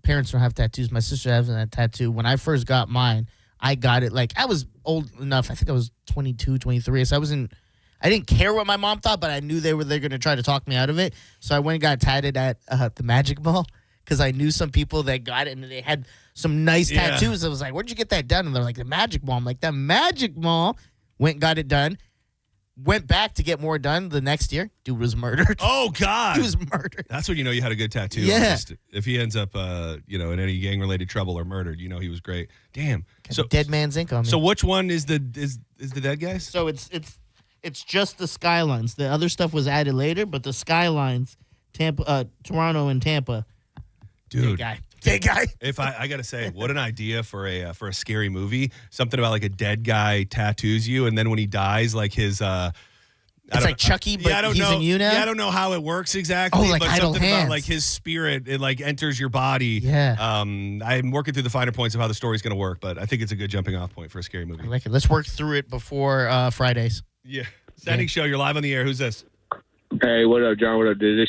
[SPEAKER 12] parents don't have tattoos. My sister has a tattoo. When I first got mine, I got it like I was old enough. I think I was 22, 23. So I didn't care what my mom thought, but I knew they're going to try to talk me out of it. So I went and got tatted at the Magic Mall because I knew some people that got it and they had some nice tattoos. I was like, where'd you get that done? And they're like, the Magic Mall. I'm like, the Magic Mall. Went and got it done. Went back to get more done the next year. Dude was murdered.
[SPEAKER 1] Oh, God.
[SPEAKER 12] He was murdered.
[SPEAKER 1] That's when you know you had a good tattoo.
[SPEAKER 12] Yeah.
[SPEAKER 1] If he ends up, in any gang-related trouble or murdered, you know he was great. Damn.
[SPEAKER 12] So dead man's ink on me.
[SPEAKER 1] So which one is the dead guy?
[SPEAKER 12] So it's just the skylines. The other stuff was added later, but the skylines, Toronto and Tampa.
[SPEAKER 1] Dude.
[SPEAKER 12] Dead guy.
[SPEAKER 1] If I gotta say, what an idea for a scary movie. Something about like a dead guy tattoos you, and then when he dies, like his
[SPEAKER 12] it's like Chucky, but he's in you now?
[SPEAKER 1] Yeah, I don't know how it works exactly.
[SPEAKER 12] Oh, like
[SPEAKER 1] but
[SPEAKER 12] idle
[SPEAKER 1] something
[SPEAKER 12] hands.
[SPEAKER 1] about like his spirit, it like enters your body.
[SPEAKER 12] Yeah.
[SPEAKER 1] I'm working through the finer points of how the story's gonna work, but I think it's a good jumping off point for a scary movie.
[SPEAKER 12] I like it. Let's work through it before Fridays.
[SPEAKER 1] Yeah. Senning Show, you're live on the air. Who's this?
[SPEAKER 5] Hey, what up, John? What up, dude?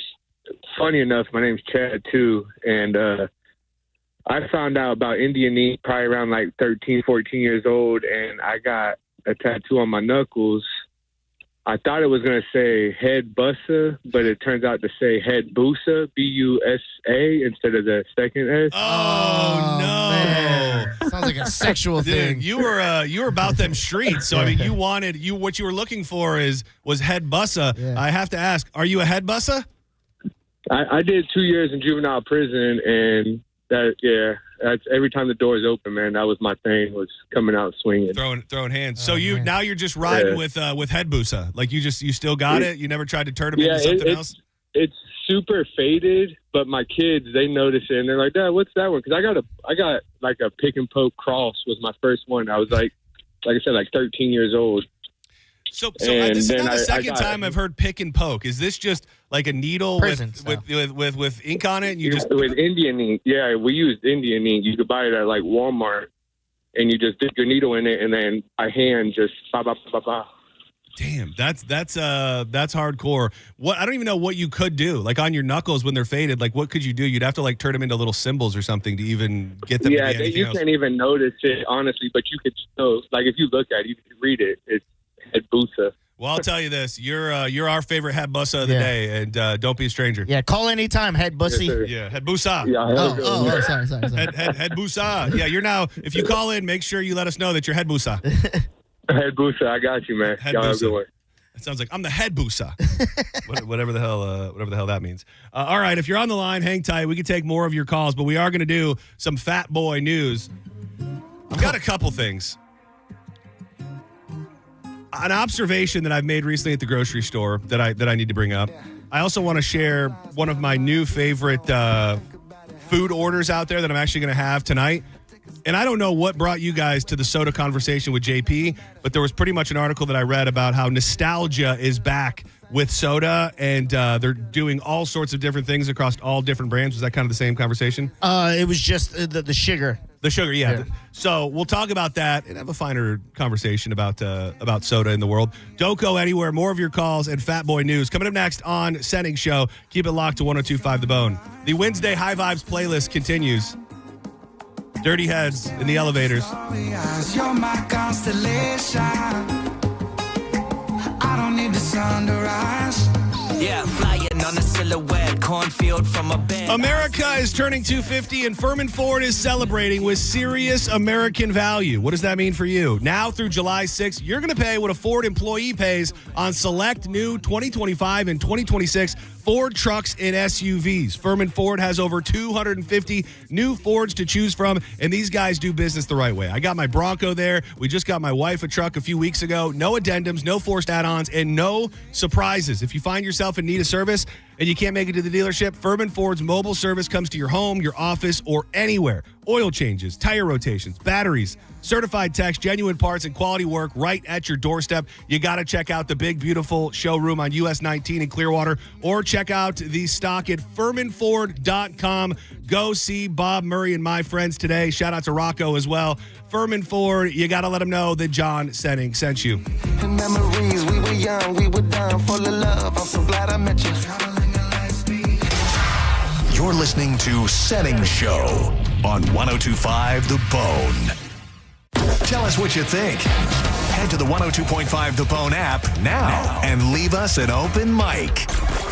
[SPEAKER 5] Funny enough, my name's Chad, too, and I found out about Indian ink probably around like 13, 14 years old, and I got a tattoo on my knuckles. I thought it was going to say head bussa, but it turns out to say head busa, B-U-S-A, instead of the second S.
[SPEAKER 1] Oh, no.
[SPEAKER 12] Man. Sounds like a sexual thing.
[SPEAKER 1] Dude, you were about them streets, so I mean, what you were looking for was head bussa. Yeah. I have to ask, are you a head bussa?
[SPEAKER 5] I did 2 years in juvenile prison, and that's every time the doors open, man. That was my thing, was coming out swinging,
[SPEAKER 1] throwing hands. So now you're just riding with head busa, like you still got it. You never tried to turn them into something else.
[SPEAKER 5] It's super faded, but my kids, they notice it and they're like, "Dad, what's that one?" Because I got like a pick and poke cross was my first one. I was like I said, like 13 years old.
[SPEAKER 1] So this is not the second time I've heard pick and poke. Is this just like a needle with ink on it? And you just
[SPEAKER 5] with Indian ink? Yeah, we used Indian ink. You could buy it at like Walmart, and you just dip your needle in it, and then by hand just ba ba ba ba.
[SPEAKER 1] Damn, that's hardcore. I don't even know what you could do. Like on your knuckles when they're faded, like what could you do? You'd have to like turn them into little symbols or something to even get them.
[SPEAKER 5] Yeah,
[SPEAKER 1] to be anything
[SPEAKER 5] you
[SPEAKER 1] else.
[SPEAKER 5] Can't even notice it honestly, but you could still, like if you look at it, you can read it. It's head busa.
[SPEAKER 1] Well, I'll tell you this: you're our favorite head bussa of the day, and don't be a stranger.
[SPEAKER 12] Yeah, call anytime, head bussy.
[SPEAKER 1] Yes, head busa.
[SPEAKER 12] Yeah, sorry.
[SPEAKER 1] Head busa. Yeah, you're now. If you call in, make sure you let us know that you're head busa.
[SPEAKER 5] Head busa, I got you, man.
[SPEAKER 1] Head
[SPEAKER 5] Y'all have a
[SPEAKER 1] busa.
[SPEAKER 5] good one.
[SPEAKER 1] It sounds like I'm the head busa. whatever the hell that means. All right, if you're on the line, hang tight. We can take more of your calls, but we are going to do some fat boy news. I've got a couple things. An observation that I've made recently at the grocery store that I need to bring up. I also want to share one of my new favorite food orders out there that I'm actually going to have tonight. And I don't know what brought you guys to the soda conversation with JP, but there was pretty much an article that I read about how nostalgia is back with soda, and they're doing all sorts of different things across all different brands. Was that kind of the same conversation?
[SPEAKER 12] It was just the sugar.
[SPEAKER 1] The sugar, yeah. So we'll talk about that and have a finer conversation about soda in the world. Don't go anywhere. More of your calls and Fat Boy News coming up next on Senning Show. Keep it locked to 102.5 The Bone. The Wednesday High Vibes playlist continues. Dirty Heads in the Elevators.
[SPEAKER 2] You're my constellation. I don't need the sun to rise. Yeah, flying on a silhouette. cornfield from a bed.
[SPEAKER 1] America is turning 250 and Furman Ford is celebrating with serious American value. What does that mean for you? Now through July 6th, you're going to pay what a Ford employee pays on select new 2025 and 2026 Ford trucks and SUVs. Furman Ford has over 250 new Fords to choose from, and these guys do business the right way. I got my Bronco there. We just got my wife a truck a few weeks ago. No addendums, no forced add-ons, and no surprises. If you find yourself in need of service and you can't make it to the dealership, Furman Ford's mobile service comes to your home, your office, or anywhere. Oil changes, tire rotations, batteries, certified techs, genuine parts, and quality work right at your doorstep. You got to check out the big, beautiful showroom on US 19 in Clearwater, or check out the stock at FurmanFord.com. Go see Bob Murray and my friends today. Shout out to Rocco as well. Furman Ford, you got to let them know that John Senning sent you.
[SPEAKER 2] In memories, we were young, we were dumb, full of love. I'm so glad I met you.
[SPEAKER 3] You're listening to Senning Show on 102.5 The Bone. Tell us what you think. Head to the 102.5 The Bone app now and leave us an open mic.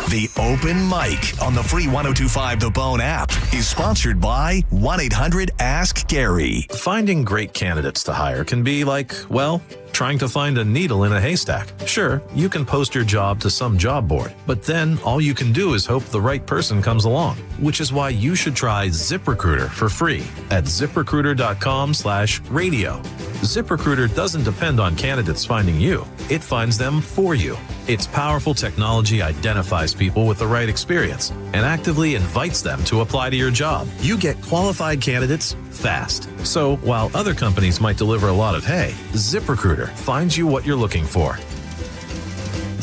[SPEAKER 3] The Open Mic on the free 102.5 The Bone app is sponsored by 1-800-ASK-GARY.
[SPEAKER 6] Finding great candidates to hire can be like, well, trying to find a needle in a haystack. Sure, you can post your job to some job board, but then all you can do is hope the right person comes along, which is why you should try ZipRecruiter for free at ZipRecruiter.com/radio. ZipRecruiter doesn't depend on candidates finding you. It finds them for you. Its powerful technology identifies people with the right experience and actively invites them to apply to your job. You get qualified candidates fast. So while other companies might deliver a lot of hay, ZipRecruiter finds you what you're looking for.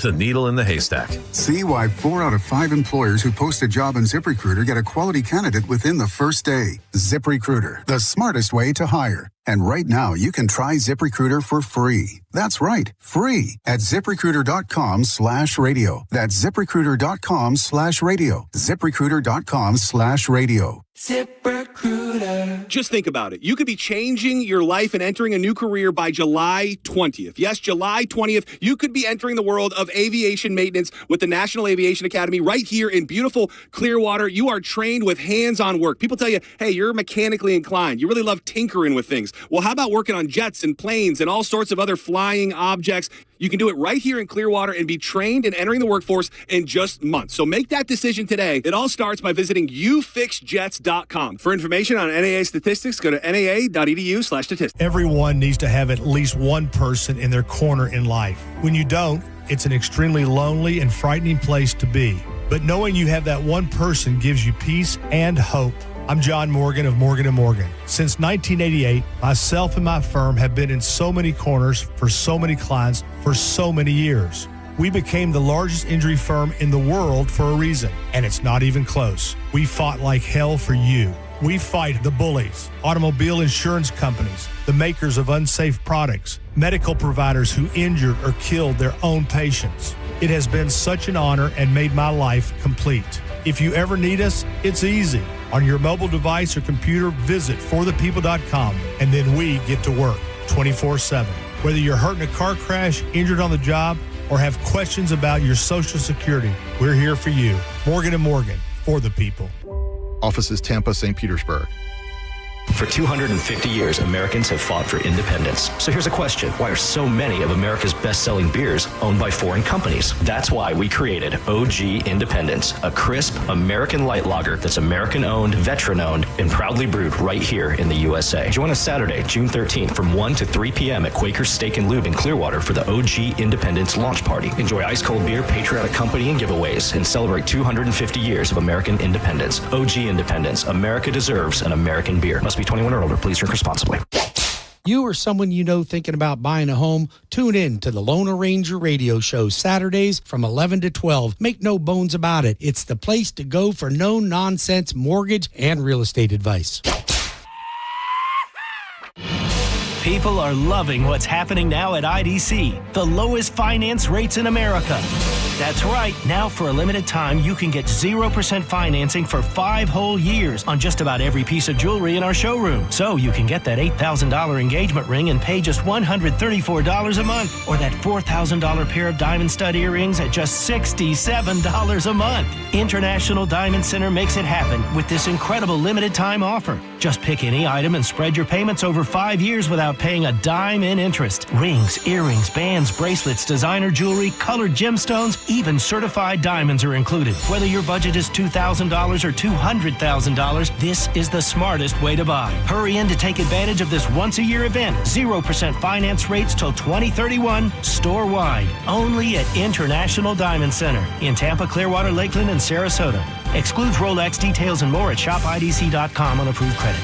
[SPEAKER 6] The needle in the haystack.
[SPEAKER 8] See why 4 out of 5 employers who post a job on ZipRecruiter get a quality candidate within the first day. ZipRecruiter, the smartest way to hire. And right now, you can try ZipRecruiter for free. That's right, free at ZipRecruiter.com/radio. That's ZipRecruiter.com/radio. ZipRecruiter.com/radio.
[SPEAKER 2] ZipRecruiter.
[SPEAKER 1] Just think about it. You could be changing your life and entering a new career by July 20th. Yes, July 20th, you could be entering the world of aviation maintenance with the National Aviation Academy right here in beautiful Clearwater. You are trained with hands-on work. People tell you, hey, you're mechanically inclined. You really love tinkering with things. Well, how about working on jets and planes and all sorts of other flying objects? You can do it right here in Clearwater and be trained and entering the workforce in just months. So make that decision today. It all starts by visiting youfixjets.com. For information on NAA statistics, go to naa.edu/statistics.
[SPEAKER 15] Everyone needs to have at least one person in their corner in life. When you don't, it's an extremely lonely and frightening place to be. But knowing you have that one person gives you peace and hope. I'm John Morgan of Morgan & Morgan. Since 1988, myself and my firm have been in so many corners for so many clients for so many years. We became the largest injury firm in the world for a reason, and it's not even close. We fought like hell for you. We fight the bullies, automobile insurance companies, the makers of unsafe products, medical providers who injured or killed their own patients. It has been such an honor and made my life complete. If you ever need us, it's easy. On your mobile device or computer, visit forthepeople.com, and then we get to work 24/7. Whether you're hurt in a car crash, injured on the job, or have questions about your Social Security, we're here for you. Morgan & Morgan, for the people.
[SPEAKER 16] Offices Tampa, St. Petersburg.
[SPEAKER 9] For 250 years, Americans have fought for independence. So here's a question. Why are so many of America's best-selling beers owned by foreign companies? That's why we created OG Independence, a crisp American light lager that's American-owned, veteran-owned, and proudly brewed right here in the USA. Join us Saturday, June 13th from 1 to 3 p.m. at Quaker's Steak and Lube in Clearwater for the OG Independence launch party. Enjoy ice-cold beer, patriotic company, and giveaways, and celebrate 250 years of American independence. OG Independence. America deserves an American beer. Must be 21 or older. Please drink responsibly.
[SPEAKER 21] You or someone you know thinking about buying a home, tune in to the Lone Ranger radio show Saturdays from 11 to 12. Make no bones about it. It's the place to go for no-nonsense mortgage and real estate advice.
[SPEAKER 22] People are loving what's happening now at IDC, the lowest finance rates in America. That's right. Now, for a limited time, you can get 0% financing for 5 whole years on just about every piece of jewelry in our showroom. So you can get that $8,000 engagement ring and pay just $134 a month, or that $4,000 pair of diamond stud earrings at just $67 a month. International Diamond Center makes it happen with this incredible limited time offer. Just pick any item and spread your payments over 5 years without paying a dime in interest. Rings, earrings, bands, bracelets, designer jewelry, colored gemstones, even certified diamonds are included. Whether your budget is $2,000 or $200,000, this is the smartest way to buy. Hurry in to take advantage of this once-a-year event. 0% finance rates till 2031, store-wide. Only at International Diamond Center in Tampa, Clearwater, Lakeland, and Sarasota. Excludes Rolex. Details and more at shopidc.com on approved credit.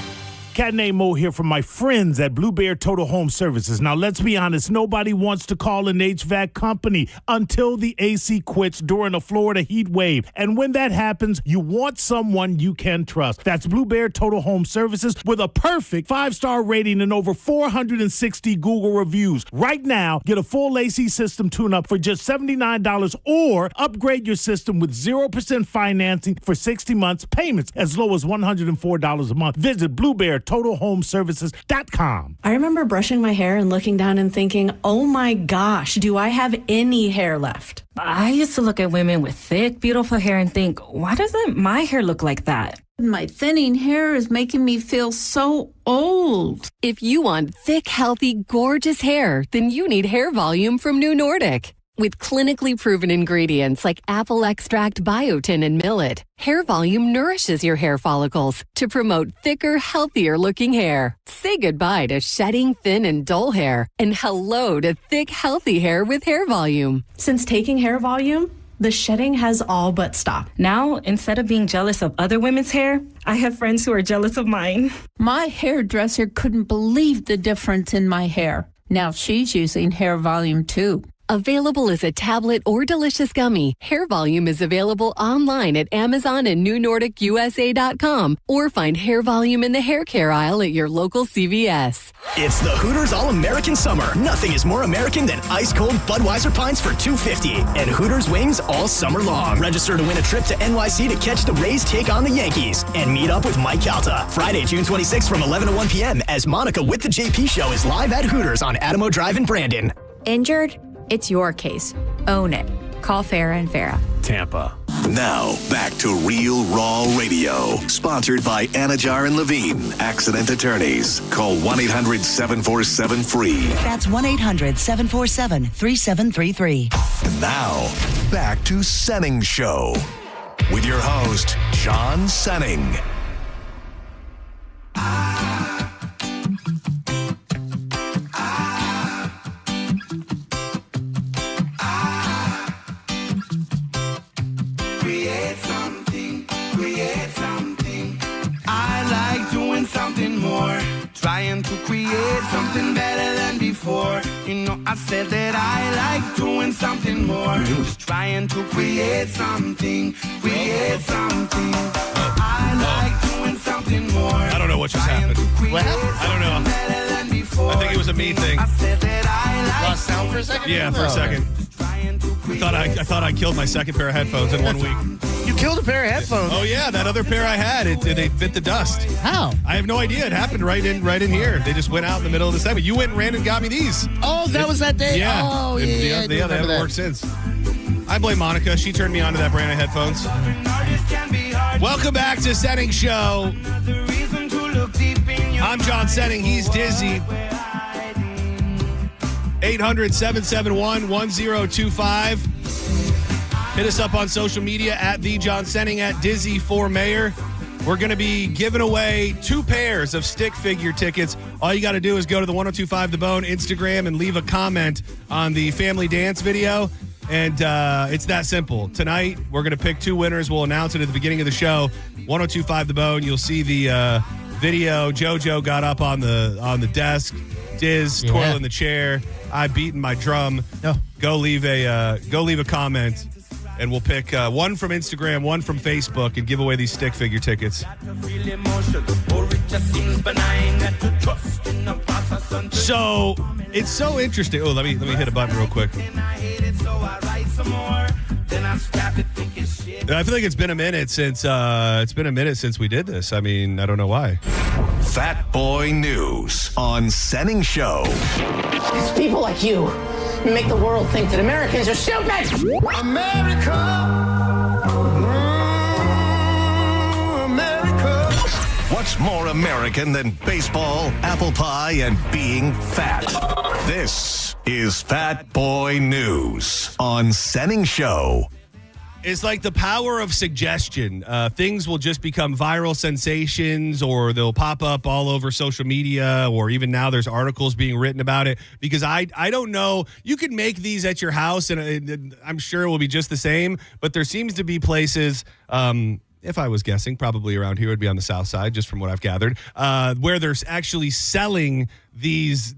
[SPEAKER 10] Cat named Mo here from my friends at Blue Bear Total Home Services. Now, let's be honest. Nobody wants to call an HVAC company until the AC quits during a Florida heat wave. And when that happens, you want someone you can trust. That's Blue Bear Total Home Services with a perfect 5-star rating and over 460 Google reviews. Right now, get a full AC system tune-up for just $79 or upgrade your system with 0% financing for 60 months, payments as low as $104 a month. Visit Blue Bear TotalHomeServices.com.
[SPEAKER 11] I remember brushing my hair and looking down and thinking, oh my gosh, do I have any hair left?
[SPEAKER 13] I used to look at women with thick, beautiful hair and think, why doesn't my hair look like that?
[SPEAKER 14] My thinning hair is making me feel so old.
[SPEAKER 27] If you want thick, healthy, gorgeous hair, then you need Hair Volume from New Nordic. With clinically proven ingredients like apple extract, biotin, and millet, Hair Volume nourishes your hair follicles to promote thicker, healthier-looking hair. Say goodbye to shedding, thin, and dull hair, and hello to thick, healthy hair with Hair Volume.
[SPEAKER 11] Since taking Hair Volume, the shedding has all but stopped.
[SPEAKER 13] Now, instead of being jealous of other women's hair, I have friends who are jealous of mine.
[SPEAKER 14] My hairdresser couldn't believe the difference in my hair. Now she's using Hair Volume too.
[SPEAKER 27] Available as a tablet or delicious gummy, Hair Volume is available online at Amazon and NewNordicUSA.com, or find Hair Volume in the hair care aisle at your local CVS.
[SPEAKER 22] It's the Hooters All-American Summer. Nothing is more American than ice-cold Budweiser pints for $2.50 and Hooters wings all summer long. Register to win a trip to NYC to catch the Rays take on the Yankees and meet up with Mike Calta. Friday, June 26th from 11 to 1 p.m. as Monica with the JP Show is live at Hooters on Adamo Drive in Brandon.
[SPEAKER 17] Injured? It's your case. Own it. Call Farah & Farah.
[SPEAKER 3] Tampa. Now, back to Real Raw Radio. Sponsored by Anajar and Levine, Accident Attorneys. Call 1-800-747-FREE.
[SPEAKER 18] That's 1-800-747-3733.
[SPEAKER 3] And now, back to Senning Show. With your host, John Senning.
[SPEAKER 2] Something more, trying to create something better than before. You know, I said that I like doing something more, just trying to create something. I like doing something more.
[SPEAKER 1] I don't know what just happened.
[SPEAKER 12] What happened?
[SPEAKER 1] I don't know. I think it was a me thing.
[SPEAKER 12] Lost sound for a second?
[SPEAKER 1] Yeah, for a second. I thought I killed my second pair of headphones in 1 week.
[SPEAKER 12] You killed a pair of headphones?
[SPEAKER 1] Oh yeah, that other pair I had, they bit the dust.
[SPEAKER 12] How?
[SPEAKER 1] I have no idea. It happened right in here. They just went out in the middle of the segment. You went and ran and got me these.
[SPEAKER 12] Oh, that was that day?
[SPEAKER 1] Yeah.
[SPEAKER 12] Oh, yeah.
[SPEAKER 1] They haven't worked since. I blame Monica. She turned me on to that brand of headphones. Welcome back to Senning Show. I'm John Senning. He's Dizzy. 800-771-1025. Hit us up on social media at The John Senning, at Dizzy for Mayor. We're going to be giving away 2 pairs of stick figure tickets. All you got to do is go to the 1025 The Bone Instagram and leave a comment on the family dance video. And it's that simple. Tonight, we're going to pick 2 winners. We'll announce it at the beginning of the show. 1025 The Bone. You'll see the video. JoJo got up on the desk. Diz twirling the chair. I beating my drum.
[SPEAKER 12] No.
[SPEAKER 1] Go leave a comment. and we'll pick one from Instagram, one from Facebook, and give away these stick figure tickets. So it's so interesting. Oh, let me hit a button real quick. I feel like it's been a minute since we did this. I mean, I don't know why.
[SPEAKER 3] Fat Boy News on Senning Show.
[SPEAKER 18] It's people like you who make the world think that Americans are stupid. America.
[SPEAKER 3] America. What's more American than baseball, apple pie, and being fat? This is Fat Boy News on Senning Show.
[SPEAKER 1] It's like the power of suggestion. Things will just become viral sensations, or they'll pop up all over social media, or even now there's articles being written about it. Because I don't know. You could make these at your house, and I'm sure it will be just the same. But there seems to be places, if I was guessing, probably around here, it would be on the south side, just from what I've gathered, where they're actually selling these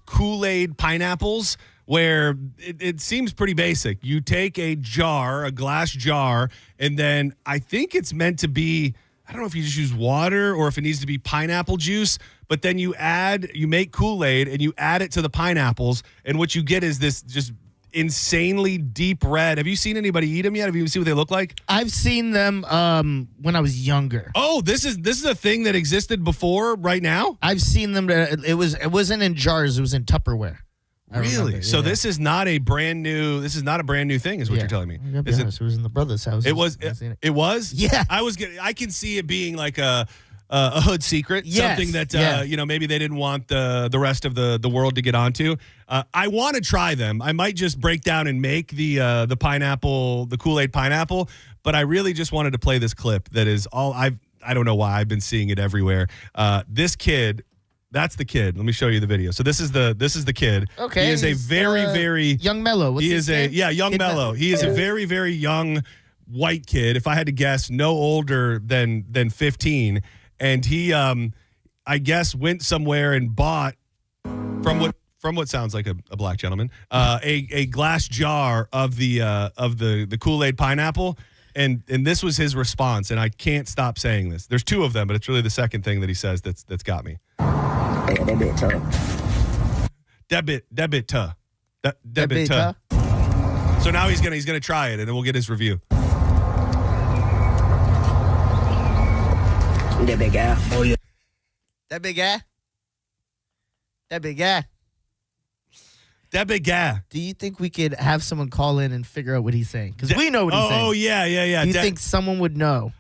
[SPEAKER 1] Kool-Aid pineapples, where it seems pretty basic. You take a glass jar, and then I think it's meant to be, I don't know if you just use water or if it needs to be pineapple juice, but then you make Kool-Aid and you add it to the pineapples, and what you get is this just insanely deep red. Have you seen anybody eat them yet? Have you seen what they look like?
[SPEAKER 12] I've seen them when I was younger.
[SPEAKER 1] Oh, this is a thing that existed before right now?
[SPEAKER 12] I've seen them. It wasn't in jars. It was in Tupperware.
[SPEAKER 1] Really? So this is not a brand new thing, is what you're telling me.
[SPEAKER 12] It was in the brother's house.
[SPEAKER 1] It was? It was?
[SPEAKER 12] Yeah.
[SPEAKER 1] I can see it being like a hood secret, something that maybe they didn't want the rest of the world to get onto. I want to try them. I might just break down and make the pineapple, the Kool-Aid pineapple, but I really just wanted to play this clip that is all I don't know why I've been seeing it everywhere. This kid. That's the kid. Let me show you the video. So this is the kid.
[SPEAKER 12] Okay.
[SPEAKER 1] He is a very
[SPEAKER 12] young Mellow. What's his name?
[SPEAKER 1] Young kid Mellow. He is a very, very young white kid. If I had to guess, no older than 15. And he I guess went somewhere and bought from what sounds like a black gentleman, a glass jar of the Kool-Aid pineapple. And this was his response, and I can't stop saying this. There's two of them, but it's really the second thing that he says that's got me.
[SPEAKER 18] Hey, that bit tough.
[SPEAKER 1] That bit tough. That bit tough. So now he's gonna try it, and then we'll get his review.
[SPEAKER 18] That big guy.
[SPEAKER 12] Oh yeah. That big guy. That big guy.
[SPEAKER 1] That big guy.
[SPEAKER 12] Do you think we could have someone call in and figure out what he's saying? Because we know what he's saying.
[SPEAKER 1] Oh yeah.
[SPEAKER 12] Do you think someone would know?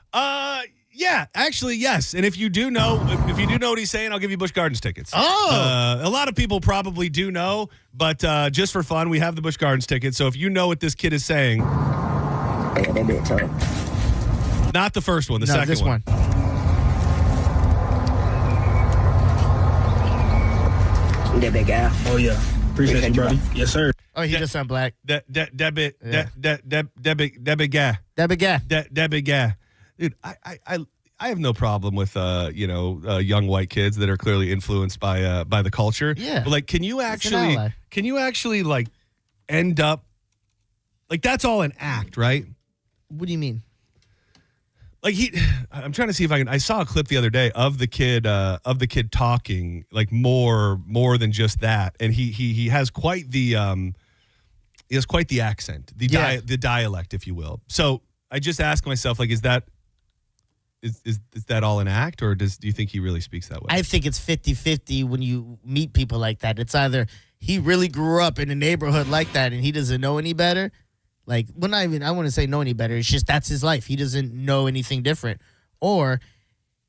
[SPEAKER 1] Yeah, actually, yes. And if you do know what he's saying, I'll give you Busch Gardens tickets.
[SPEAKER 12] Oh.
[SPEAKER 1] A lot of people probably do know, but just for fun, we have the Busch Gardens tickets. So if you know what this kid is saying.
[SPEAKER 18] Hey, that bit tough.
[SPEAKER 1] Not the first one, the second
[SPEAKER 12] this one.
[SPEAKER 18] That big guy.
[SPEAKER 19] Oh yeah. Appreciate you, buddy. Yes, sir.
[SPEAKER 12] Oh, he just sound black.
[SPEAKER 1] That big guy. That big guy. Dude, I have no problem with young white kids that are clearly influenced by the culture.
[SPEAKER 12] Yeah.
[SPEAKER 1] But like, can you actually like end up like that's all an act, right?
[SPEAKER 12] What do you mean?
[SPEAKER 1] Like I'm trying to see if I saw a clip the other day of the kid talking like more than just that, and he has quite the accent, the dialect, if you will. So I just ask myself, like, is that all an act, or do you think he really speaks that way?
[SPEAKER 12] I think it's 50-50 when you meet people like that. It's either he really grew up in a neighborhood like that and he doesn't know any better. Like, well, I wouldn't say know any better. It's just that's his life. He doesn't know anything different. Or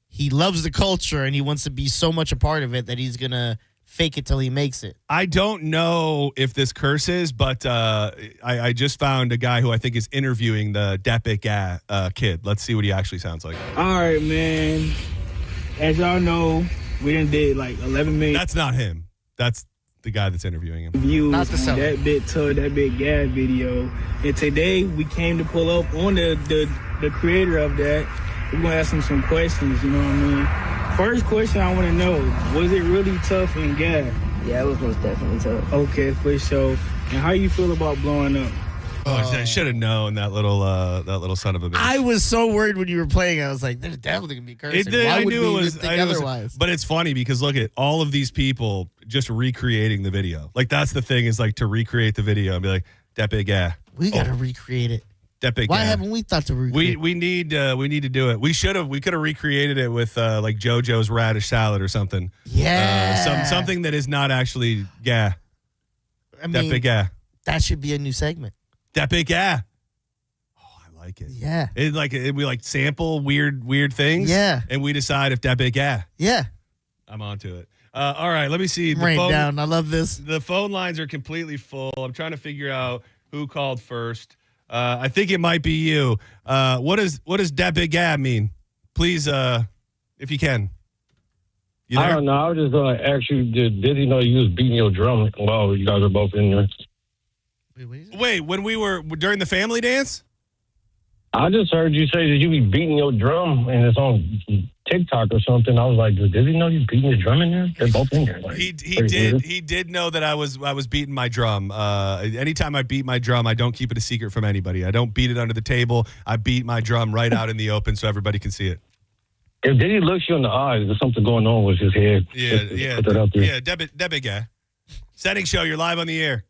[SPEAKER 12] he loves the culture and he wants to be so much a part of it that he's going to fake it till he makes it.
[SPEAKER 1] I don't know if this curses, but I just found a guy who I think is interviewing the Depik kid. Let's see what he actually sounds like.
[SPEAKER 19] All right, man. As y'all know, we done did like 11 million.
[SPEAKER 1] That's not him. That's the guy that's interviewing him.
[SPEAKER 19] Views on that bit to that big gas video. And today we came to pull up on the creator of that. We're gonna ask him some questions, you know what I mean? First question I wanna know, was it really tough in gas?
[SPEAKER 18] Yeah, it was most definitely tough.
[SPEAKER 19] Okay, for sure. And how you feel about blowing up?
[SPEAKER 1] I should have known that little son of a bitch.
[SPEAKER 12] I was so worried when you were playing. I was like, "There's definitely gonna be cursing."
[SPEAKER 1] I
[SPEAKER 12] would
[SPEAKER 1] knew
[SPEAKER 12] we
[SPEAKER 1] it was.
[SPEAKER 12] think
[SPEAKER 1] I knew it was-
[SPEAKER 12] otherwise?
[SPEAKER 1] But it's funny because look at all of these people just recreating the video. Like that's the thing is like to recreate the video and be like that big guy.
[SPEAKER 12] We gotta recreate it.
[SPEAKER 1] That big
[SPEAKER 12] Why
[SPEAKER 1] guy.
[SPEAKER 12] haven't we thought to recreate?
[SPEAKER 1] We need to do it. We could have recreated it with like JoJo's radish salad or something.
[SPEAKER 12] Yeah.
[SPEAKER 1] Something that is not actually
[SPEAKER 12] I
[SPEAKER 1] that
[SPEAKER 12] mean,
[SPEAKER 1] big guy.
[SPEAKER 12] That should be a new segment.
[SPEAKER 1] That big guy. Oh, I like it.
[SPEAKER 12] Yeah.
[SPEAKER 1] We like sample weird things.
[SPEAKER 12] Yeah.
[SPEAKER 1] And we decide if that big guy.
[SPEAKER 12] Yeah.
[SPEAKER 1] I'm onto it. All right, let me see.
[SPEAKER 12] Rain down. I love this.
[SPEAKER 1] The phone lines are completely full. I'm trying to figure out who called first. I think it might be you. What does that big guy mean? Please, if you can. You there?
[SPEAKER 4] I don't know. I was just going to ask you, did he know you was beating your drum while you guys were both in there?
[SPEAKER 1] Wait, when we were during the family dance?
[SPEAKER 4] I just heard you say that you be beating your drum and it's on TikTok or something. I was like, did he know you beating his drum in there? They're both in there. Like,
[SPEAKER 1] He did know that I was beating my drum. Anytime I beat my drum, I don't keep it a secret from anybody. I don't beat it under the table. I beat my drum right out in the open so everybody can see it.
[SPEAKER 4] Did he look you in the eyes? There's something going on with his head.
[SPEAKER 1] Yeah.
[SPEAKER 4] Put that out there.
[SPEAKER 1] Yeah, that big guy. Senning Show, you're live on the air.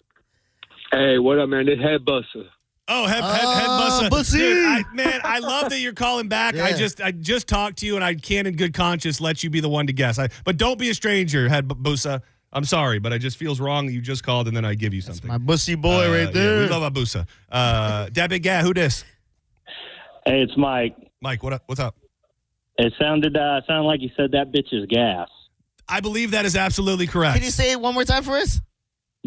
[SPEAKER 5] Hey, what up, man? This Head Buster.
[SPEAKER 1] Oh, head buster.
[SPEAKER 12] Bussy.
[SPEAKER 1] Dude, I love that you're calling back.
[SPEAKER 12] Yeah.
[SPEAKER 1] I just talked to you, and I can't in good conscience let you be the one to guess. But don't be a stranger, Head Busa. I'm sorry, but it just feels wrong that you just called, and then I give you something.
[SPEAKER 12] My bussy boy right there.
[SPEAKER 1] Yeah, we love Abusa. That big guy, who dis?
[SPEAKER 7] Hey, it's Mike.
[SPEAKER 1] Mike, what up? What's up?
[SPEAKER 7] It sounded like you said that bitch is gas.
[SPEAKER 1] I believe that is absolutely correct.
[SPEAKER 12] Can you say it one more time for us?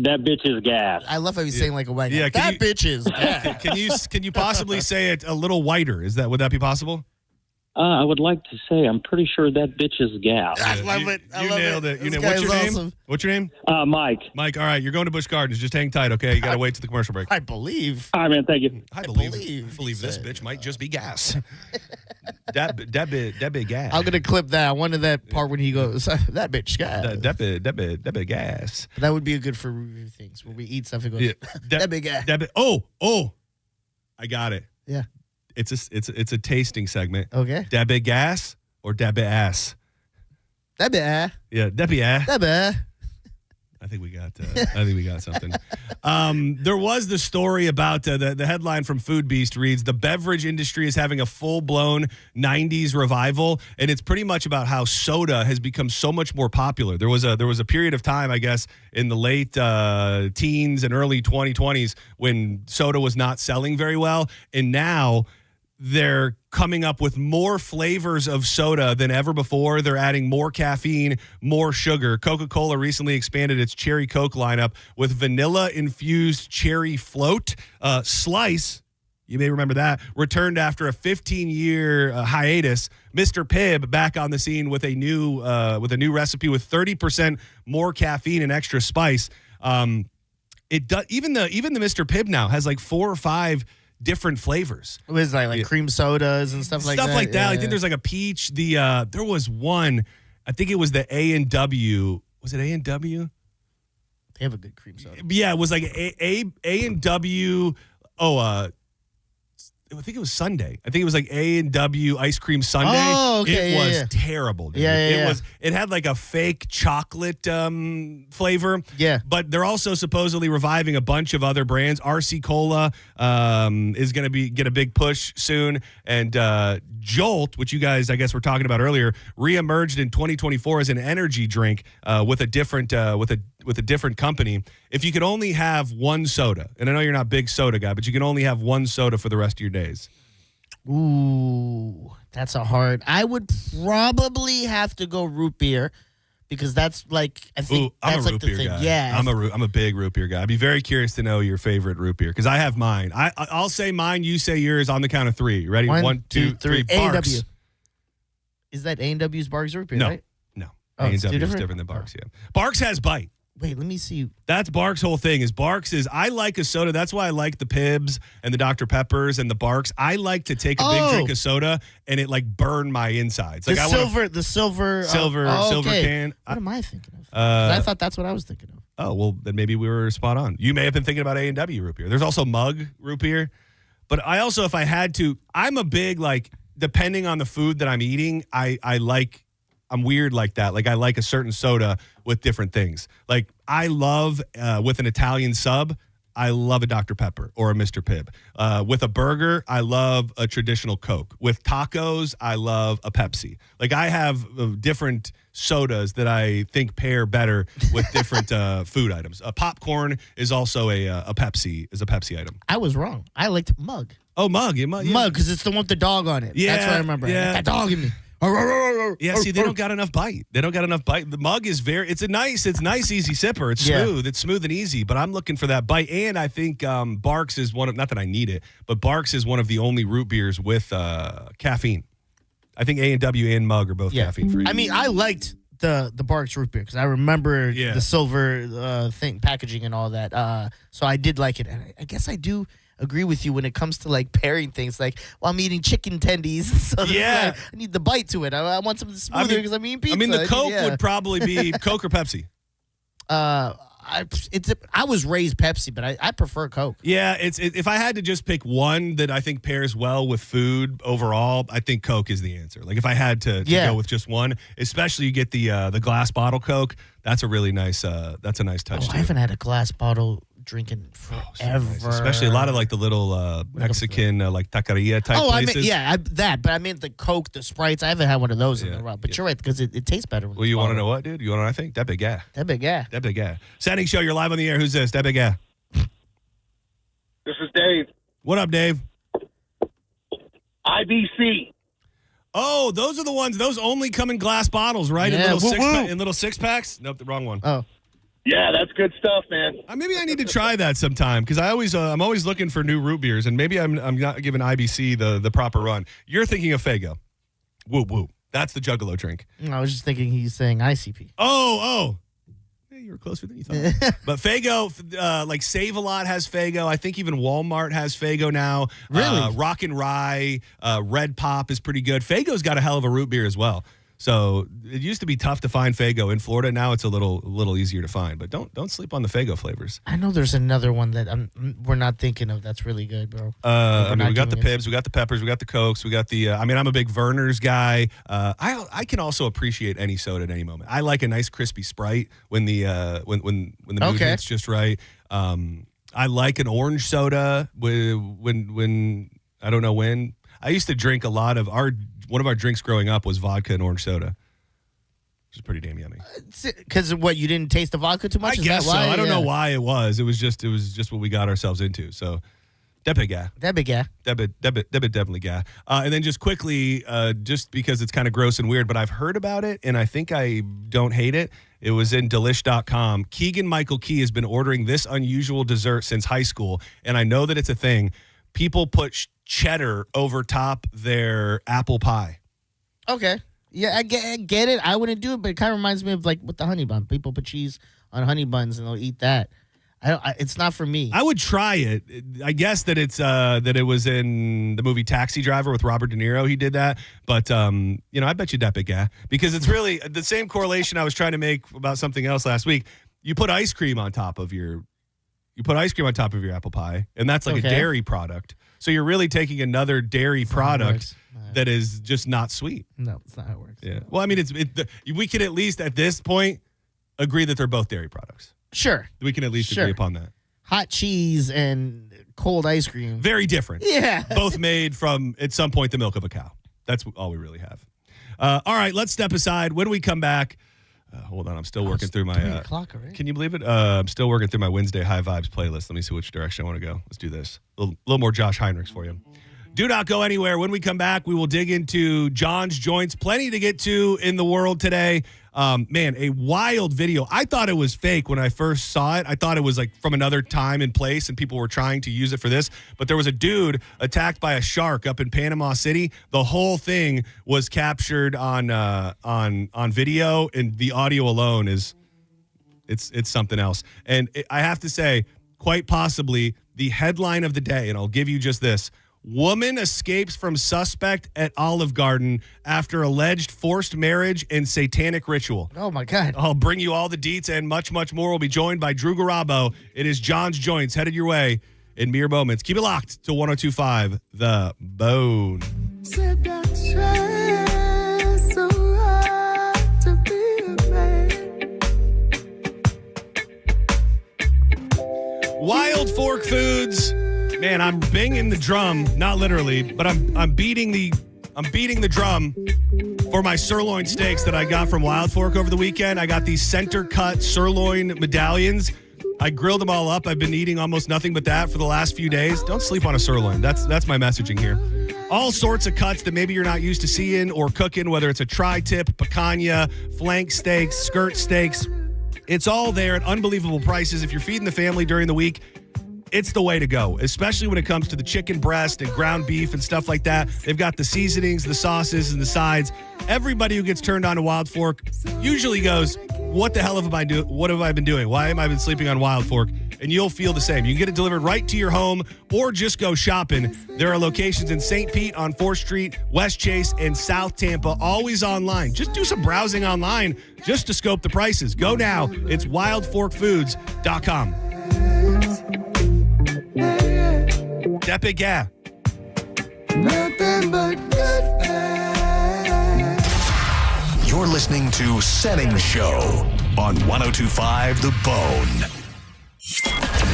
[SPEAKER 7] That bitch is gas.
[SPEAKER 12] I love how he's saying like a white guy.
[SPEAKER 1] Yeah,
[SPEAKER 12] that bitch is gas.
[SPEAKER 1] Can you possibly say it a little whiter? Would that be possible?
[SPEAKER 7] I would like to say I'm pretty sure that bitch is gas.
[SPEAKER 12] I love it.
[SPEAKER 1] You nailed it.
[SPEAKER 12] This
[SPEAKER 1] What's your
[SPEAKER 12] guy's
[SPEAKER 1] name?
[SPEAKER 12] awesome.
[SPEAKER 1] What's your name?
[SPEAKER 7] Mike.
[SPEAKER 1] Mike, all right, you're going to Busch Gardens. Just hang tight, okay? You got to wait to the commercial break.
[SPEAKER 12] I believe.
[SPEAKER 7] All right, man. Thank you.
[SPEAKER 1] I believe this bitch might just be gas. that big gas.
[SPEAKER 12] I'm gonna clip that. I wanted that part when he goes, "That bitch gas."
[SPEAKER 1] That big gas.
[SPEAKER 12] That would be good for review things when we eat stuff. It goes, that big gas.
[SPEAKER 1] Oh, I got it.
[SPEAKER 12] Yeah.
[SPEAKER 1] It's a tasting segment.
[SPEAKER 12] Okay.
[SPEAKER 1] That big gas or that big ass?
[SPEAKER 12] That big ass.
[SPEAKER 1] Yeah, that big ass.
[SPEAKER 12] That big.
[SPEAKER 1] I think we got something. There was the story about the headline from Food Beast reads, the beverage industry is having a full-blown 90s revival, and it's pretty much about how soda has become so much more popular. There was a period of time, I guess, in the late teens and early 2020s when soda was not selling very well, and now they're coming up with more flavors of soda than ever before. They're adding more caffeine, more sugar. Coca-Cola recently expanded its Cherry Coke lineup with vanilla-infused cherry float. Slice, you may remember that, returned after a 15-year hiatus. Mr. Pibb back on the scene with a new recipe with 30% more caffeine and extra spice. It does even the Mr. Pibb now has like 4 or 5 different flavors.
[SPEAKER 12] It was like cream sodas and stuff like that.
[SPEAKER 1] Stuff like that.
[SPEAKER 12] Yeah,
[SPEAKER 1] I think there's like a peach. There was one. I think it was the A&W. Was it A&W?
[SPEAKER 12] They have a good cream soda.
[SPEAKER 1] Yeah, it was like A&W. I think it was Sunday. I think it was like A&W ice cream sundae.
[SPEAKER 12] Oh, okay.
[SPEAKER 1] It was terrible, dude. It had like a fake chocolate flavor.
[SPEAKER 12] Yeah.
[SPEAKER 1] But they're also supposedly reviving a bunch of other brands. RC Cola is going to get a big push soon. And Jolt, which you guys, I guess, were talking about earlier, reemerged in 2024 as an energy drink with a different company. If you could only have one soda, and I know you're not a big soda guy, but you can only have one soda for the rest of your days.
[SPEAKER 12] Ooh, that's a hard. I would probably have to go root beer because that's like I think that's like the thing.
[SPEAKER 1] Guy.
[SPEAKER 12] Yeah,
[SPEAKER 1] I'm a big root beer guy. I'd be very curious to know your favorite root beer because I have mine. I'll say mine. You say yours on the count of 3. Ready? 1, 2, 3. Barks.
[SPEAKER 12] A&W. Is that A&W's Barks root beer?
[SPEAKER 1] No,
[SPEAKER 12] right?
[SPEAKER 1] no.
[SPEAKER 12] Oh,
[SPEAKER 1] A&W
[SPEAKER 12] it's
[SPEAKER 1] is
[SPEAKER 12] different?
[SPEAKER 1] different than Barks. Yeah, Barks has bite.
[SPEAKER 12] Wait, let me see.
[SPEAKER 1] That's Barks' whole thing. I like a soda. That's why I like the Pibbs and the Dr. Peppers and the Barks. I like to take a big drink of soda and it like burn my insides. Like
[SPEAKER 12] the silver
[SPEAKER 1] can.
[SPEAKER 12] What am I thinking of? I thought that's what I was thinking of.
[SPEAKER 1] Oh, well, then maybe we were spot on. You may have been thinking about A&W root beer. There's also Mug root beer. But I also, if I had to, I'm a big, like, depending on the food that I'm eating, I'm weird like that. Like, I like a certain soda with different things. Like, I love, with an Italian sub, I love a Dr. Pepper or a Mr. Pibb. With a burger, I love a traditional Coke. With tacos, I love a Pepsi. Like, I have different sodas that I think pair better with different food items. Popcorn is also a Pepsi item.
[SPEAKER 12] I was wrong. I liked Mug.
[SPEAKER 1] Oh, Mug. Yeah, Mug,
[SPEAKER 12] because it's the one with the dog on it.
[SPEAKER 1] Yeah,
[SPEAKER 12] that's what I remember.
[SPEAKER 1] yeah.
[SPEAKER 12] That dog in me.
[SPEAKER 1] Yeah, see, they don't got enough bite. The Mug is it's nice, easy sipper. It's smooth. It's smooth and easy, but I'm looking for that bite. And I think Barks is one of, not that I need it, but Barks is one of the only root beers with caffeine. I think A&W and Mug are both caffeine free.
[SPEAKER 12] I mean, I liked the Barks root beer because I remember the silver packaging and all that. So I did like it. And I guess I do agree with you when it comes to like pairing things. Like, well, I'm eating chicken tendies, so I need the bite to it. I want something smoother because I'm eating pizza.
[SPEAKER 1] I mean, the Coke would probably be Coke or Pepsi.
[SPEAKER 12] I was raised Pepsi, but I prefer Coke.
[SPEAKER 1] Yeah, if I had to just pick one that I think pairs well with food overall, I think Coke is the answer. Like, if I had to go with just one, especially you get the glass bottle Coke, that's a really nice that's a nice touch.
[SPEAKER 12] I haven't had a glass bottle drinking forever.
[SPEAKER 1] So nice. Especially a lot of like the little Mexican like taqueria type places.
[SPEAKER 12] But I mean the Coke, the Sprites. I haven't had one of those in a while. But you're right, because it tastes better.
[SPEAKER 1] Well, you want to know what, dude? You want to know, I think? That big guy.
[SPEAKER 12] That big guy.
[SPEAKER 1] Senning Show, you're live on the air. Who's this? That big guy.
[SPEAKER 6] This is Dave.
[SPEAKER 1] What up, Dave?
[SPEAKER 6] IBC.
[SPEAKER 1] Oh, those are the ones. Those only come in glass bottles, right?
[SPEAKER 12] Yeah,
[SPEAKER 1] In little six packs? Nope, the wrong one.
[SPEAKER 12] Oh.
[SPEAKER 6] Yeah, that's good stuff, man.
[SPEAKER 1] Maybe I need to try that sometime because I'm always looking for new root beers, and maybe I'm not giving IBC the proper run. You're thinking of Faygo. Whoop whoop. That's the Juggalo drink.
[SPEAKER 12] I was just thinking he's saying ICP.
[SPEAKER 1] Oh. Hey, you were closer than you thought. But Faygo, like Save-A-Lot has Faygo. I think even Walmart has Faygo now.
[SPEAKER 12] Really?
[SPEAKER 1] Rock and Rye, Red Pop is pretty good. Faygo's got a hell of a root beer as well. So it used to be tough to find Faygo in Florida. Now it's a little easier to find. But don't sleep on the Faygo flavors.
[SPEAKER 12] I know there's another one that we're not thinking of that's really good, bro.
[SPEAKER 1] We got the Pibbs, we got the Peppers, we got the Cokes, we got the. I'm a big Verner's guy. I can also appreciate any soda at any moment. I like a nice crispy Sprite when the mood hits just right. I like an orange soda when I don't know when. I used to drink a lot of one of our drinks growing up was vodka and orange soda, which is pretty damn yummy.
[SPEAKER 12] Because you didn't taste the vodka too much?
[SPEAKER 1] I guess so. I don't know why it was. It was just what we got ourselves into. So that big guy. Definitely guy. And then just quickly, just because it's kind of gross and weird, but I've heard about it and I think I don't hate it. It was in delish.com. Keegan-Michael Key has been ordering this unusual dessert since high school, and I know that it's a thing. People put cheddar over top their apple pie.
[SPEAKER 12] Okay. Yeah, I get it. I wouldn't do it, but it kind of reminds me of like with the honey bun. People put cheese on honey buns and they'll eat that. It's not for me.
[SPEAKER 1] I would try it. I guess that it's that it was in the movie Taxi Driver with Robert De Niro. He did that, but I bet you that big guy because it's really the same correlation I was trying to make about something else last week. You put ice cream on top of your apple pie, and that's like a dairy product. So you're really taking another dairy product that is just not sweet.
[SPEAKER 12] No, it's not how it works.
[SPEAKER 1] Yeah. Well, I mean, we can at least at this point agree that they're both dairy products.
[SPEAKER 12] Sure.
[SPEAKER 1] We can at least agree upon that.
[SPEAKER 12] Hot cheese and cold ice cream.
[SPEAKER 1] Very different.
[SPEAKER 12] Yeah.
[SPEAKER 1] Both made from, at some point, the milk of a cow. That's all we really have. All right, let's step aside. When we come back, hold on, I'm still working through my...
[SPEAKER 12] 3 o'clock already.
[SPEAKER 1] Can you believe it? I'm still working through my Wednesday High Vibes playlist. Let me see which direction I want to go. Let's do this. A little more Josh Heinrichs for you. Do not go anywhere. When we come back, we will dig into John's Joints. Plenty to get to in the world today. Man, a wild video. I thought it was fake when I first saw it. I thought it was like from another time and place and people were trying to use it for this. But there was a dude attacked by a shark up in Panama City. The whole thing was captured on video, and the audio alone is it's something else. And I have to say, quite possibly the headline of the day, and I'll give you just this. Woman escapes from suspect at Olive Garden after alleged forced marriage and satanic ritual.
[SPEAKER 12] Oh, my God.
[SPEAKER 1] I'll bring you all the deets and much, much more. We'll be joined by Drew Garabo. It is John's Joints headed your way in mere moments. Keep it locked to 102.5 The Bone. Wild Fork Foods. Man, I'm banging the drum, not literally, but I'm beating the drum for my sirloin steaks that I got from Wild Fork over the weekend. I got these center cut sirloin medallions. I grilled them all up. I've been eating almost nothing but that for the last few days. Don't sleep on a sirloin. That's my messaging here. All sorts of cuts that maybe you're not used to seeing or cooking, whether it's a tri-tip, picanha, flank steaks, skirt steaks. It's all there at unbelievable prices. If you're feeding the family during the week, it's the way to go, especially when it comes to the chicken breast and ground beef and stuff like that. They've got the seasonings, the sauces, and the sides. Everybody who gets turned on to Wild Fork usually goes, what the hell have I been doing? Why am I been sleeping on Wild Fork? And you'll feel the same. You can get it delivered right to your home or just go shopping. There are locations in St. Pete on 4th Street, West Chase, and South Tampa, always online. Just do some browsing online just to scope the prices. Go now. It's wildforkfoods.com. Epic, yeah.
[SPEAKER 2] Nothing but good things.
[SPEAKER 3] You're listening to Senning Show on 102.5 The Bone.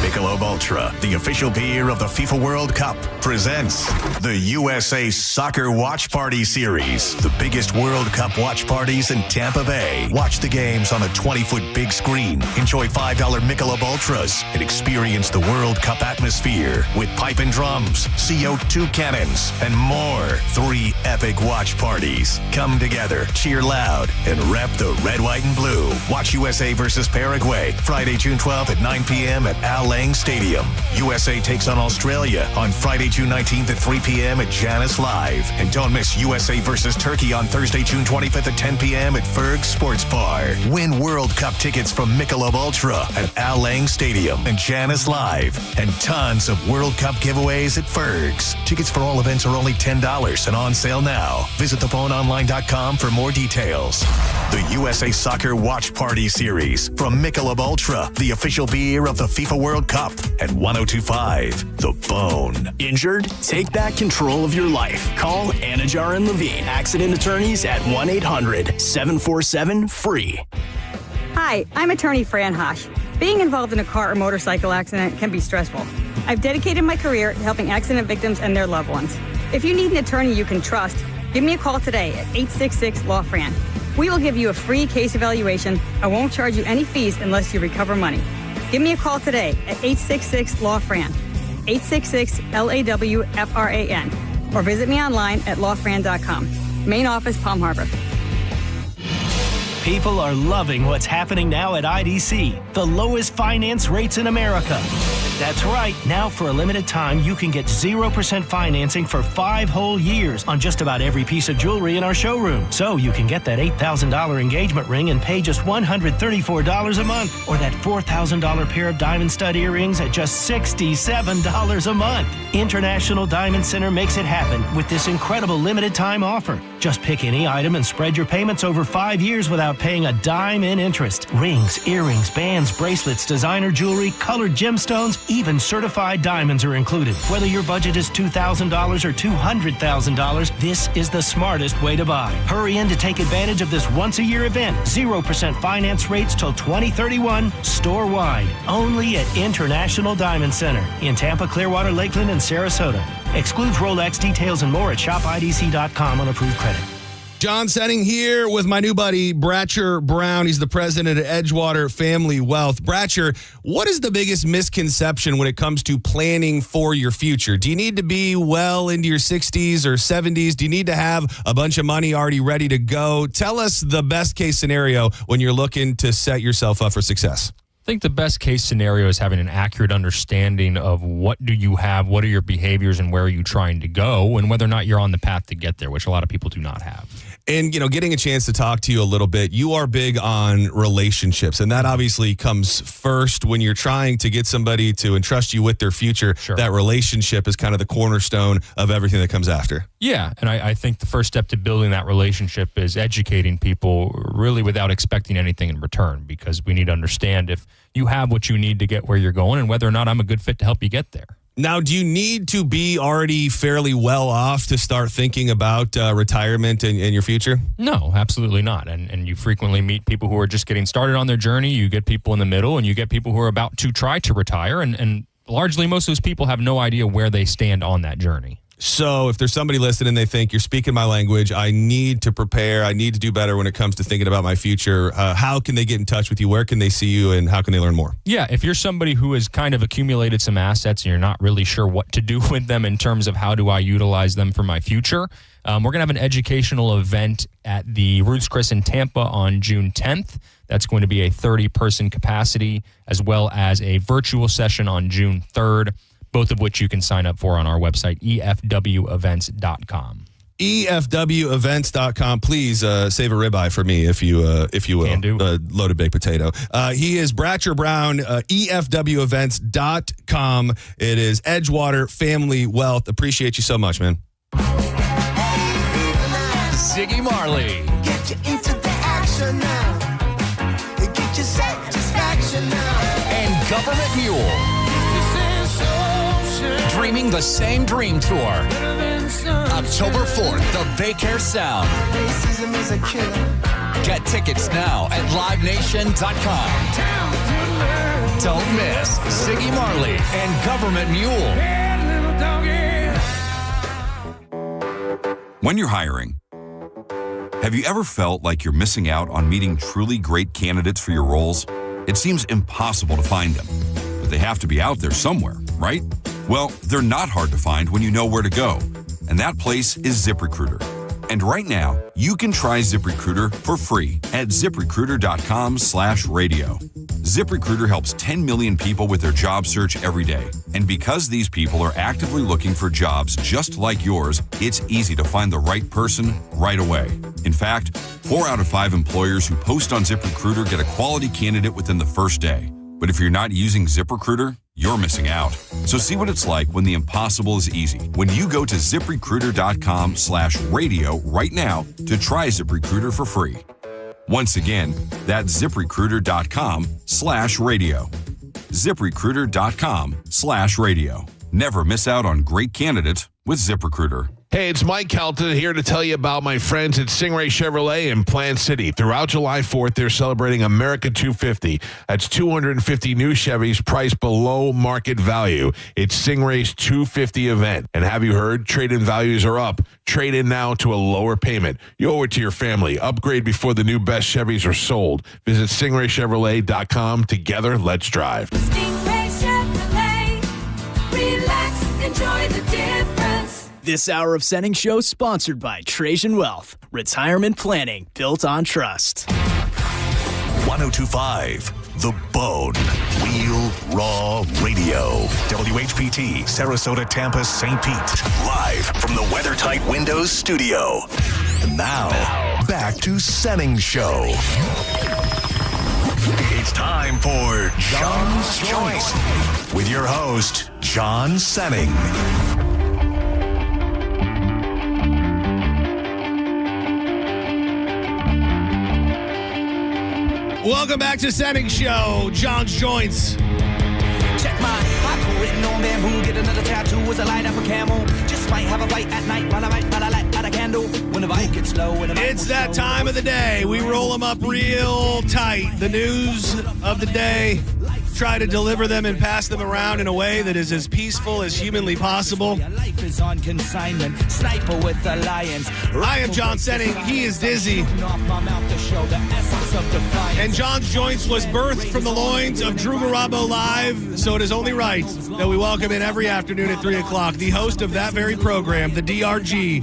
[SPEAKER 3] Michelob Ultra, the official beer of the FIFA World Cup, presents the USA Soccer Watch Party Series, the biggest World Cup watch parties in Tampa Bay. Watch the games on a 20-foot big screen, enjoy $5 Michelob Ultras, and experience the World Cup atmosphere with pipe and drums, CO2 cannons, and more. 3 epic watch parties. Come together, cheer loud, and rep the red, white, and blue. Watch USA versus Paraguay, Friday, June 12th at 9 p.m. at Al Lang Stadium. USA takes on Australia on Friday, June 19th at 3 p.m. at Janice Live. And don't miss USA versus Turkey on Thursday, June 25th at 10 p.m. at Ferg's Sports Bar. Win World Cup tickets from Michelob Ultra at Al Lang Stadium and Janice Live. And tons of World Cup giveaways at Ferg's. Tickets for all events are only $10 and on sale now. Visit theboneonline.com for more details. The USA Soccer Watch Party Series from Michelob Ultra, the official beer of the FIFA World Cup at 102.5 The Bone.
[SPEAKER 22] Injured? Take back control of your life. Call Anajar and Levine, accident attorneys at 1-800-747-FREE.
[SPEAKER 8] Hi, I'm attorney Fran Hosh. Being involved in a car or motorcycle accident can be stressful. I've dedicated my career to helping accident victims and their loved ones. If you need an attorney you can trust, give me a call today at 866-LAW-FRAN. We will give you a free case evaluation and won't charge you any fees unless you recover money. Give me a call today at 866-LAW-FRAN, 866-LAW-FRAN, or visit me online at lawfran.com. Main office, Palm Harbor.
[SPEAKER 15] People are loving what's happening now at IDC, the lowest finance rates in America. That's right. Now, for a limited time, you can get 0% financing for 5 whole years on just about every piece of jewelry in our showroom. So you can get that $8,000 engagement ring and pay just $134 a month, or that $4,000 pair of diamond stud earrings at just $67 a month. International Diamond Center makes it happen with this incredible limited time offer. Just pick any item and spread your payments over 5 years without paying a dime in interest. Rings, earrings, bands, bracelets, designer jewelry, colored gemstones, even certified diamonds are included. Whether your budget is $2,000 or $200,000, this is the smartest way to buy. Hurry in to take advantage of this once-a-year event. 0% finance rates till 2031, store-wide. Only at International Diamond Center in Tampa, Clearwater, Lakeland, and Sarasota. Excludes Rolex. Details and more at shopidc.com on approved credit.
[SPEAKER 1] John Senning here with my new buddy, Bratcher Brown. He's the president of Edgewater Family Wealth. Bratcher, what is the biggest misconception when it comes to planning for your future? Do you need to be well into your 60s or 70s? Do you need to have a bunch of money already ready to go? Tell us the best case scenario when you're looking to set yourself up for success.
[SPEAKER 20] I think the best case scenario is having an accurate understanding of what do you have, what are your behaviors, and where are you trying to go, and whether or not you're on the path to get there, which a lot of people do not have.
[SPEAKER 1] And, getting a chance to talk to you a little bit, you are big on relationships. And that obviously comes first when you're trying to get somebody to entrust you with their future. Sure. That relationship is kind of the cornerstone of everything that comes after.
[SPEAKER 20] Yeah, and I think the first step to building that relationship is educating people really without expecting anything in return, because we need to understand if you have what you need to get where you're going and whether or not I'm a good fit to help you get there.
[SPEAKER 1] Now, do you need to be already fairly well off to start thinking about retirement and your future?
[SPEAKER 20] No, absolutely not. And you frequently meet people who are just getting started on their journey. You get people in the middle, and you get people who are about to try to retire. And largely, most of those people have no idea where they stand on that journey.
[SPEAKER 1] So if there's somebody listening and they think, you're speaking my language, I need to prepare, I need to do better when it comes to thinking about my future, how can they get in touch with you? Where can they see you, and how can they learn more?
[SPEAKER 20] Yeah, if you're somebody who has kind of accumulated some assets and you're not really sure what to do with them in terms of how do I utilize them for my future, we're going to have an educational event at the Ruth's Chris in Tampa on June 10th. That's going to be a 30-person capacity, as well as a virtual session on June 3rd. Both of which you can sign up for on our website, efwevents.com.
[SPEAKER 1] efwevents.com. Please save a ribeye for me, if you will.
[SPEAKER 20] Can do.
[SPEAKER 1] Loaded baked potato. He is Bratcher Brown, efwevents.com. It is Edgewater Family Wealth. Appreciate you so much, man.
[SPEAKER 9] Ziggy Marley.
[SPEAKER 2] Get you into the action now. Get your satisfaction now.
[SPEAKER 9] And Government Mule. Dreaming the Same Dream Tour. October 4th, the Baycare Sound.
[SPEAKER 2] Racism is a killer.
[SPEAKER 9] Get tickets now at livenation.com. Don't miss Ziggy Marley and Government Mule.
[SPEAKER 16] When you're hiring, have you ever felt like you're missing out on meeting truly great candidates for your roles? It seems impossible to find them, but they have to be out there somewhere, right? Well, they're not hard to find when you know where to go, and that place is ZipRecruiter. And right now, you can try ZipRecruiter for free at ZipRecruiter.com/radio. ZipRecruiter helps 10 million people with their job search every day. And because these people are actively looking for jobs just like yours, it's easy to find the right person right away. In fact, 4 out of 5 employers who post on ZipRecruiter get a quality candidate within the first day. But if you're not using ZipRecruiter, you're missing out. So see what it's like when the impossible is easy. When you go to ZipRecruiter.com/radio right now to try ZipRecruiter for free. Once again, that's ZipRecruiter.com/radio. ZipRecruiter.com/radio. Never miss out on great candidates with ZipRecruiter.
[SPEAKER 21] Hey, it's Mike Kelton here to tell you about my friends at Stingray Chevrolet in Plant City. Throughout July 4th, they're celebrating America 250. That's 250 new Chevys priced below market value. It's Stingray's 250 event. And have you heard? Trade-in values are up. Trade in now to a lower payment. You owe it to your family. Upgrade before the new best Chevys are sold. Visit StingrayChevrolet.com. Together, let's drive.
[SPEAKER 2] Stingray Chevrolet. Relax, enjoy the difference.
[SPEAKER 23] This hour of Senning Show sponsored by Trajan Wealth. Retirement planning built on trust.
[SPEAKER 3] 1025 The Bone. Real Raw Radio. WHPT, Sarasota, Tampa, St. Pete. Live from the WeatherTight Windows studio. And now, back to Senning Show. It's time for John's Choice with your host, John Senning.
[SPEAKER 1] Welcome back to Senning Show, John's Joints.
[SPEAKER 2] Check my Bible written on bamboo. Get another tattoo as I light up a camel. Just might have a fight at night while I light a candle. When the vibe gets low.
[SPEAKER 1] It's that time of the day. We roll them up real tight. The news of the day. Try to deliver them and pass them around in a way that is as peaceful as humanly possible.
[SPEAKER 2] Life is on consignment. Sniper with the lions.
[SPEAKER 1] I am John Senning. He is Dizzy. And John's Joints was birthed from the loins of Drew Garabo Live, so it is only right that we welcome in every afternoon at 3 o'clock the host of that very program, the DRG,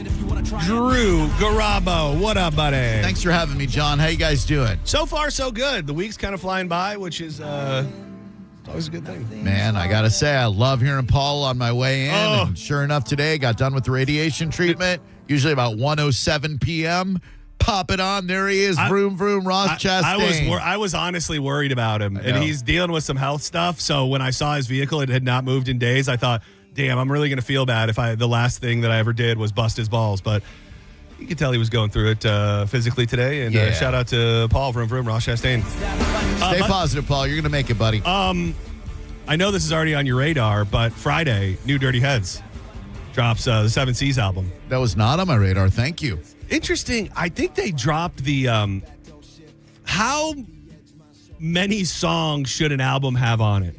[SPEAKER 1] Drew Garabo. What up, buddy?
[SPEAKER 24] Thanks for having me, John. How you guys doing?
[SPEAKER 1] So far, so good. The week's kind of flying by, which is always a good thing.
[SPEAKER 24] Man, I got to say, I love hearing Paul on my way in.
[SPEAKER 1] Oh.
[SPEAKER 24] And sure enough, today got done with the radiation treatment, usually about 1:07 p.m., pop it on. There he is. Vroom, vroom, Ross Chastain.
[SPEAKER 1] I was honestly worried about him, and he's dealing with some health stuff. So when I saw his vehicle, it had not moved in days. I thought, damn, I'm really going to feel bad if the last thing that I ever did was bust his balls. But you could tell he was going through it physically today. And shout out to Paul, vroom, vroom, Ross Chastain.
[SPEAKER 24] Stay positive, Paul. You're going to make it, buddy.
[SPEAKER 1] I know this is already on your radar, but Friday, New Dirty Heads drops the Seven Seas album.
[SPEAKER 24] That was not on my radar. Thank you.
[SPEAKER 1] Interesting. I think they dropped the how many songs should an album have on it?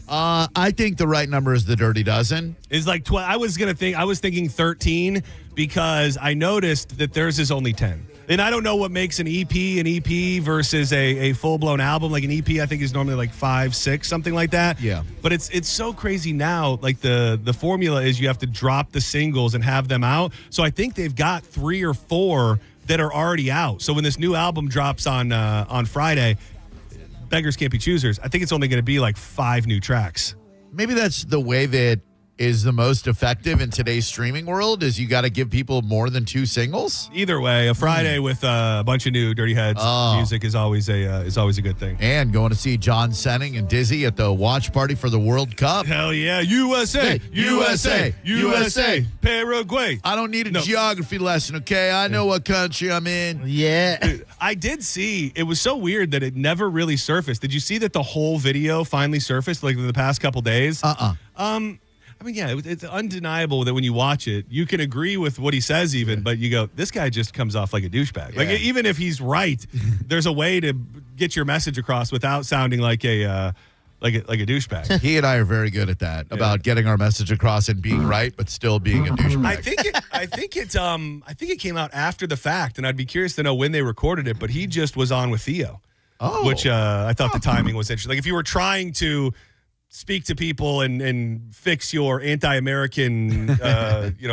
[SPEAKER 24] I think the right number is the Dirty Dozen.
[SPEAKER 1] Is like 12. I was thinking 13 because I noticed that theirs is only 10. And I don't know what makes an EP versus a full-blown album. Like an EP, I think is normally like 5, 6, something like that.
[SPEAKER 24] Yeah.
[SPEAKER 1] But it's so crazy now. Like the formula is you have to drop the singles and have them out. So I think they've got 3 or 4 that are already out. So when this new album drops on Friday, beggars can't be choosers. I think it's only going to be like 5 new tracks.
[SPEAKER 24] Maybe that's the way that is the most effective in today's streaming world is you got to give people more than 2 singles.
[SPEAKER 1] Either way, a Friday with a bunch of new Dirty Heads music is always a good thing.
[SPEAKER 24] And going to see John Senning and Dizzy at the watch party for the World Cup.
[SPEAKER 1] Hell yeah. USA, USA, USA, Paraguay.
[SPEAKER 24] I don't need a geography lesson, okay? I know what country I'm in.
[SPEAKER 12] Yeah.
[SPEAKER 1] Dude, I did see, it was so weird that it never really surfaced. Did you see that the whole video finally surfaced like in the past couple days? I mean, yeah, it's undeniable that when you watch it, you can agree with what he says even, but you go, this guy just comes off like a douchebag. Yeah. Like, even if he's right, there's a way to get your message across without sounding like a douchebag.
[SPEAKER 24] He and I are very good at that, about getting our message across and being right, but still being a douchebag.
[SPEAKER 1] I think it came out after the fact, and I'd be curious to know when they recorded it, but he just was on with Theo. Which I thought the timing was interesting. Like, if you were trying to speak to people and fix your anti-American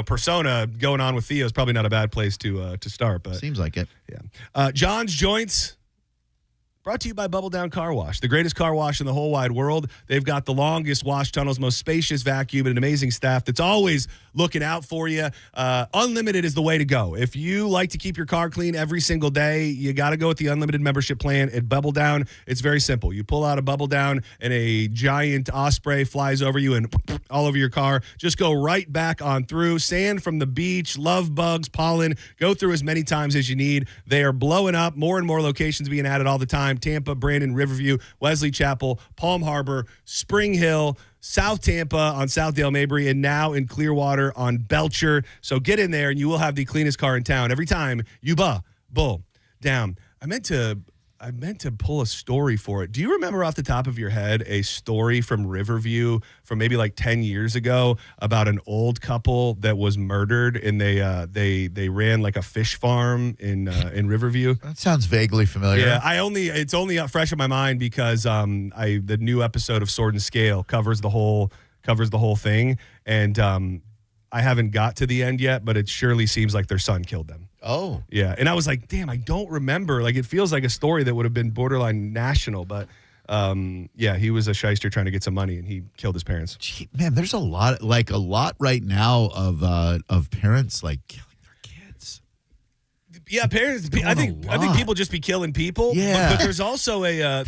[SPEAKER 1] persona, going on with Theo is probably not a bad place to start. But
[SPEAKER 24] seems like it.
[SPEAKER 1] Yeah. John's Joints, brought to you by Bubble Down Car Wash, the greatest car wash in the whole wide world. They've got the longest wash tunnels, most spacious vacuum, and an amazing staff that's always looking out for you. Unlimited is the way to go. If you like to keep your car clean every single day, you got to go with the unlimited membership plan at Bubble Down. It's very simple. You pull out a Bubble Down and a giant osprey flies over you and all over your car. Just go right back on through. Sand from the beach, love bugs, pollen. Go through as many times as you need. They are blowing up. More and more locations being added all the time. Tampa, Brandon, Riverview, Wesley Chapel, Palm Harbor, Spring Hill, South Tampa on Southdale Mabry, and now in Clearwater on Belcher. So get in there and you will have the cleanest car in town every time you bull down. I meant to pull a story for it. Do you remember off the top of your head a story from Riverview from maybe like 10 years ago about an old couple that was murdered and they ran like a fish farm in Riverview?
[SPEAKER 24] That sounds vaguely familiar.
[SPEAKER 1] Yeah, it's only fresh in my mind because the new episode of Sword and Scale covers the whole thing, and I haven't got to the end yet, but it surely seems like their son killed them.
[SPEAKER 24] Oh.
[SPEAKER 1] Yeah. And I was like, damn, I don't remember. Like, it feels like a story that would have been borderline national, but he was a shyster trying to get some money and he killed his parents.
[SPEAKER 24] Gee, man, there's a lot right now of parents like killing their kids.
[SPEAKER 1] Yeah, parents. I think people just be killing people.
[SPEAKER 24] Yeah.
[SPEAKER 1] But there's also a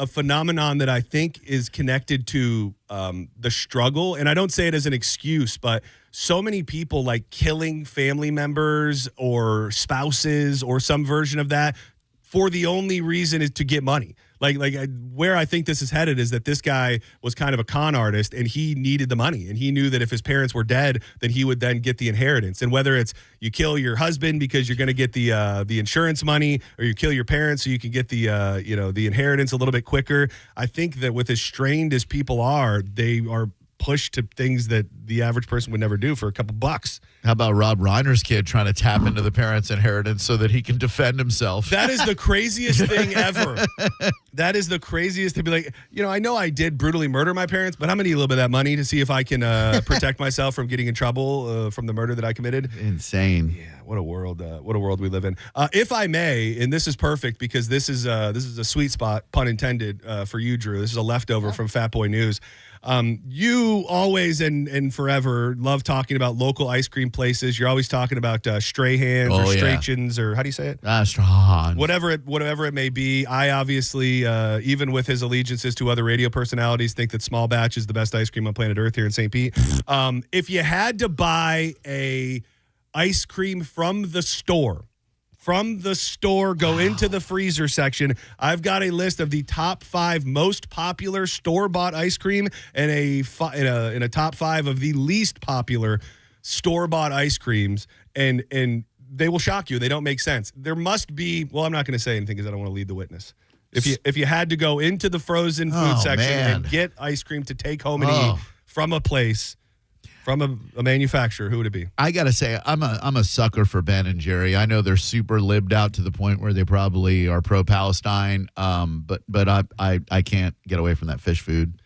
[SPEAKER 1] phenomenon that I think is connected to the struggle, and I don't say it as an excuse, but so many people like killing family members or spouses or some version of that for the only reason is to get money. Where I think this is headed is that this guy was kind of a con artist and he needed the money, and he knew that if his parents were dead, then he would then get the inheritance. And whether it's you kill your husband because you're going to get the insurance money, or you kill your parents so you can get the inheritance a little bit quicker, I think that with as strained as people are, they are pushed to things that the average person would never do for a couple bucks.
[SPEAKER 24] How about Rob Reiner's kid trying to tap into the parents' inheritance so that he can defend himself?
[SPEAKER 1] That is the craziest thing ever. That is the craziest to be like, I know I did brutally murder my parents, but I'm going to need a little bit of that money to see if I can protect myself from getting in trouble from the murder that I committed.
[SPEAKER 24] Insane.
[SPEAKER 1] Yeah, what a world we live in. If I may, and this is perfect because this is a sweet spot, pun intended, for you, Drew. This is a leftover from Fat Boy News. You always and forever love talking about local ice cream places. You're always talking about Strahans or Strachans, or how do you say it?
[SPEAKER 24] Strahan.
[SPEAKER 1] Whatever it may be. I obviously, even with his allegiances to other radio personalities, think that Small Batch is the best ice cream on planet Earth here in St. Pete. If you had to buy a ice cream from the store, go into the freezer section. I've got a list of the top 5 most popular store-bought ice cream and in a top 5 of the least popular store-bought ice creams, and they will shock you. They don't make sense. There must be. Well, I'm not going to say anything because I don't want to lead the witness. If you had to go into the frozen food section and get ice cream to take home and eat from a place. From a manufacturer, who would it be?
[SPEAKER 24] I gotta say, I'm a sucker for Ben and Jerry. I know they're super libbed out to the point where they probably are pro-Palestine. But I can't get away from that fish food.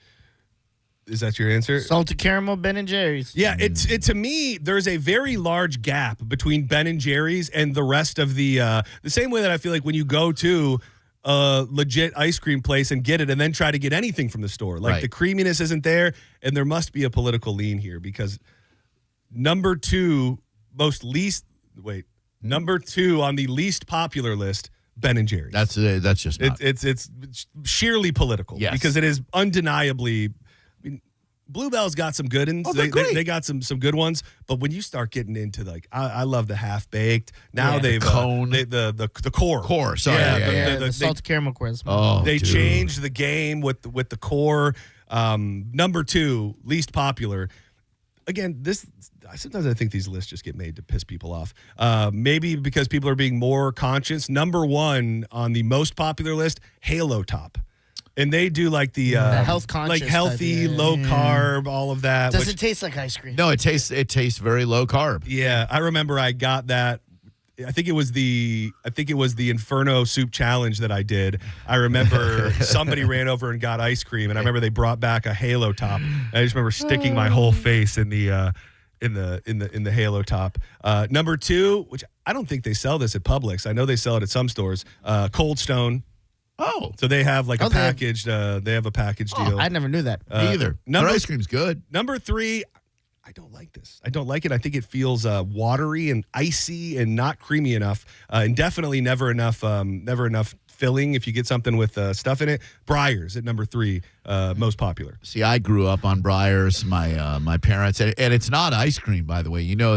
[SPEAKER 1] Is that your answer?
[SPEAKER 12] Salted caramel Ben and Jerry's.
[SPEAKER 1] Yeah, it's to me, there's a very large gap between Ben and Jerry's and the rest of the same way that I feel like when you go to a legit ice cream place and get it and then try to get anything from the store. Like the creaminess isn't there, and there must be a political lean here because number 2 on the least popular list, Ben and Jerry's.
[SPEAKER 24] That's just not.
[SPEAKER 1] It's sheerly political because it is undeniably. Bluebell's got some good ones. They got some good ones, but when you start getting into I love the half baked. Now they've
[SPEAKER 24] cone,
[SPEAKER 1] the core.
[SPEAKER 24] Core, sorry,
[SPEAKER 12] the salted caramel core.
[SPEAKER 1] They changed the game with the core. Number 2, least popular. Again, sometimes I think these lists just get made to piss people off. Maybe because people are being more conscious. Number 1 on the most popular list, Halo Top. And they do the
[SPEAKER 12] health conscious,
[SPEAKER 1] healthy, low carb, all of that.
[SPEAKER 12] Does it taste like ice cream?
[SPEAKER 24] No, it tastes very low carb.
[SPEAKER 1] Yeah, I remember I got that. I think it was the Inferno Soup Challenge that I did. I remember somebody ran over and got ice cream, and I remember they brought back a Halo Top. I just remember sticking my whole face in the Halo Top. Number 2, which I don't think they sell this at Publix. I know they sell it at some stores. Cold Stone.
[SPEAKER 24] Oh,
[SPEAKER 1] so they have a packaged. They have a package deal.
[SPEAKER 12] I never knew that
[SPEAKER 24] either. Their ice cream's good.
[SPEAKER 1] Number 3, I don't like this. I don't like it. I think it feels watery and icy and not creamy enough, and definitely never enough filling. If you get something with stuff in it, Breyers at number 3, most popular.
[SPEAKER 24] See, I grew up on Breyers. My parents, and it's not ice cream, by the way. You know,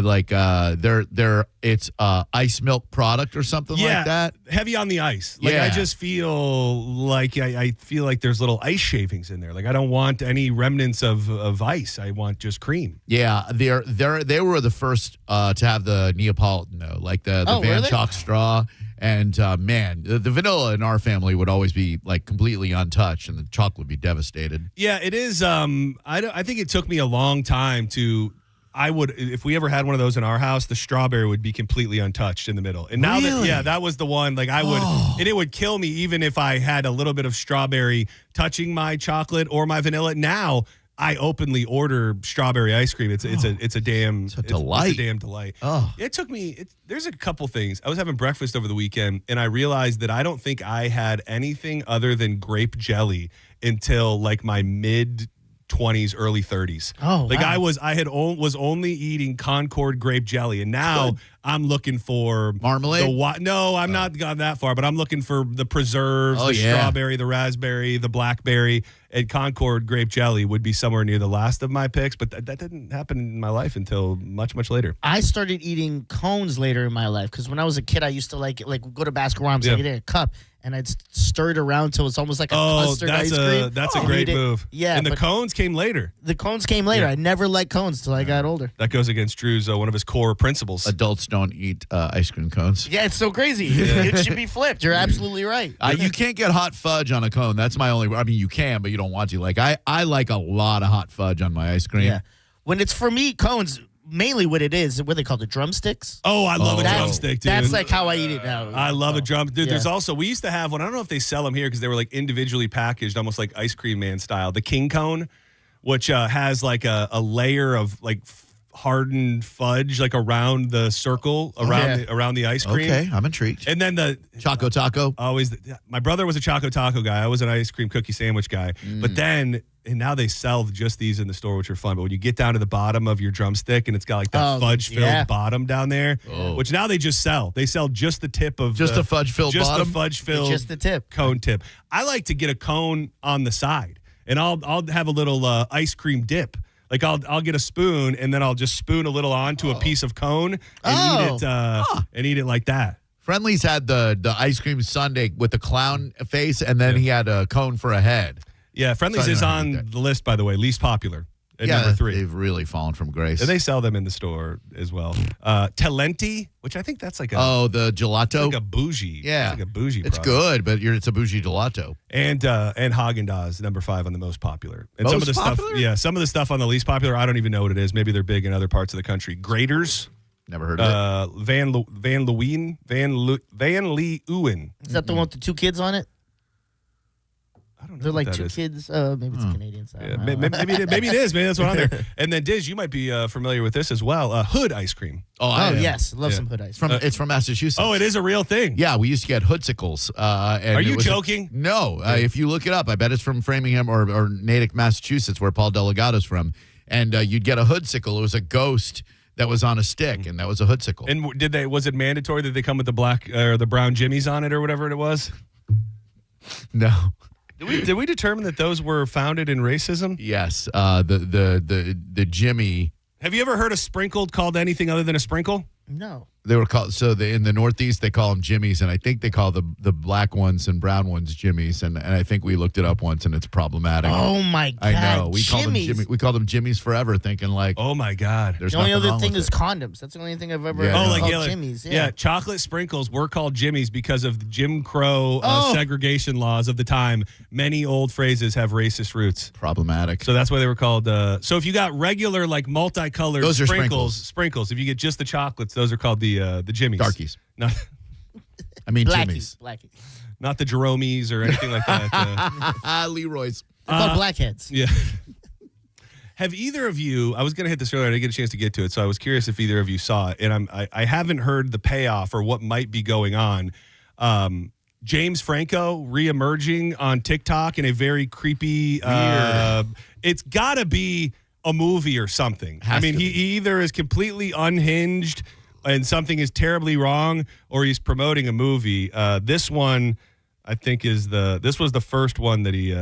[SPEAKER 24] it's ice milk product or something like that.
[SPEAKER 1] Heavy on the ice. I just feel like I feel like there's little ice shavings in there. Like I don't want any remnants of ice. I want just cream.
[SPEAKER 24] Yeah, they were the first to have the Neapolitan though, like the Van Chalk straw. And man, the vanilla in our family would always be completely untouched, and the chocolate would be devastated.
[SPEAKER 1] Yeah, it is. I think it took me a long time to. If we ever had one of those in our house, the strawberry would be completely untouched in the middle. And now that was the one. And it would kill me even if I had a little bit of strawberry touching my chocolate or my vanilla. Now I openly order strawberry ice cream. It's a damn
[SPEAKER 24] delight.
[SPEAKER 1] It's a damn delight.
[SPEAKER 24] Oh.
[SPEAKER 1] It took me. There's a couple things. I was having breakfast over the weekend, and I realized that I don't think I had anything other than grape jelly until my mid 20s, early 30s.
[SPEAKER 12] Oh, wow.
[SPEAKER 1] I was only eating Concord grape jelly, and now I'm looking for
[SPEAKER 24] marmalade.
[SPEAKER 1] No, I'm not gone that far, but I'm looking for the preserves, strawberry, the raspberry, the blackberry, and Concord grape jelly would be somewhere near the last of my picks. But that didn't happen in my life until much, much later.
[SPEAKER 12] I started eating cones later in my life because when I was a kid, I used to go to Baskin Robbins and get it in a cup. And I'd stir it around till it's almost like a custard ice cream.
[SPEAKER 1] That's a great move.
[SPEAKER 12] Yeah,
[SPEAKER 1] and the cones came later.
[SPEAKER 12] The cones came later. I never liked cones till I got older.
[SPEAKER 1] That goes against Drew's one of his core principles.
[SPEAKER 24] Adults don't eat ice cream cones.
[SPEAKER 12] Yeah, it's so crazy. It should be flipped. You're absolutely right.
[SPEAKER 24] You can't get hot fudge on a cone. That's my only. I mean, you can, but you don't want to. I like a lot of hot fudge on my ice cream.
[SPEAKER 12] Yeah, when it's for me, cones. Mainly what it is, what they call the drumsticks.
[SPEAKER 1] Oh, I love a drumstick, dude.
[SPEAKER 12] That's how I eat it now.
[SPEAKER 1] I love a drum. Dude, there's also, we used to have one. I don't know if they sell them here because they were individually packaged, almost like Ice Cream Man style. The King Cone, which has a layer of hardened fudge around the circle around the ice cream.
[SPEAKER 24] Okay, I'm intrigued.
[SPEAKER 1] And then the
[SPEAKER 24] Choco Taco.
[SPEAKER 1] My brother was a Choco Taco guy. I was an ice cream cookie sandwich guy. But then and now they sell just these in the store, which are fun. But when you get down to the bottom of your drumstick and it's got like that fudge-filled bottom down there, which now they just sell. They sell just the tip of
[SPEAKER 24] the fudge-filled bottom?
[SPEAKER 1] Just the fudge-filled
[SPEAKER 12] just the tip.
[SPEAKER 1] Cone tip. I like to get a cone on the side, and I'll have a little ice cream dip. Like I'll get a spoon, and then I'll just spoon a little onto a piece of cone and eat it like that.
[SPEAKER 24] Friendly's had the ice cream sundae with the clown face, and then he had a cone for a head.
[SPEAKER 1] Yeah, Friendly's is on the list, by the way, least popular at number 3.
[SPEAKER 24] They've really fallen from grace.
[SPEAKER 1] And they sell them in the store as well. Talenti, which I think that's like
[SPEAKER 24] the gelato,
[SPEAKER 1] like a bougie.
[SPEAKER 24] Yeah,
[SPEAKER 1] it's like a bougie.
[SPEAKER 24] It's
[SPEAKER 1] product.
[SPEAKER 24] good, but it's a bougie gelato.
[SPEAKER 1] And Haagen-Dazs, number 5 on the most popular. And some of the
[SPEAKER 24] popular?
[SPEAKER 1] stuff, some of the stuff on the least popular, I don't even know what it is. Maybe they're big in other parts of the country. Graders.
[SPEAKER 24] Never heard of
[SPEAKER 1] it. Van Leeuwen.
[SPEAKER 12] Is that the one with the 2 kids on it?
[SPEAKER 1] I don't know.
[SPEAKER 12] They're like
[SPEAKER 1] what that
[SPEAKER 12] 2
[SPEAKER 1] is.
[SPEAKER 12] kids. Maybe it's a Canadian side.
[SPEAKER 1] Yeah, maybe it is. Maybe that's one on there. And then Diz, you might be familiar with this as well. Hood ice cream.
[SPEAKER 12] Yes, love some Hood ice cream.
[SPEAKER 24] It's from Massachusetts.
[SPEAKER 1] Oh, it is a real thing.
[SPEAKER 24] Yeah, we used to get Hoodsicles.
[SPEAKER 1] Are you joking?
[SPEAKER 24] No. If you look it up, I bet it's from Framingham or Natick, Massachusetts, where Paul Delgado's from. And you'd get a Hoodsicle. It was a ghost that was on a stick, and that was a Hoodsicle.
[SPEAKER 1] And was it mandatory that they come with the black or the brown jimmies on it or whatever it was?
[SPEAKER 24] No.
[SPEAKER 1] Did we determine that those were founded in racism?
[SPEAKER 24] Yes. The Jimmy.
[SPEAKER 1] Have you ever heard a sprinkled called anything other than a sprinkle?
[SPEAKER 12] No.
[SPEAKER 24] They were called in the Northeast they call them Jimmies, and I think they call the black ones and brown ones Jimmies, and I think we looked it up once and it's problematic.
[SPEAKER 12] Oh my God!
[SPEAKER 24] I know we call them
[SPEAKER 12] Jimmies.
[SPEAKER 24] We call them Jimmies forever, thinking like,
[SPEAKER 1] oh my God.
[SPEAKER 12] The only other thing is condoms. That's the only thing I've ever called Jimmies.
[SPEAKER 1] Yeah, chocolate sprinkles were called Jimmies because of the Jim Crow segregation laws of the time. Many old phrases have racist roots.
[SPEAKER 24] Problematic.
[SPEAKER 1] So that's why they were called. So if you got regular like multicolored
[SPEAKER 24] those are
[SPEAKER 1] sprinkles. If you get just the chocolates, those are called the Jimmies.
[SPEAKER 24] Darkies.
[SPEAKER 1] Not,
[SPEAKER 24] I mean
[SPEAKER 12] Blackies.
[SPEAKER 24] Jimmies.
[SPEAKER 12] Blackies.
[SPEAKER 1] Not the Jeromies or anything like that.
[SPEAKER 24] Leroy's.
[SPEAKER 12] They're called blackheads.
[SPEAKER 1] Yeah. Have either of you, I was going to hit this earlier, I didn't get a chance to get to it, so I was curious if either of you saw it, and I haven't heard the payoff or what might be going on. James Franco reemerging on TikTok in a very creepy, it's got to be a movie or something. He either is completely unhinged and something is terribly wrong, or he's promoting a movie. This one, I think, this was the first one that he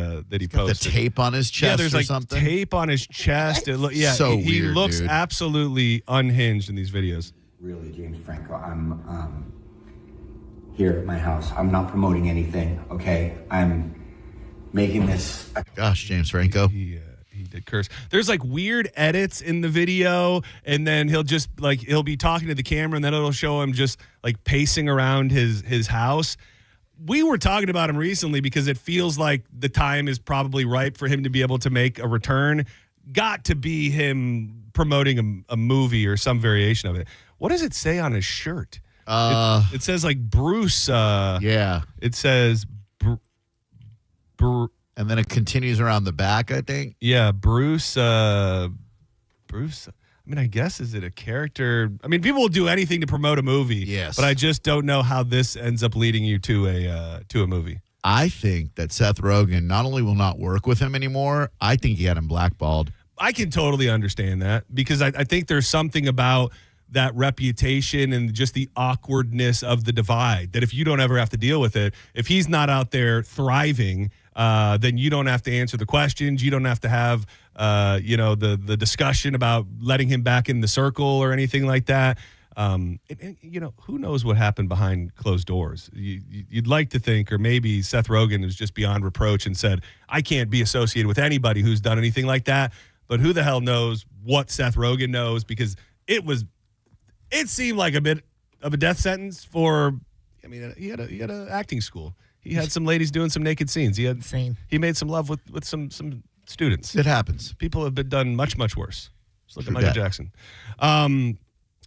[SPEAKER 1] posted.
[SPEAKER 24] The tape on his chest,
[SPEAKER 1] there's
[SPEAKER 24] or something.
[SPEAKER 1] Tape on his chest.
[SPEAKER 24] So
[SPEAKER 1] he
[SPEAKER 24] weird,
[SPEAKER 1] looks
[SPEAKER 24] dude.
[SPEAKER 1] absolutely unhinged in these videos.
[SPEAKER 10] Really, James Franco, I'm here at my house. I'm not promoting anything. Okay, I'm making this.
[SPEAKER 24] Gosh, James Franco.
[SPEAKER 1] He did curse. There's like weird edits in the video, and then he'll be talking to the camera, and then it'll show him just like pacing around his house. We were talking about him recently because it feels like the time is probably ripe for him to be able to make a return. Got to be him promoting a movie or some variation of it. What does it say on his shirt? It says like Bruce.
[SPEAKER 24] Yeah.
[SPEAKER 1] It says
[SPEAKER 24] and then it continues around the back, I think.
[SPEAKER 1] Yeah, Bruce. Bruce. I mean, I guess, is it a character? I mean, people will do anything to promote a movie.
[SPEAKER 24] Yes.
[SPEAKER 1] But I just don't know how this ends up leading you to a movie.
[SPEAKER 24] I think that Seth Rogen not only will not work with him anymore, I think he had him blackballed.
[SPEAKER 1] I can totally understand that because I think there's something about that reputation and just the awkwardness of the divide that if you don't ever have to deal with it, if he's not out there thriving, then you don't have to answer the questions. You don't have to have, the discussion about letting him back in the circle or anything like that. And who knows what happened behind closed doors? You'd like to think, or maybe Seth Rogen is just beyond reproach and said, I can't be associated with anybody who's done anything like that. But who the hell knows what Seth Rogen knows? Because it seemed like a bit of a death sentence for, he had an acting school. He had some ladies doing some naked scenes.
[SPEAKER 12] Insane.
[SPEAKER 1] He made some love with some students.
[SPEAKER 24] It happens.
[SPEAKER 1] People have been done much, much worse. Just look at
[SPEAKER 24] True
[SPEAKER 1] Michael
[SPEAKER 24] that.
[SPEAKER 1] Jackson.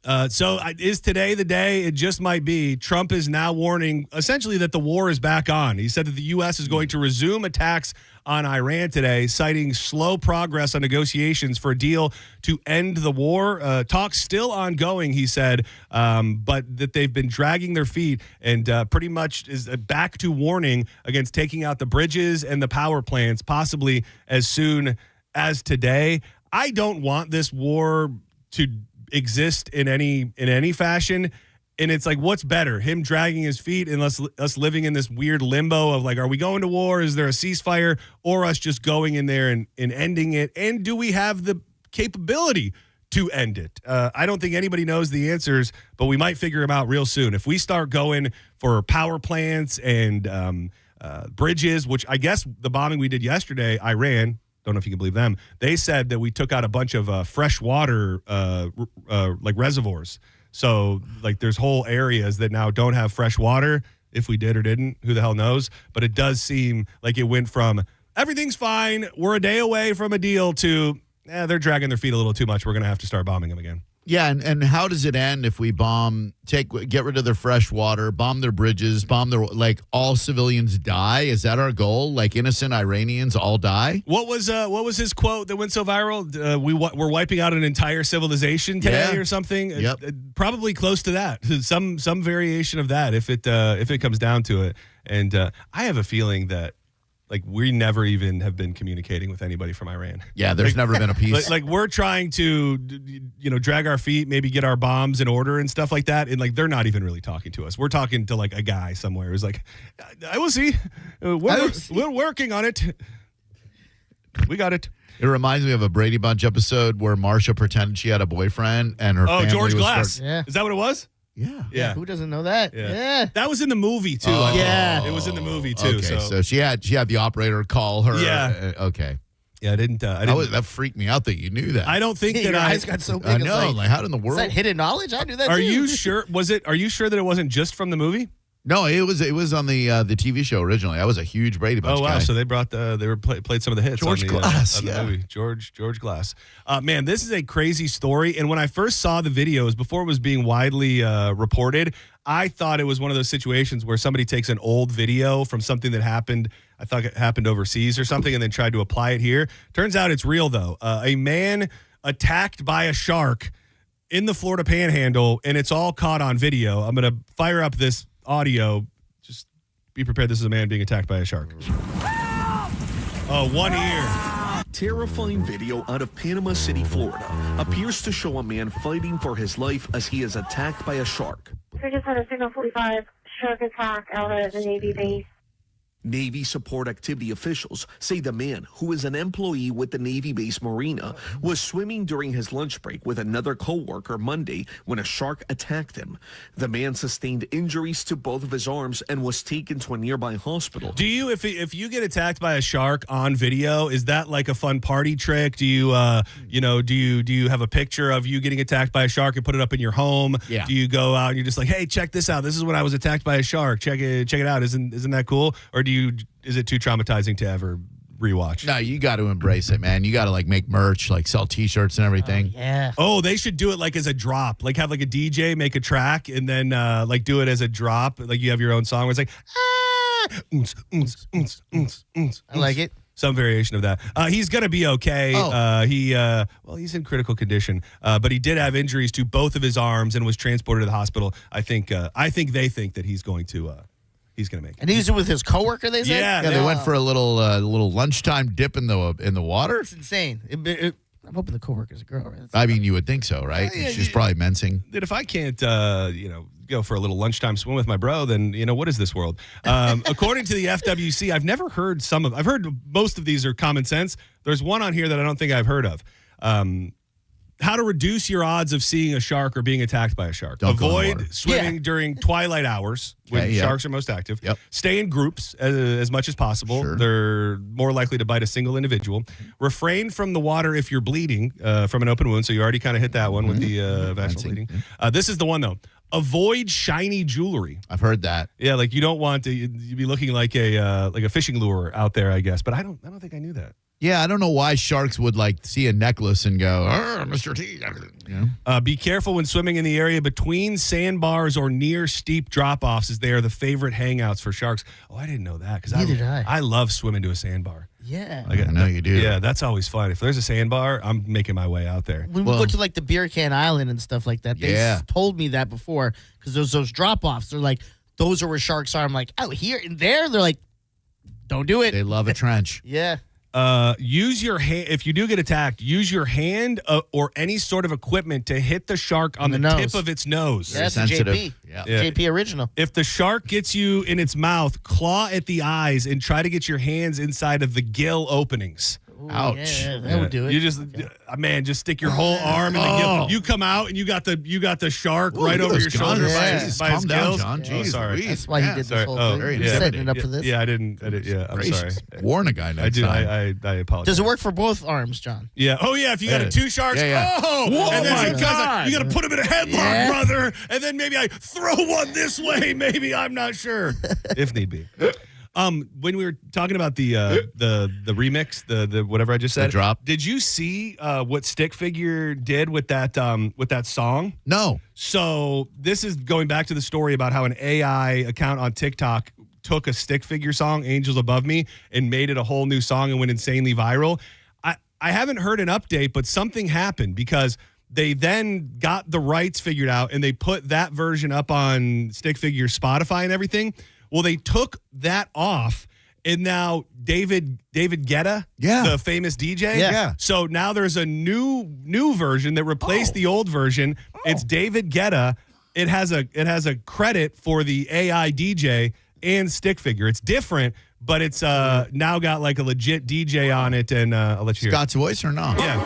[SPEAKER 1] Is today the day? It just might be. Trump is now warning essentially that the war is back on. He said that the U.S. is going to resume attacks on Iran today, citing slow progress on negotiations for a deal to end the war. Talks still ongoing, he said, but that they've been dragging their feet and pretty much is back to warning against taking out the bridges and the power plants, possibly as soon as today. I don't want this war to exist in any fashion, and it's like, what's better, him dragging his feet and us living in this weird limbo of like, are we going to war, is there a ceasefire, or us just going in there and ending it? And do we have the capability to end it? I don't think anybody knows the answers, but we might figure them out real soon. If we start going for power plants and bridges, which I guess the bombing we did yesterday, Iran, don't know if you can believe them, they said that we took out a bunch of fresh water like reservoirs. So like there's whole areas that now don't have fresh water. If we did or didn't, who the hell knows? But it does seem like it went from everything's fine, we're a day away from a deal, to they're dragging their feet a little too much, we're going to have to start bombing them again.
[SPEAKER 24] Yeah, and how does it end if we get rid of their fresh water, bomb their bridges, like all civilians die? Is that our goal? Like innocent Iranians all die?
[SPEAKER 1] What was his quote that went so viral? We're wiping out an entire civilization today or something?
[SPEAKER 24] Yep.
[SPEAKER 1] Probably close to that. Some variation of that if it comes down to it. And I have a feeling that like we never even have been communicating with anybody from Iran.
[SPEAKER 24] Yeah, there's never been a peace.
[SPEAKER 1] Like we're trying to, drag our feet, maybe get our bombs in order and stuff like that. And like, they're not even really talking to us. We're talking to like a guy somewhere who's like, I will see. We're working on it. We got it.
[SPEAKER 24] It reminds me of a Brady Bunch episode where Marsha pretended she had a boyfriend and her family
[SPEAKER 1] George
[SPEAKER 24] was
[SPEAKER 1] Glass. Is that what it was?
[SPEAKER 24] Yeah.
[SPEAKER 12] Who doesn't know that? Yeah.
[SPEAKER 1] That was in the movie too.
[SPEAKER 24] Oh.
[SPEAKER 1] Yeah. It was in the movie too.
[SPEAKER 24] Okay, so she had the operator call her.
[SPEAKER 1] Yeah.
[SPEAKER 24] Okay.
[SPEAKER 1] Yeah, I didn't.
[SPEAKER 24] That freaked me out that you knew that.
[SPEAKER 1] I don't think that
[SPEAKER 12] Your eyes got so big.
[SPEAKER 24] I know. Like, how in the world?
[SPEAKER 12] Is that hidden knowledge? I knew that.
[SPEAKER 1] Are
[SPEAKER 12] too.
[SPEAKER 1] you sure? Are you sure that it wasn't just from the movie?
[SPEAKER 24] No, it was on the TV show originally. I was a huge Brady Bunch guy.
[SPEAKER 1] So they brought played some of the hits.
[SPEAKER 24] George
[SPEAKER 1] on
[SPEAKER 24] Glass,
[SPEAKER 1] the movie. George Glass. Man, this is a crazy story. And when I first saw the videos before it was being widely reported, I thought it was one of those situations where somebody takes an old video from something that happened. I thought it happened overseas or something, and then tried to apply it here. Turns out it's real though. A man attacked by a shark in the Florida Panhandle, and it's all caught on video. I'm gonna fire up this audio. Just be prepared. This is a man being attacked by a shark. Oh, one ear.
[SPEAKER 11] Terrifying video out of Panama City, Florida, appears to show a man fighting for his life as he is attacked by a shark.
[SPEAKER 13] We just had a Signal 45 shark attack out at the Navy base.
[SPEAKER 11] Navy support activity officials say the man, who is an employee with the Navy base marina, was swimming during his lunch break with another co-worker Monday when a shark attacked him. The man sustained injuries to both of his arms and was taken to a nearby hospital.
[SPEAKER 1] Do you, if you get attacked by a shark on video, is that like a fun party trick? Do you, do you have a picture of you getting attacked by a shark and put it up in your home?
[SPEAKER 24] Yeah.
[SPEAKER 1] Do you go out and you're just like, hey, check this out. This is when I was attacked by a shark. Check it out. Isn't that cool? Or is it too traumatizing to ever rewatch?
[SPEAKER 24] No, you got to embrace it, man. You got to like make merch, like sell T-shirts and everything.
[SPEAKER 12] Yeah.
[SPEAKER 1] Oh, they should do it like as a drop. Like have like a DJ make a track and then like do it as a drop. Like you have your own song where it's like,
[SPEAKER 12] I like it.
[SPEAKER 1] Some variation of that. He's going to be okay. He's in critical condition, but he did have injuries to both of his arms and was transported to the hospital. I think they think that he's going to make it.
[SPEAKER 12] And he was with his coworker, they said?
[SPEAKER 1] Yeah,
[SPEAKER 24] they went for a little lunchtime dip in the water.
[SPEAKER 12] It's insane. I'm hoping the coworker's a girl, right?
[SPEAKER 24] I mean, you would think so, right? She's probably mensing.
[SPEAKER 1] That if I can't, go for a little lunchtime swim with my bro, then what is this world? According to the FWC, I've heard most of these are common sense. There's one on here that I don't think I've heard of. How to reduce your odds of seeing a shark or being attacked by a shark. Avoid swimming during twilight hours when sharks are most active.
[SPEAKER 24] Yep.
[SPEAKER 1] Stay in groups as much as possible.
[SPEAKER 24] Sure.
[SPEAKER 1] They're more likely to bite a single individual. Refrain from the water if you're bleeding from an open wound. So you already kind of hit that one with the vaginal bleeding. This is the one, though. Avoid shiny jewelry.
[SPEAKER 24] I've heard that.
[SPEAKER 1] Yeah, like you don't want to you'd be looking like a fishing lure out there, I guess. But I don't think I knew that.
[SPEAKER 24] Yeah, I don't know why sharks would like see a necklace and go, Mr. T. You know?
[SPEAKER 1] Be careful when swimming in the area between sandbars or near steep drop-offs, as they are the favorite hangouts for sharks. Oh, I didn't know that because I love swimming to a sandbar.
[SPEAKER 12] Yeah.
[SPEAKER 24] I know you do.
[SPEAKER 1] Yeah, that's always fun. If there's a sandbar, I'm making my way out there.
[SPEAKER 12] When we go to like the Beer Can Island and stuff like that, they told me that before because there's those drop-offs. They're like, those are where sharks are. I'm like, oh, here and there. They're like, don't do it.
[SPEAKER 24] They love a trench.
[SPEAKER 12] Yeah.
[SPEAKER 1] Use your hand if you do get attacked. Use your hand or any sort of equipment to hit the shark on the tip of its nose.
[SPEAKER 12] Yeah, that's JP.
[SPEAKER 1] Yeah.
[SPEAKER 12] JP original.
[SPEAKER 1] If the shark gets you in its mouth, claw at the eyes and try to get your hands inside of the gill openings.
[SPEAKER 12] Ooh,
[SPEAKER 24] ouch!
[SPEAKER 12] Yeah, that would do it.
[SPEAKER 1] You just, man, just stick your whole arm in the gill. You come out and you got the shark right over your shoulder by his
[SPEAKER 24] Calm down,
[SPEAKER 1] gills.
[SPEAKER 24] John. Jeez,
[SPEAKER 1] sorry.
[SPEAKER 12] That's why he did this whole thing.
[SPEAKER 24] Very
[SPEAKER 12] He's setting it up for this.
[SPEAKER 1] Yeah, I didn't. Yeah, I'm sorry.
[SPEAKER 24] Warn a guy next time.
[SPEAKER 1] I apologize.
[SPEAKER 12] Does it work for both arms, John?
[SPEAKER 1] Yeah. Oh, yeah. If you got two sharks,
[SPEAKER 24] Whoa,
[SPEAKER 1] and then
[SPEAKER 24] my
[SPEAKER 1] sometimes
[SPEAKER 24] God.
[SPEAKER 1] you got to put them in a headlock, brother. And then maybe I throw one this way. Maybe I'm not sure, if need be. When we were talking about the remix, the whatever I just said,
[SPEAKER 24] The drop.
[SPEAKER 1] Did you see what Stick Figure did with that song?
[SPEAKER 24] No.
[SPEAKER 1] So this is going back to the story about how an AI account on TikTok took a Stick Figure song, Angels Above Me, and made it a whole new song and went insanely viral. I haven't heard an update, but something happened because they then got the rights figured out and they put that version up on Stick Figure Spotify and everything. Well, they took that off, and now David Guetta, the famous DJ, So now there's a new version that replaced the old version. It's David Guetta. It has a credit for the AI DJ and Stick Figure. It's different, but it's now got like a legit DJ on it, and I'll let you hear
[SPEAKER 24] Scott's voice or not?
[SPEAKER 1] Yeah.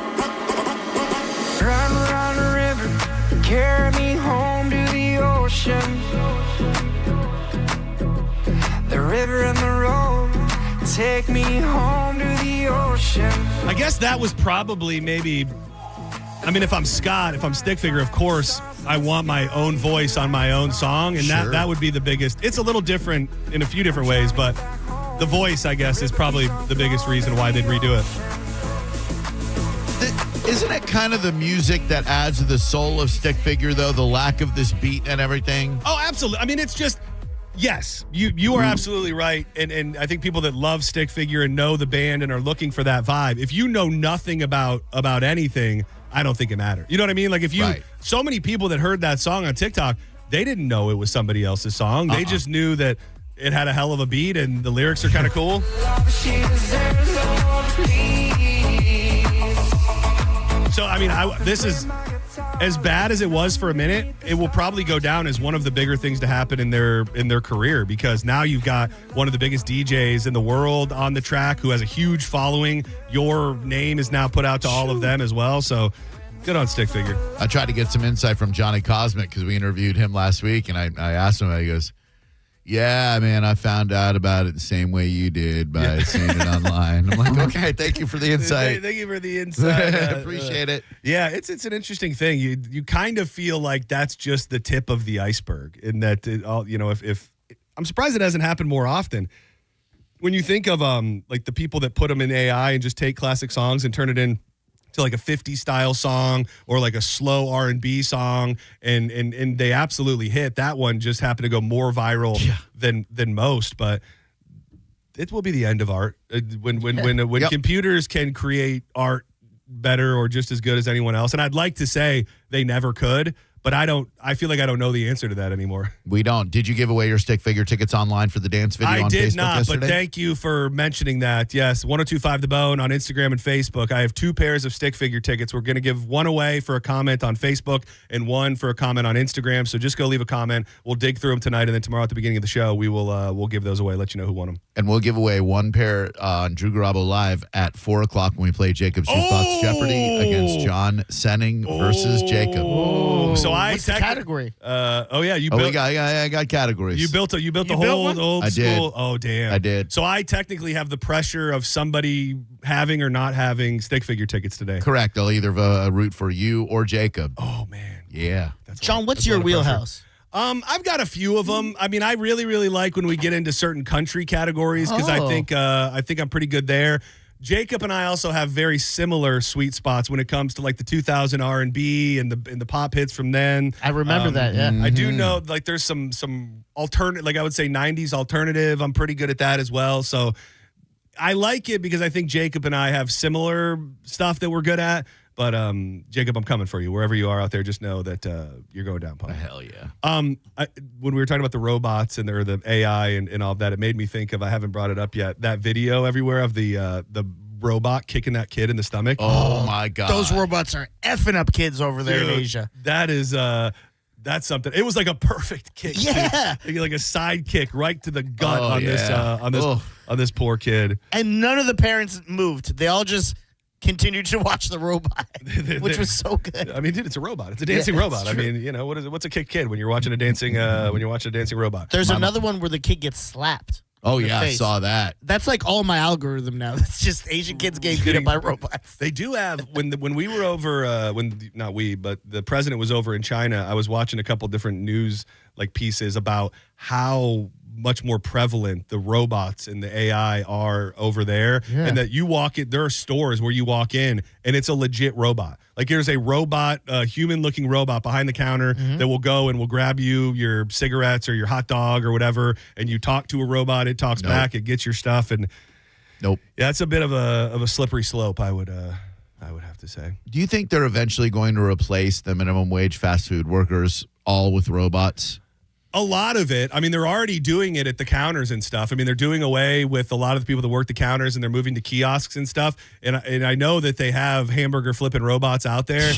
[SPEAKER 2] Run, run, river, carry me home to the ocean. The river and the road take me home to the ocean.
[SPEAKER 1] I guess that was probably maybe. I mean, if I'm Scott, if I'm Stick Figure, of course, I want my own voice on my own song, and that would be the biggest. It's a little different in a few different ways, but the voice, I guess, is probably the biggest reason why they'd redo it.
[SPEAKER 24] Isn't it kind of the music that adds to the soul of Stick Figure, though, the lack of this beat and everything?
[SPEAKER 1] Oh, absolutely. I mean, it's just. Yes, you are absolutely right. And I think people that love Stick Figure and know the band and are looking for that vibe, if you know nothing about anything, I don't think it matters. You know what I mean? Like if you, so many people that heard that song on TikTok, they didn't know it was somebody else's song. They just knew that it had a hell of a beat and the lyrics are kind of cool. So, I mean, this is as bad as it was for a minute. It will probably go down as one of the bigger things to happen in their career, because now you've got one of the biggest DJs in the world on the track who has a huge following. Your name is now put out to all of them as well. So good on Stick Figure.
[SPEAKER 24] I tried to get some insight from Johnny Cosmic because we interviewed him last week, and I asked him, he goes, yeah, man, I found out about it the same way you did by seeing it online. I'm like, okay, thank you for the insight.
[SPEAKER 1] Thank you for the insight.
[SPEAKER 24] Appreciate it.
[SPEAKER 1] Yeah, it's an interesting thing. You kind of feel like that's just the tip of the iceberg, in that if I'm surprised it hasn't happened more often. When you think of like the people that put them in AI and just take classic songs and turn it in to like a 50s style song or like a slow R&B song, and they absolutely hit. That one just happened to go more viral than most, but it will be the end of art when computers can create art better or just as good as anyone else. And I'd like to say they never could, but I feel like I don't know the answer to that anymore.
[SPEAKER 24] We don't. Did you give away your Stick Figure tickets online for the dance video on Facebook yesterday? I did not,
[SPEAKER 1] but thank you for mentioning that. Yes, 1025 The Bone on Instagram and Facebook. I have 2 pairs of Stick Figure tickets. We're going to give one away for a comment on Facebook and one for a comment on Instagram. So just go leave a comment. We'll dig through them tonight, and then tomorrow at the beginning of the show, we'll give those away, let you know who won them.
[SPEAKER 24] And we'll give away 1 pair on Drew Garabo Live at 4 o'clock when we play Jacob's Jukebox Jeopardy against John Senning versus Jacob.
[SPEAKER 1] So
[SPEAKER 12] what's the category?
[SPEAKER 1] You built.
[SPEAKER 24] I got categories.
[SPEAKER 1] You built the whole old
[SPEAKER 24] I
[SPEAKER 1] school.
[SPEAKER 24] did.
[SPEAKER 1] Oh damn!
[SPEAKER 24] I did.
[SPEAKER 1] So I technically have the pressure of somebody having or not having Stick Figure tickets today.
[SPEAKER 24] Correct. I'll either root for you or Jacob.
[SPEAKER 1] Oh man.
[SPEAKER 24] Yeah.
[SPEAKER 12] John, what's your wheelhouse?
[SPEAKER 1] I've got a few of them. I mean, I really, really like when we get into certain country categories because I think I'm pretty good there. Jacob and I also have very similar sweet spots when it comes to like the 2000 R&B and the pop hits from then.
[SPEAKER 12] I remember that. Yeah,
[SPEAKER 1] I do know like there's some alternative, like I would say 90s alternative. I'm pretty good at that as well. So I like it because I think Jacob and I have similar stuff that we're good at. But Jacob, I'm coming for you. Wherever you are out there, just know that you're going down, punk.
[SPEAKER 24] Hell yeah.
[SPEAKER 1] When we were talking about the robots and the AI and all of that, it made me think of, I haven't brought it up yet, that video everywhere of the robot kicking that kid in the stomach.
[SPEAKER 24] Oh my God.
[SPEAKER 12] Those robots are effing up kids over there in Asia.
[SPEAKER 1] That is that's something. It was like a perfect kick.
[SPEAKER 12] Yeah.
[SPEAKER 1] Like a side kick right to the gut on this poor kid.
[SPEAKER 12] And none of the parents moved. They all just continued to watch the robot, which was so good.
[SPEAKER 1] I mean, dude, it's a robot. It's a dancing robot. I mean, you know, what's a kick kid when you're watching a dancing robot?
[SPEAKER 12] There's another one where the kid gets slapped.
[SPEAKER 24] Oh yeah, I saw that.
[SPEAKER 12] That's like all my algorithm now. That's just Asian kids getting beat up by robots.
[SPEAKER 1] They do have when we were over not we, but the president was over in China. I was watching a couple different news like pieces about how much more prevalent the robots and the AI are over there, and that you walk in, there are stores where you walk in and it's a legit robot. Like there's a robot, human-looking robot behind the counter that will go and will grab you your cigarettes or your hot dog or whatever, and you talk to a robot, it talks back, it gets your stuff, and yeah, it's a bit of a slippery slope, I would have to say.
[SPEAKER 24] Do you think they're eventually going to replace the minimum wage fast food workers all with robots?
[SPEAKER 1] A lot of it. I mean, they're already doing it at the counters and stuff. I mean, they're doing away with a lot of the people that work the counters, and they're moving to kiosks and stuff. And I know that they have hamburger flipping robots out there.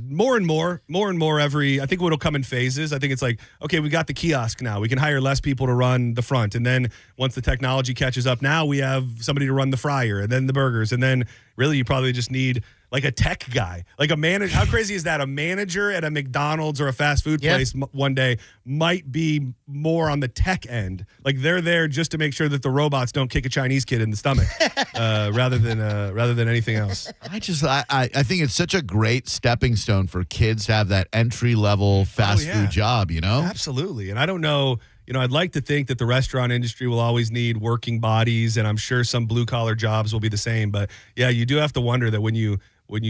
[SPEAKER 1] More and more every. I think it'll come in phases. I think it's like, okay, we got the kiosk now. We can hire less people to run the front, and then once the technology catches up, now we have somebody to run the fryer, and then the burgers, and then really you probably just need like a tech guy, like a manager. How crazy is that? A manager at a McDonald's or a fast food place one day might be more on the tech end. Like they're there just to make sure that the robots don't kick a Chinese kid in the stomach, rather than anything else.
[SPEAKER 24] I think it's such a great stepping stone for kids to have that entry level fast food job. You know,
[SPEAKER 1] absolutely. And I don't know. You know, I'd like to think that the restaurant industry will always need working bodies, and I'm sure some blue collar jobs will be the same. But yeah, you do have to wonder that when you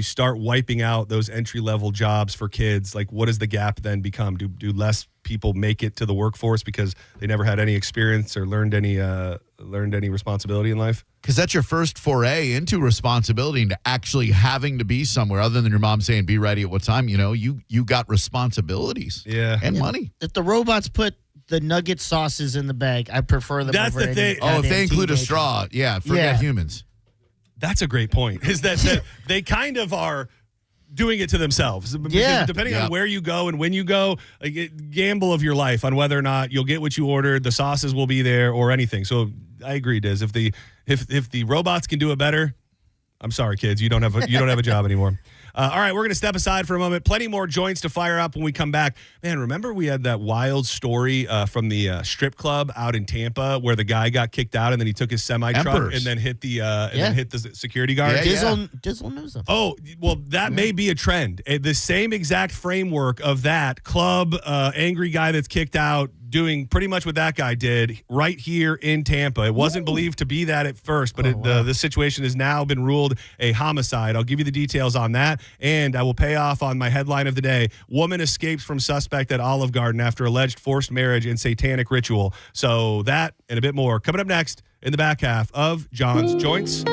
[SPEAKER 1] start wiping out those entry level jobs for kids, like what does the gap then become? Do less people make it to the workforce because they never had any experience or learned any responsibility in life?
[SPEAKER 24] Because that's your first foray into responsibility, into actually having to be somewhere other than your mom saying be ready at what time. You know, you got responsibilities, and money.
[SPEAKER 12] If the robots put the nugget sauces in the bag, I prefer them.
[SPEAKER 1] That's
[SPEAKER 12] over
[SPEAKER 1] the thing.
[SPEAKER 24] If they include a straw, forget humans.
[SPEAKER 1] That's a great point. Is that they kind of are doing it to themselves. Because depending on where you go and when you go, like, gamble of your life on whether or not you'll get what you ordered, the sauces will be there, or anything. So I agree, Diz. If the robots can do it better, I'm sorry, kids, you don't have a job anymore. All right, we're going to step aside for a moment. Plenty more joints to fire up when we come back. Man, remember we had that wild story from the strip club out in Tampa where the guy got kicked out and then he took his semi-truck and then hit the security guard?
[SPEAKER 12] Dizzle knows them.
[SPEAKER 1] Oh, well, that may be a trend. The same exact framework of that club, angry guy that's kicked out, doing pretty much what that guy did right here in Tampa. It wasn't believed to be that at first, but the situation has now been ruled a homicide. I'll give you the details on that, and I will pay off on my headline of the day. Woman escapes from suspect at Olive Garden after alleged forced marriage and satanic ritual. So that and a bit more coming up next in the back half of John's Joints.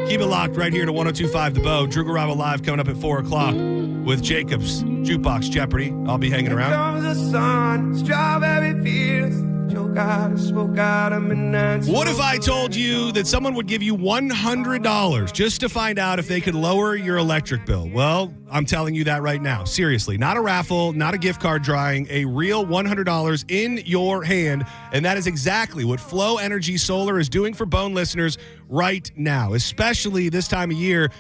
[SPEAKER 1] Keep it locked right here to 102.5 The Bone. Drew Garabo Live coming up at 4 o'clock with Jacobs Jukebox Jeopardy. I'll be hanging around.
[SPEAKER 2] Comes the sun, strawberry fields, choke out and smoke out of midnight.
[SPEAKER 1] What if I told you that someone would give you $100 just to find out if they could lower your electric bill? Well, I'm telling you that right now. Seriously, not a raffle, not a gift card drawing, a real $100 in your hand. And that is exactly what Flow Energy Solar is doing for Bone listeners right now, especially this time of year.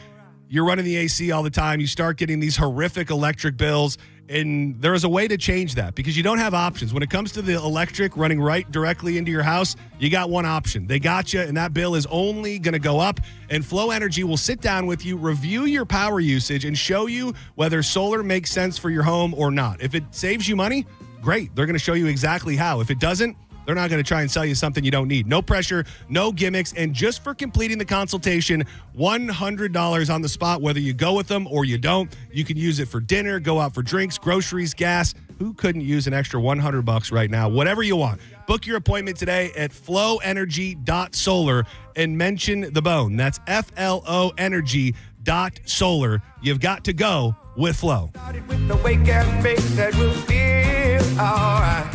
[SPEAKER 1] You're running the AC all the time. You start getting these horrific electric bills, and there is a way to change that because you don't have options. When it comes to the electric running right directly into your house, you got one option. They got you, and that bill is only going to go up, and Flow Energy will sit down with you, review your power usage, and show you whether solar makes sense for your home or not. If it saves you money, great. They're going to show you exactly how. If it doesn't, They're not going to try and sell you something you don't need. No pressure, no gimmicks, and just for completing the consultation, $100 on the spot, whether you go with them or you don't. You can use it for dinner, go out for drinks, groceries, gas. Who couldn't use an extra $100 right now? Whatever you want. Book your appointment today at flowenergy.solar and mention the bone. That's FLO Energy.solar. You've got to go with Flow.
[SPEAKER 2] The wake and bake that will feel alright.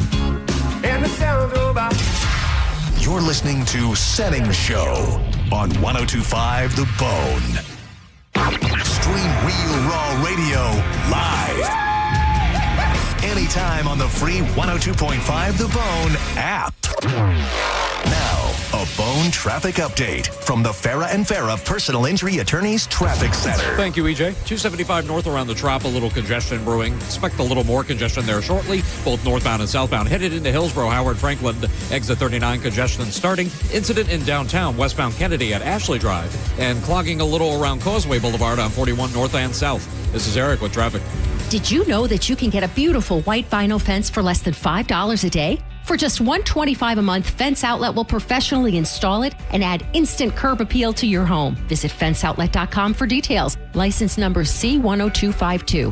[SPEAKER 2] And the sounds over.
[SPEAKER 3] You're listening to Senning Show on 102.5 The Bone. Stream Real Raw Radio live. Anytime on the free 102.5 The Bone app. Now, a Bone traffic update from the Farah and Farah Personal Injury Attorneys Traffic Center.
[SPEAKER 14] Thank you, EJ. 275 north around the Trop, a little congestion brewing. Expect a little more congestion there shortly, both northbound and southbound. Headed into Hillsborough, Howard Franklin, exit 39, congestion starting. Incident in downtown, westbound Kennedy at Ashley Drive, and clogging a little around Causeway Boulevard on 41 north and south. This is Eric with traffic.
[SPEAKER 17] Did you know that you can get a beautiful white vinyl fence for less than $5 a day? For just $125 a month, Fence Outlet will professionally install it and add instant curb appeal to your home. Visit fenceoutlet.com for details. License number C10252.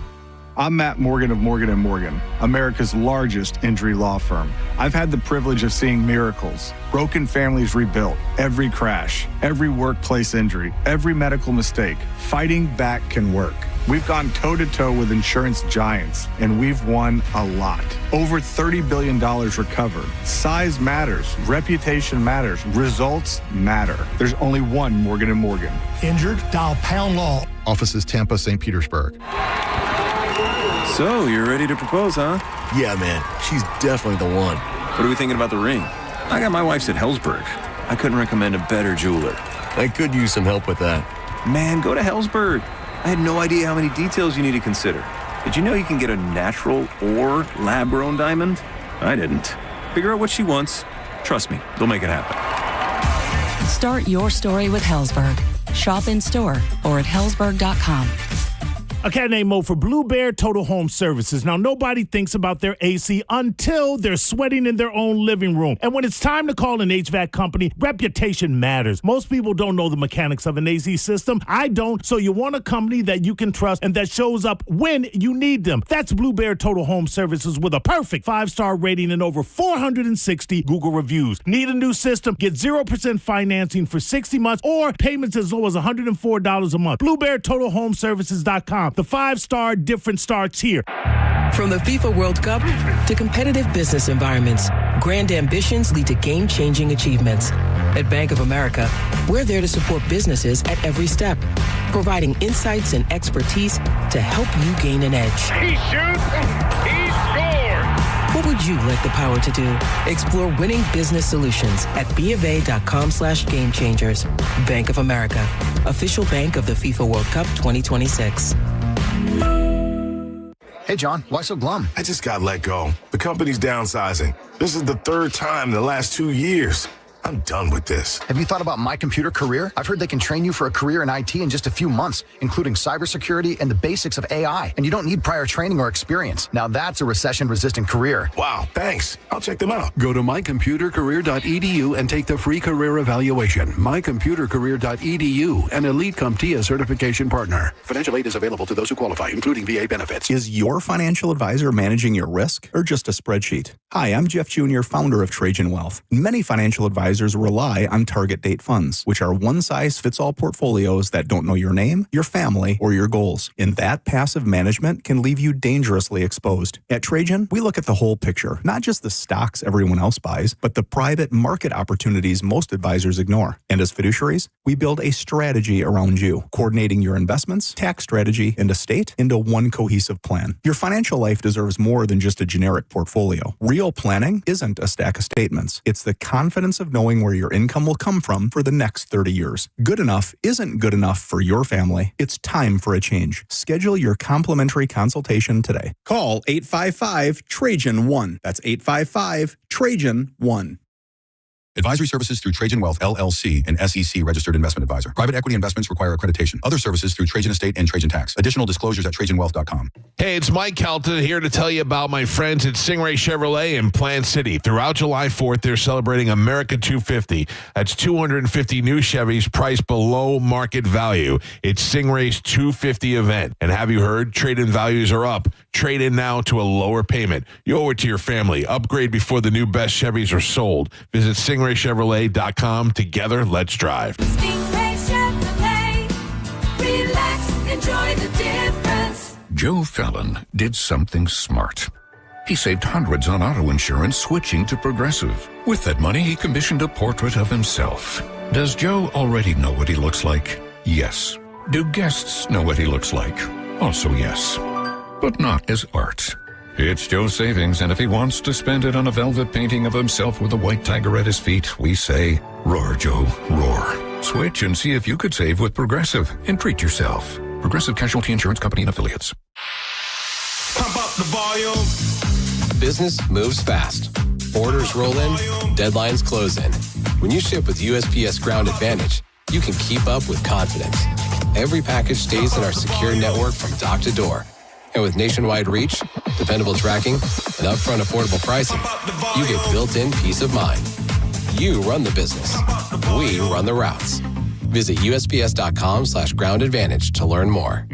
[SPEAKER 18] I'm Matt Morgan of Morgan & Morgan, America's largest injury law firm. I've had the privilege of seeing miracles, broken families rebuilt, every crash, every workplace injury, every medical mistake. Fighting back can work. We've gone toe-to-toe with insurance giants, and we've won a lot. Over $30 billion recovered. Size matters. Reputation matters. Results matter. There's only one Morgan & Morgan.
[SPEAKER 19] Injured? Dial Pound Law.
[SPEAKER 25] Offices Tampa, St. Petersburg.
[SPEAKER 26] So, you're ready to propose, huh?
[SPEAKER 25] Yeah, man. She's definitely the one.
[SPEAKER 26] What are we thinking about the ring? I got my wife's at Hellsberg. I couldn't recommend a better jeweler.
[SPEAKER 25] I could use some help with that.
[SPEAKER 26] Man, go to Hellsberg. I had no idea how many details you need to consider. Did you know you can get a natural or lab-grown diamond? I didn't. Figure out what she wants. Trust me, they'll make it happen.
[SPEAKER 27] Start your story with Hellsberg. Shop in store or at hellsberg.com.
[SPEAKER 19] A cat named Mo for Blue Bear Total Home Services. Now, nobody thinks about their AC until they're sweating in their own living room. And when it's time to call an HVAC company, reputation matters. Most people don't know the mechanics of an AC system. I don't, so you want a company that you can trust and that shows up when you need them. That's Blue Bear Total Home Services with a perfect 5-star rating and over 460 Google reviews. Need a new system? Get 0% financing for 60 months or payments as low as $104 a month. BlueBearTotalHomeServices.com. The 5-star difference starts here.
[SPEAKER 28] From the FIFA World Cup to competitive business environments, grand ambitions lead to game-changing achievements. At Bank of America, we're there to support businesses at every step, providing insights and expertise to help you gain an edge.
[SPEAKER 2] He shoots, he scores!
[SPEAKER 28] What would you like the power to do? Explore winning business solutions at BofA.com/gamechangers. Bank of America, official bank of the FIFA World Cup 2026.
[SPEAKER 29] Hey, John, why so glum?
[SPEAKER 30] I just got let go. The company's downsizing. This is the third time in the last 2 years. I'm done with this.
[SPEAKER 29] Have you thought about My Computer Career? I've heard they can train you for a career in IT in just a few months, including cybersecurity and the basics of AI. And you don't need prior training or experience. Now that's a recession-resistant career.
[SPEAKER 30] Wow, thanks. I'll check them out.
[SPEAKER 31] Go to mycomputercareer.edu and take the free career evaluation. Mycomputercareer.edu, an Elite CompTIA certification partner. Financial aid is available to those who qualify, including VA benefits.
[SPEAKER 32] Is your financial advisor managing your risk or just a spreadsheet? Hi, I'm Jeff Jr., founder of Trajan Wealth. Many financial advisors rely on target date funds, which are one-size-fits-all portfolios that don't know your name, your family, or your goals. And that passive management can leave you dangerously exposed. At Trajan, we look at the whole picture, not just the stocks everyone else buys, but the private market opportunities most advisors ignore. And as fiduciaries, we build a strategy around you, coordinating your investments, tax strategy, and estate into one cohesive plan. Your financial life deserves more than just a generic portfolio. Real planning isn't a stack of statements. It's the confidence of knowing where your income will come from for the next 30 years. Good enough isn't good enough for your family. It's time for a change. Schedule your complimentary consultation today. Call 855-TRAJAN-1. That's 855-TRAJAN-1.
[SPEAKER 16] Advisory services through Trajan Wealth, LLC, an SEC registered investment advisor. Private equity investments require accreditation. Other services through Trajan Estate and Trajan Tax. Additional disclosures at TrajanWealth.com.
[SPEAKER 4] Hey, it's Mike Kelton here to tell you about my friends at Stingray Chevrolet in Plant City. Throughout July 4th, they're celebrating America 250. That's 250 new Chevys priced below market value. It's Stingray's 250 event. And have you heard? Trade-in values are up. Trade in now to a lower payment. You owe it to your family. Upgrade before the new best Chevys are sold. Visit StingrayChevrolet.com. Together, let's drive.
[SPEAKER 5] Stingray Chevrolet. Relax, enjoy the difference.
[SPEAKER 6] Joe Fallon did something smart. He saved hundreds on auto insurance switching to Progressive. With that money, he commissioned a portrait of himself. Does Joe already know what he looks like? Yes. Do guests know what he looks like? Also yes. But not as art. It's Joe's savings, and if he wants to spend it on a velvet painting of himself with a white tiger at his feet, we say, roar, Joe, roar. Switch and see if you could save with Progressive and treat yourself. Progressive Casualty Insurance Company and Affiliates.
[SPEAKER 7] Pump up the volume. Business moves fast. Orders roll in, deadlines close in. When you ship with USPS Ground Advantage, you can keep up with confidence. Every package stays in our secure network from dock to door. And with nationwide reach, dependable tracking, and upfront affordable pricing, you get built-in peace of mind. You run the business. We run the routes. Visit USPS.com/Ground Advantage to learn more.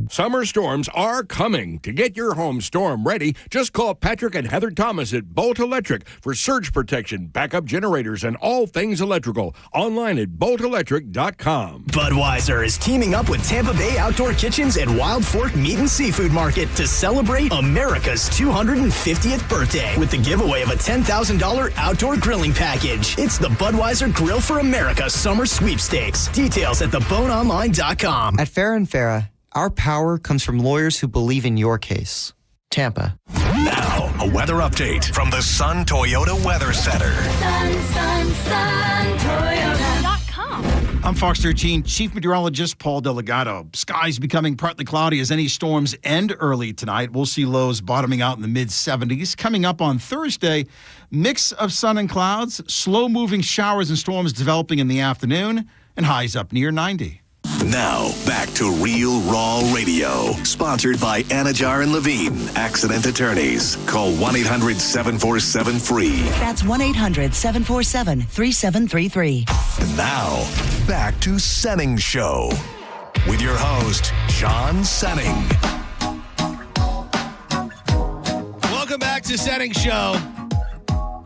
[SPEAKER 8] Summer storms are coming. To get your home storm ready, just call Patrick and Heather Thomas at Bolt Electric for surge protection, backup generators, and all things electrical. Online at boltelectric.com.
[SPEAKER 9] Budweiser is teaming up with Tampa Bay Outdoor Kitchens and Wild Fork Meat and Seafood Market to celebrate America's 250th birthday with the giveaway of a $10,000 outdoor grilling package. It's the Budweiser Grill for America Summer Sweepstakes. Details at theboneonline.com.
[SPEAKER 10] At Farrah & Farrah, our power comes from lawyers who believe in your case. Tampa.
[SPEAKER 3] Now, a weather update from the Sun Toyota Weather Center.
[SPEAKER 15] Toyota.com. I'm Fox 13 Chief Meteorologist Paul Delgado. Skies becoming partly cloudy as any storms end early tonight. We'll see lows bottoming out in the mid-70s. Coming up on Thursday, mix of sun and clouds, slow-moving showers and storms developing in the afternoon, and highs up near 90.
[SPEAKER 3] Now, back to Real Raw Radio. Sponsored by Anajar and Levine, accident attorneys. Call 1-800-747-FREE.
[SPEAKER 20] That's 1-800-747-3733.
[SPEAKER 3] And now, back to Senning Show. With your host, John Senning.
[SPEAKER 1] Welcome back to Senning Show.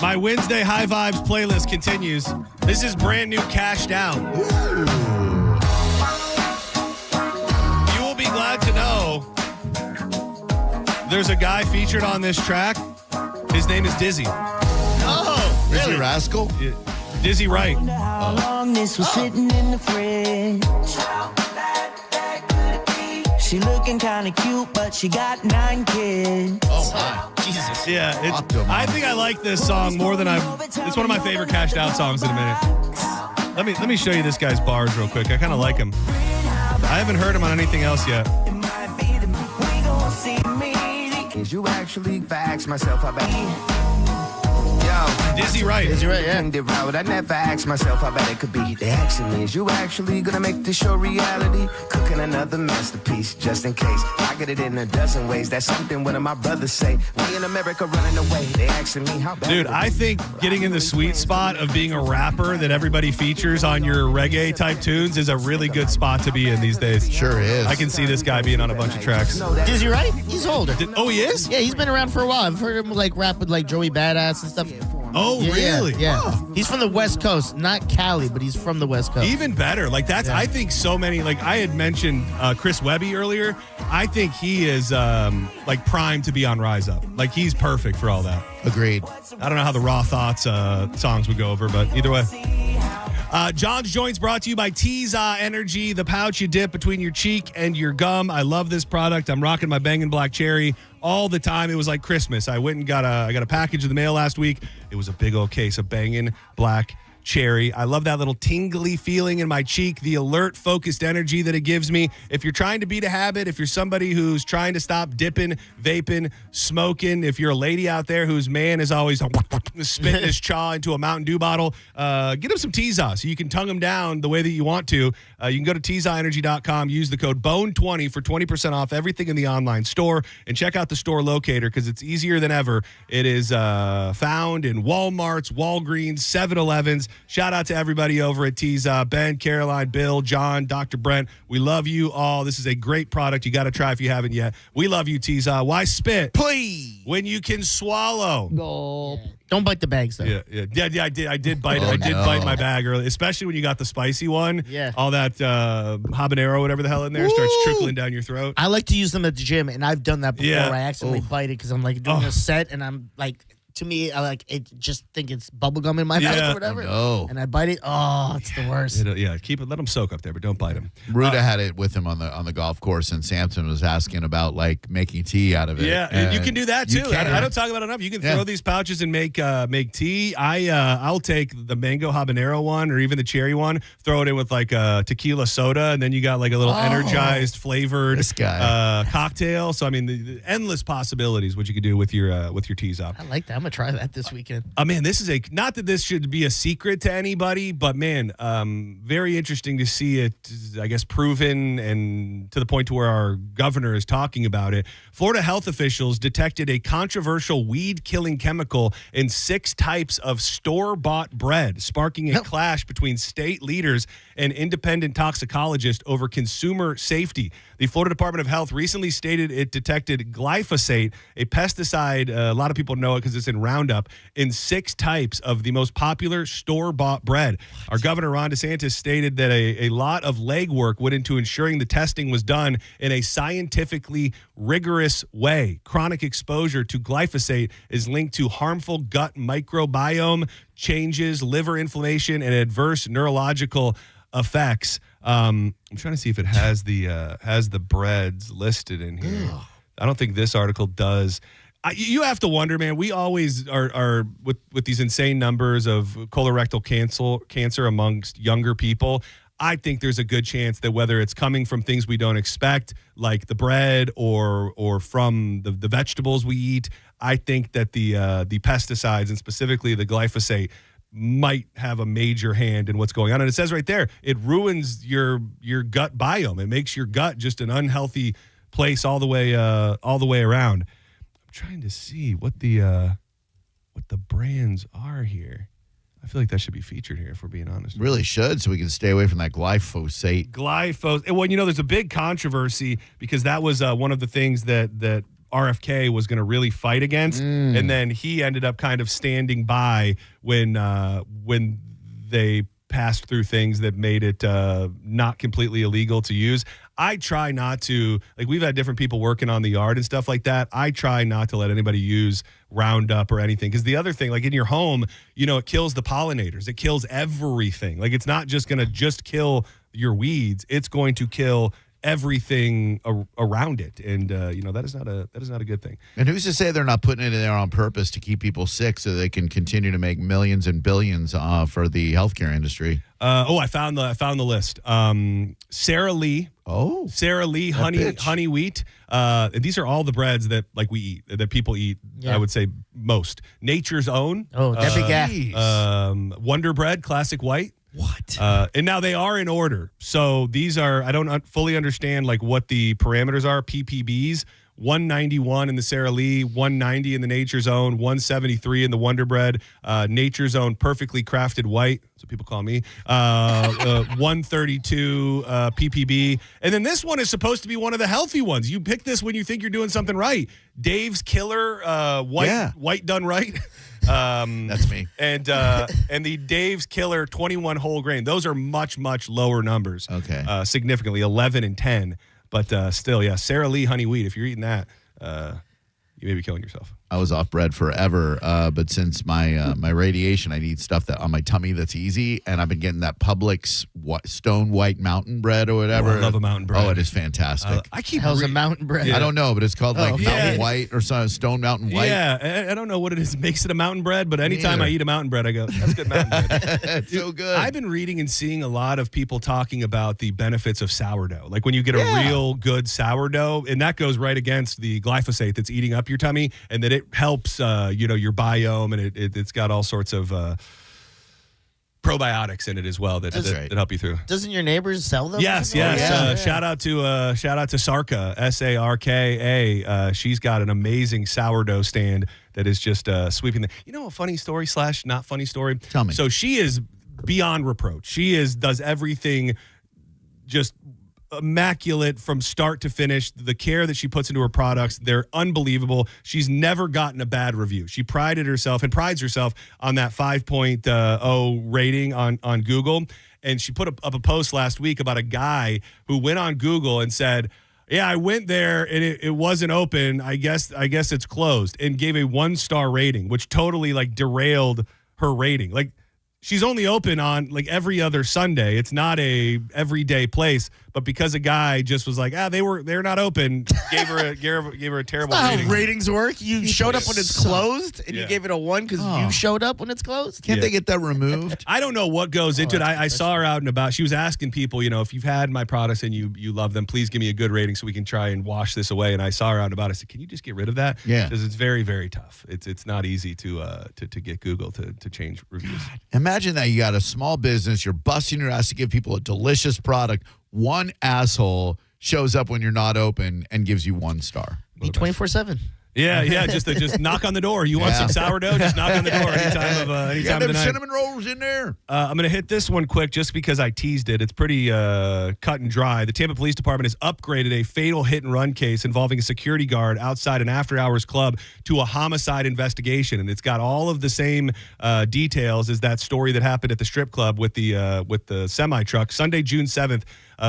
[SPEAKER 1] My Wednesday High Vibes playlist continues. This is brand new Cash Down. Ooh. Glad to know there's a guy featured on this track. His name is Dizzy.
[SPEAKER 12] Oh, really?
[SPEAKER 24] Dizzy Rascal?
[SPEAKER 1] Yeah, Dizzy Wright.
[SPEAKER 20] How long this was sitting in the fridge. She looking kind of cute, but she got 9 kids.
[SPEAKER 12] Oh my, Jesus.
[SPEAKER 1] Yeah, I think I like this song more than it's one of my favorite Cashed Out songs in a minute. Let me show you this guy's bars real quick. I kind of like him. I haven't heard him on anything else yet.
[SPEAKER 21] You actually facts myself about
[SPEAKER 1] Dizzy Wright.
[SPEAKER 21] Dizzy Wright, yeah. I never asked myself how bad it could be. They asking me, is you actually gonna make this show reality? Cooking another masterpiece, just in case. I get it in a dozen ways. That's something one of my brothers say. We in America running away. They asking me how bad.
[SPEAKER 1] Dude, I think getting in the sweet spot of being a rapper that everybody features on your reggae type tunes is a really good spot to be in these days.
[SPEAKER 24] Sure is.
[SPEAKER 1] I can see this guy being on a bunch of tracks.
[SPEAKER 12] Dizzy Wright? He's older.
[SPEAKER 1] Oh, he is?
[SPEAKER 12] Yeah, he's been around for a while. I've heard him like rap with like Joey Badass and stuff.
[SPEAKER 1] Oh, really?
[SPEAKER 12] Yeah.
[SPEAKER 1] Oh.
[SPEAKER 12] He's from the West Coast, not Cali, but he's from the West Coast.
[SPEAKER 1] Even better. Like that's, I think so many, like I had mentioned Chris Webby earlier. I think he is like primed to be on Rise Up. Like he's perfect for all that.
[SPEAKER 24] Agreed.
[SPEAKER 1] I don't know how the Raw Thoughts songs would go over, but either way. John's Joints brought to you by Teza Energy, the pouch you dip between your cheek and your gum. I love this product. I'm rocking my Bangin' Black Cherry all the time. It was like Christmas. I went and I got a package in the mail last week. It was a big old case of Bangin' Black cherry. I love that little tingly feeling in my cheek, the alert, focused energy that it gives me. If you're trying to beat a habit, if you're somebody who's trying to stop dipping, vaping, smoking, if you're a lady out there whose man is always spitting his chaw into a Mountain Dew bottle, get him some Teza so you can tongue him down the way that you want to. You can go to TezaEnergy.com, use the code BONE20 for 20% off everything in the online store, and check out the store locator because it's easier than ever. It is found in Walmarts, Walgreens, 7-Elevens. Shout out to everybody over at Teza, Ben, Caroline, Bill, John, Dr. Brent. We love you all. This is a great product. You got to try if you haven't yet. We love you, Teza. Why spit?
[SPEAKER 24] Please.
[SPEAKER 1] When you can swallow.
[SPEAKER 24] Gulp.
[SPEAKER 12] Yeah. Don't bite the bags, though.
[SPEAKER 1] Yeah, I did bite it. I did bite my bag early, especially when you got the spicy one.
[SPEAKER 12] Yeah.
[SPEAKER 1] All that habanero, whatever the hell in there, starts trickling down your throat.
[SPEAKER 12] I like to use them at the gym, and I've done that before.
[SPEAKER 1] Yeah.
[SPEAKER 12] Where I accidentally bite it because I'm like doing a set, and I'm like, to me, I like it. Just think it's bubble gum in my mouth or whatever.
[SPEAKER 24] Oh, no.
[SPEAKER 12] And I bite it. Oh, it's the worst.
[SPEAKER 1] Keep it. Let them soak up there, but don't bite them.
[SPEAKER 24] Ruda had it with him on the golf course, and Samson was asking about like making tea out of it.
[SPEAKER 1] Yeah, and you can do that too. I don't talk about it enough. You can throw these pouches and make tea. I'll take the mango habanero one or even the cherry one, throw it in with like a tequila soda, and then you got like a little energized flavored cocktail. So I mean, the endless possibilities what you could do with your teas up.
[SPEAKER 12] I like that. I'm gonna try that this weekend.
[SPEAKER 1] Man, this is not that this should be a secret to anybody, but man, very interesting to see it, I guess, proven and to the point to where our governor is talking about it. Florida health officials detected a controversial weed-killing chemical in 6 types of store-bought bread, sparking a clash between state leaders and independent toxicologists over consumer safety. The Florida Department of Health recently stated it detected glyphosate, a pesticide, a lot of people know it because it's in Roundup, in 6 types of the most popular store-bought bread. Our governor, Ron DeSantis, stated that a lot of legwork went into ensuring the testing was done in a scientifically rigorous way. Chronic exposure to glyphosate is linked to harmful gut microbiome changes, liver inflammation, and adverse neurological effects. I'm trying to see if it has the breads listed in here. I don't think this article does. You have to wonder, man. We always are with these insane numbers of colorectal cancer amongst younger people. I think there's a good chance that whether it's coming from things we don't expect, like the bread, or from the vegetables we eat, I think that the pesticides and specifically the glyphosate might have a major hand in what's going on. And it says right there, it ruins your gut biome. It makes your gut just an unhealthy place all the way around. I'm trying to see what the brands are here. I feel like that should be featured here, if we're being honest.
[SPEAKER 24] Really should, so we can stay away from that glyphosate.
[SPEAKER 1] Well, there's a big controversy because that was one of the things that RFK was going to really fight against, and then he ended up kind of standing by when they passed through things that made it not completely illegal to use. I try not to, like, we've had different people working on the yard and stuff like that. I try not to let anybody use Roundup or anything, because the other thing, like in your home, it kills the pollinators. It kills everything. Like, it's not just going to just kill your weeds. It's going to kill everything around it, and that is not a good thing.
[SPEAKER 24] And who's to say they're not putting it in there on purpose to keep people sick so they can continue to make millions and billions for the healthcare industry?
[SPEAKER 1] I found the list. Sara Lee honey wheat. These are all the breads that we eat, that people eat. Yeah. I would say most. Nature's Own.
[SPEAKER 12] Oh, that big
[SPEAKER 1] Wonder Bread, classic white.
[SPEAKER 24] What?
[SPEAKER 1] And now they are in order. So these are, I don't fully understand what the parameters are. PPBs, 191 in the Sara Lee, 190 in the Nature's Own, 173 in the Wonder Bread, Nature's Own perfectly crafted white. That's what people call me. 132 PPB. And then this one is supposed to be one of the healthy ones. You pick this when you think you're doing something right. Dave's Killer white done right.
[SPEAKER 24] That's me.
[SPEAKER 1] And the Dave's Killer 21 whole grain. Those are much, much lower numbers.
[SPEAKER 24] Okay.
[SPEAKER 1] Significantly 11 and 10. But still, yeah, Sara Lee honey wheat. If you're eating that, you may be killing yourself.
[SPEAKER 24] I was off bread forever, but since my my radiation, I need stuff that on my tummy that's easy, and I've been getting that Publix Stone White Mountain Bread or whatever.
[SPEAKER 1] Oh, I love a mountain bread.
[SPEAKER 24] Oh, it is fantastic.
[SPEAKER 1] I keep
[SPEAKER 12] How's a mountain bread?
[SPEAKER 24] I don't know, but it's called like
[SPEAKER 1] yeah.
[SPEAKER 24] Mountain White or some Stone Mountain White.
[SPEAKER 1] Yeah, I don't know what it is. It makes it a mountain bread, but anytime
[SPEAKER 24] Neither.
[SPEAKER 1] I eat a mountain bread, I go, that's good mountain bread.
[SPEAKER 24] It's so good.
[SPEAKER 1] I've been reading and seeing a lot of people talking about the benefits of sourdough. Like when you get a real good sourdough, and that goes right against the glyphosate that's eating up your tummy, and that it helps, your biome, and it's got all sorts of probiotics in it as well that help you through.
[SPEAKER 12] Doesn't your neighbors sell them?
[SPEAKER 1] Yes. Shout out to Sarka, Sarka. She's got an amazing sourdough stand that is just sweeping a funny story / not funny story.
[SPEAKER 24] Tell me.
[SPEAKER 1] So she is beyond reproach. She does everything just immaculate from start to finish. The care that she puts into her products, they're unbelievable. She's never gotten a bad review. She prides herself on that 5.0 rating on Google. And she put up a post last week about a guy who went on Google and said, yeah, I went there and it wasn't open. I guess it's closed, and gave a 1-star rating, which totally derailed her rating. She's only open on every other Sunday. It's not a everyday place, but because a guy just was like, they're not open, gave her a terrible
[SPEAKER 12] That's not
[SPEAKER 1] rating.
[SPEAKER 12] how ratings work. You showed up when it's closed, and you gave it a 1 because you showed up when it's closed.
[SPEAKER 24] Can't they get that removed?
[SPEAKER 1] I don't know what goes into it. I saw her out and about. She was asking people, if you've had my products and you love them, please give me a good rating so we can try and wash this away. And I saw her out and about. I said, can you just get rid of that?
[SPEAKER 24] Yeah,
[SPEAKER 1] because it's very, very tough. It's not easy to get Google to change reviews.
[SPEAKER 24] Imagine that you got a small business, you're busting your ass to give people a delicious product. One asshole shows up when you're not open and gives you 1 star.
[SPEAKER 12] Be 24/7.
[SPEAKER 1] Yeah, just knock on the door. You want some sourdough? Just knock on the door anytime of the night.
[SPEAKER 24] Cinnamon rolls in there.
[SPEAKER 1] I'm going to hit this one quick just because I teased it. It's pretty cut and dry. The Tampa Police Department has upgraded a fatal hit-and-run case involving a security guard outside an after-hours club to a homicide investigation, and it's got all of the same details as that story that happened at the strip club with the semi-truck. Sunday, June 7th,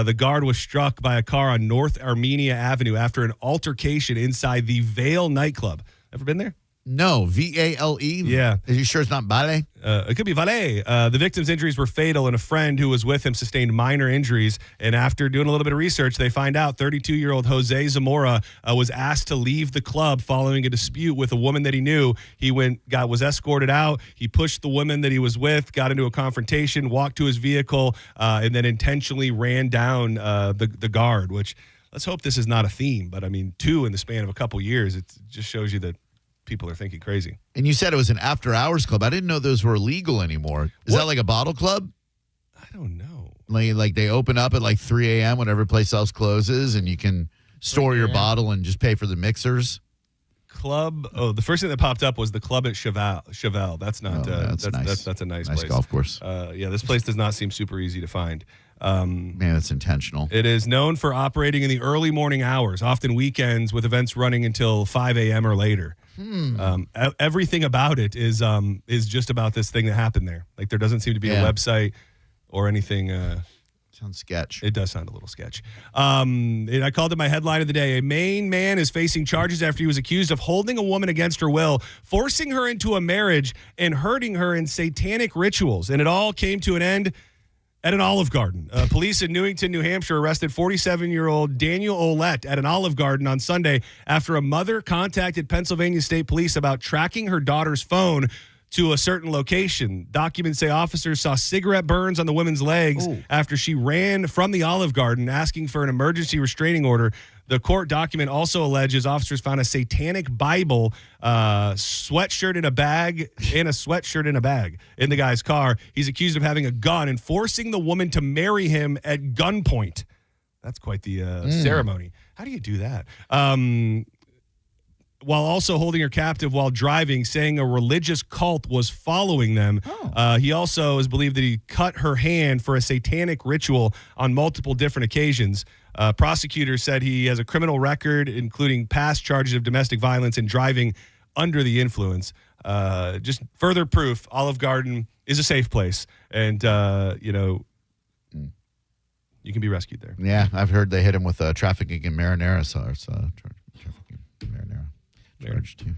[SPEAKER 1] the guard was struck by a car on North Armenia Avenue after an altercation inside the Vale nightclub. Ever been there?
[SPEAKER 24] No, V-A-L-E?
[SPEAKER 1] Yeah.
[SPEAKER 24] Are you sure it's not Vale?
[SPEAKER 1] It could be Valet. The victim's injuries were fatal, and a friend who was with him sustained minor injuries. And after doing a little bit of research, they find out 32-year-old Jose Zamora was asked to leave the club following a dispute with a woman that he knew. He was escorted out. He pushed the woman that he was with, got into a confrontation, walked to his vehicle, and then intentionally ran down the guard, which let's hope this is not a theme. But, 2 in the span of a couple years, it just shows you that people are thinking crazy.
[SPEAKER 24] And you said it was an after-hours club. I didn't know those were illegal anymore. Is that like a bottle club?
[SPEAKER 1] I don't know.
[SPEAKER 24] Like they open up at 3 a.m. when every place else closes, and you can store your bottle and just pay for the mixers?
[SPEAKER 1] Club. Oh, the first thing that popped up was the club at Cheval. That's not.
[SPEAKER 24] That's nice.
[SPEAKER 1] That's a nice
[SPEAKER 24] place.
[SPEAKER 1] place.
[SPEAKER 24] Golf course.
[SPEAKER 1] This place does not seem super easy to find.
[SPEAKER 24] Man, that's intentional.
[SPEAKER 1] It is known for operating in the early morning hours, often weekends, with events running until 5 a.m. or later. Everything about it is just about this thing that happened there. There doesn't seem to be a website or anything.
[SPEAKER 24] Sounds sketch.
[SPEAKER 1] It does sound a little sketch. I called it my headline of the day. A Maine man is facing charges after he was accused of holding a woman against her will, forcing her into a marriage, and hurting her in satanic rituals. And it all came to an end at an Olive Garden. Police in Newington, New Hampshire arrested 47-year-old Daniel Olette at an Olive Garden on Sunday after a mother contacted Pennsylvania State Police about tracking her daughter's phone to a certain location. Documents say officers saw cigarette burns on the woman's legs after she ran from the Olive Garden asking for an emergency restraining order. The court document also alleges officers found a satanic Bible, sweatshirt in a bag, and a sweatshirt in a bag in the guy's car. He's accused of having a gun and forcing the woman to marry him at gunpoint. That's quite the ceremony. How do you do that? While also holding her captive while driving, saying a religious cult was following them. He also is believed that he cut her hand for a satanic ritual on multiple different occasions. Prosecutors said he has a criminal record, including past charges of domestic violence and driving under the influence. Just further proof, Olive Garden is a safe place. And, you can be rescued there.
[SPEAKER 24] Yeah, I've heard they hit him with trafficking in marinara sauce. Trafficking in marinara. Charged too.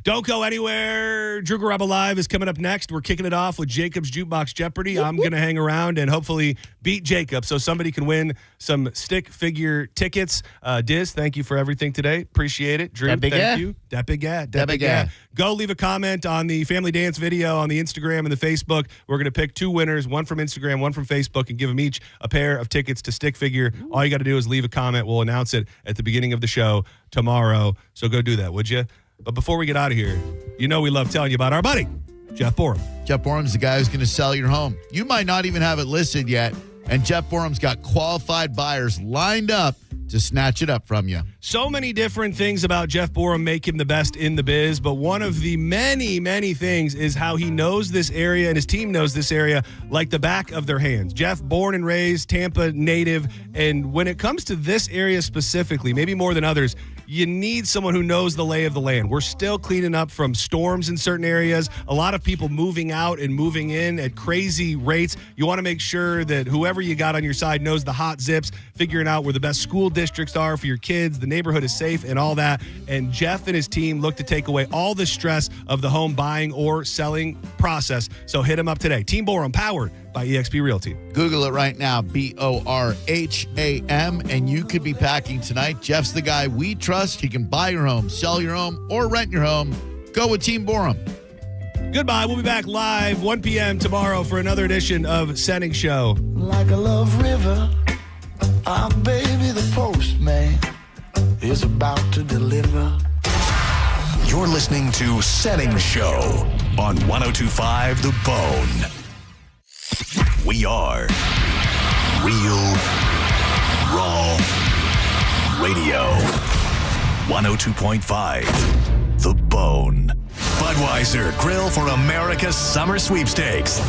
[SPEAKER 1] Don't go anywhere. Drew Garabo Live is coming up next. We're kicking it off with Jacob's Jukebox Jeopardy. I'm going to hang around and hopefully beat Jacob so somebody can win some stick figure tickets. Diz, thank you for everything today. Appreciate it. Drew, thank you. Dat big guy. Go leave a comment on the Family Dance video on the Instagram and the Facebook. We're going to pick 2 winners, one from Instagram, one from Facebook, and give them each a pair of tickets to Stick Figure. All you got to do is leave a comment. We'll announce it at the beginning of the show tomorrow. So go do that, would you? But before we get out of here, you know we love telling you about our buddy, Jeff Borum.
[SPEAKER 24] Jeff Borum's the guy who's going to sell your home. You might not even have it listed yet, and Jeff Borum's got qualified buyers lined up to snatch it up from you.
[SPEAKER 1] So many different things about Jeff Borum make him the best in the biz, but one of the many, many things is how he knows this area and his team knows this area like the back of their hands. Jeff, born and raised, Tampa native, and when it comes to this area specifically, maybe more than others, you need someone who knows the lay of the land. We're still cleaning up from storms in certain areas. A lot of people moving out and moving in at crazy rates. You want to make sure that whoever you got on your side knows the hot zips, figuring out where the best school districts are for your kids, the neighborhood is safe and all that. And Jeff and his team look to take away all the stress of the home buying or selling process. So hit him up today. Team Borum, powered by eXp Realty.
[SPEAKER 24] Google it right now, BORHAM, and you could be packing tonight. Jeff's the guy we trust. He can buy your home, sell your home, or rent your home. Go with Team Borum.
[SPEAKER 1] Goodbye. We'll be back live 1 p.m. tomorrow for another edition of Senning Show.
[SPEAKER 2] Like a love river, our baby the postman is about to deliver.
[SPEAKER 3] You're listening to Senning Show on 102.5 The Bone. We are Real Raw Radio. 102.5 The Bone. Budweiser Grill for America's Summer Sweepstakes.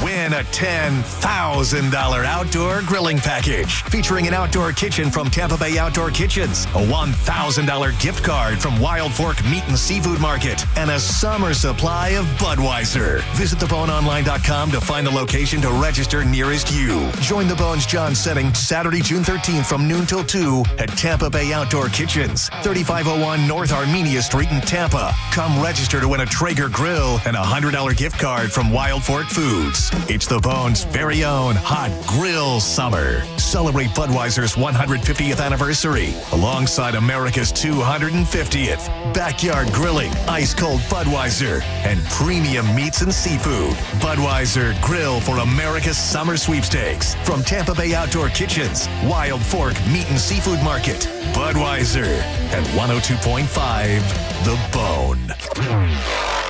[SPEAKER 3] Win a $10,000 outdoor grilling package featuring an outdoor kitchen from Tampa Bay Outdoor Kitchens, a $1,000 gift card from Wild Fork Meat and Seafood Market, and a summer supply of Budweiser. Visit theboneonline.com to find the location to register nearest you. Join the Bones John Senning Saturday, June 13th from noon till 2 at Tampa Bay Outdoor Kitchens, 3501 North Armenia Street in Tampa. Come register to win a Traeger grill and a $100 gift card from Wild Fork Foods. It's the Bone's very own hot grill summer. Celebrate Budweiser's 150th anniversary alongside America's 250th. Backyard grilling, ice-cold Budweiser, and premium meats and seafood. Budweiser Grill for America's Summer Sweepstakes from Tampa Bay Outdoor Kitchens, Wild Fork Meat and Seafood Market. Budweiser at 102.5 The Bone.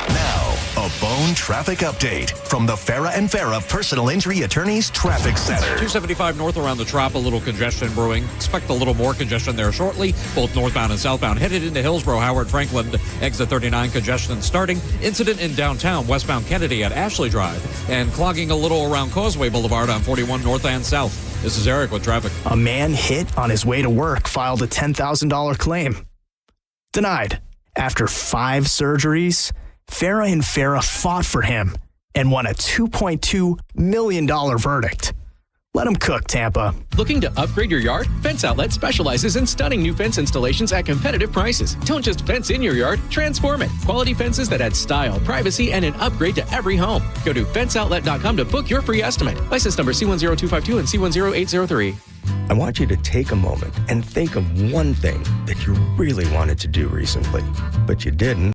[SPEAKER 3] Now, a Bone traffic update from the Farah and Farah Personal Injury Attorneys Traffic Center.
[SPEAKER 11] 275 north around the Trop, a little congestion brewing. Expect a little more congestion there shortly, both northbound and southbound. Headed into Hillsborough, Howard Franklin, exit 39, congestion starting. Incident in downtown, westbound Kennedy at Ashley Drive, and clogging a little around Causeway Boulevard on 41 north and south. This is Eric with traffic.
[SPEAKER 9] A man hit on his way to work filed a $10,000 claim. Denied. After 5 surgeries, Farah and Farah fought for him and won a $2.2 million verdict. Let him cook, Tampa.
[SPEAKER 13] Looking to upgrade your yard? Fence Outlet specializes in stunning new fence installations at competitive prices. Don't just fence in your yard, transform it. Quality fences that add style, privacy, and an upgrade to every home. Go to fenceoutlet.com to book your free estimate. License number C10252 and C10803.
[SPEAKER 14] I want you to take a moment and think of one thing that you really wanted to do recently, but you didn't.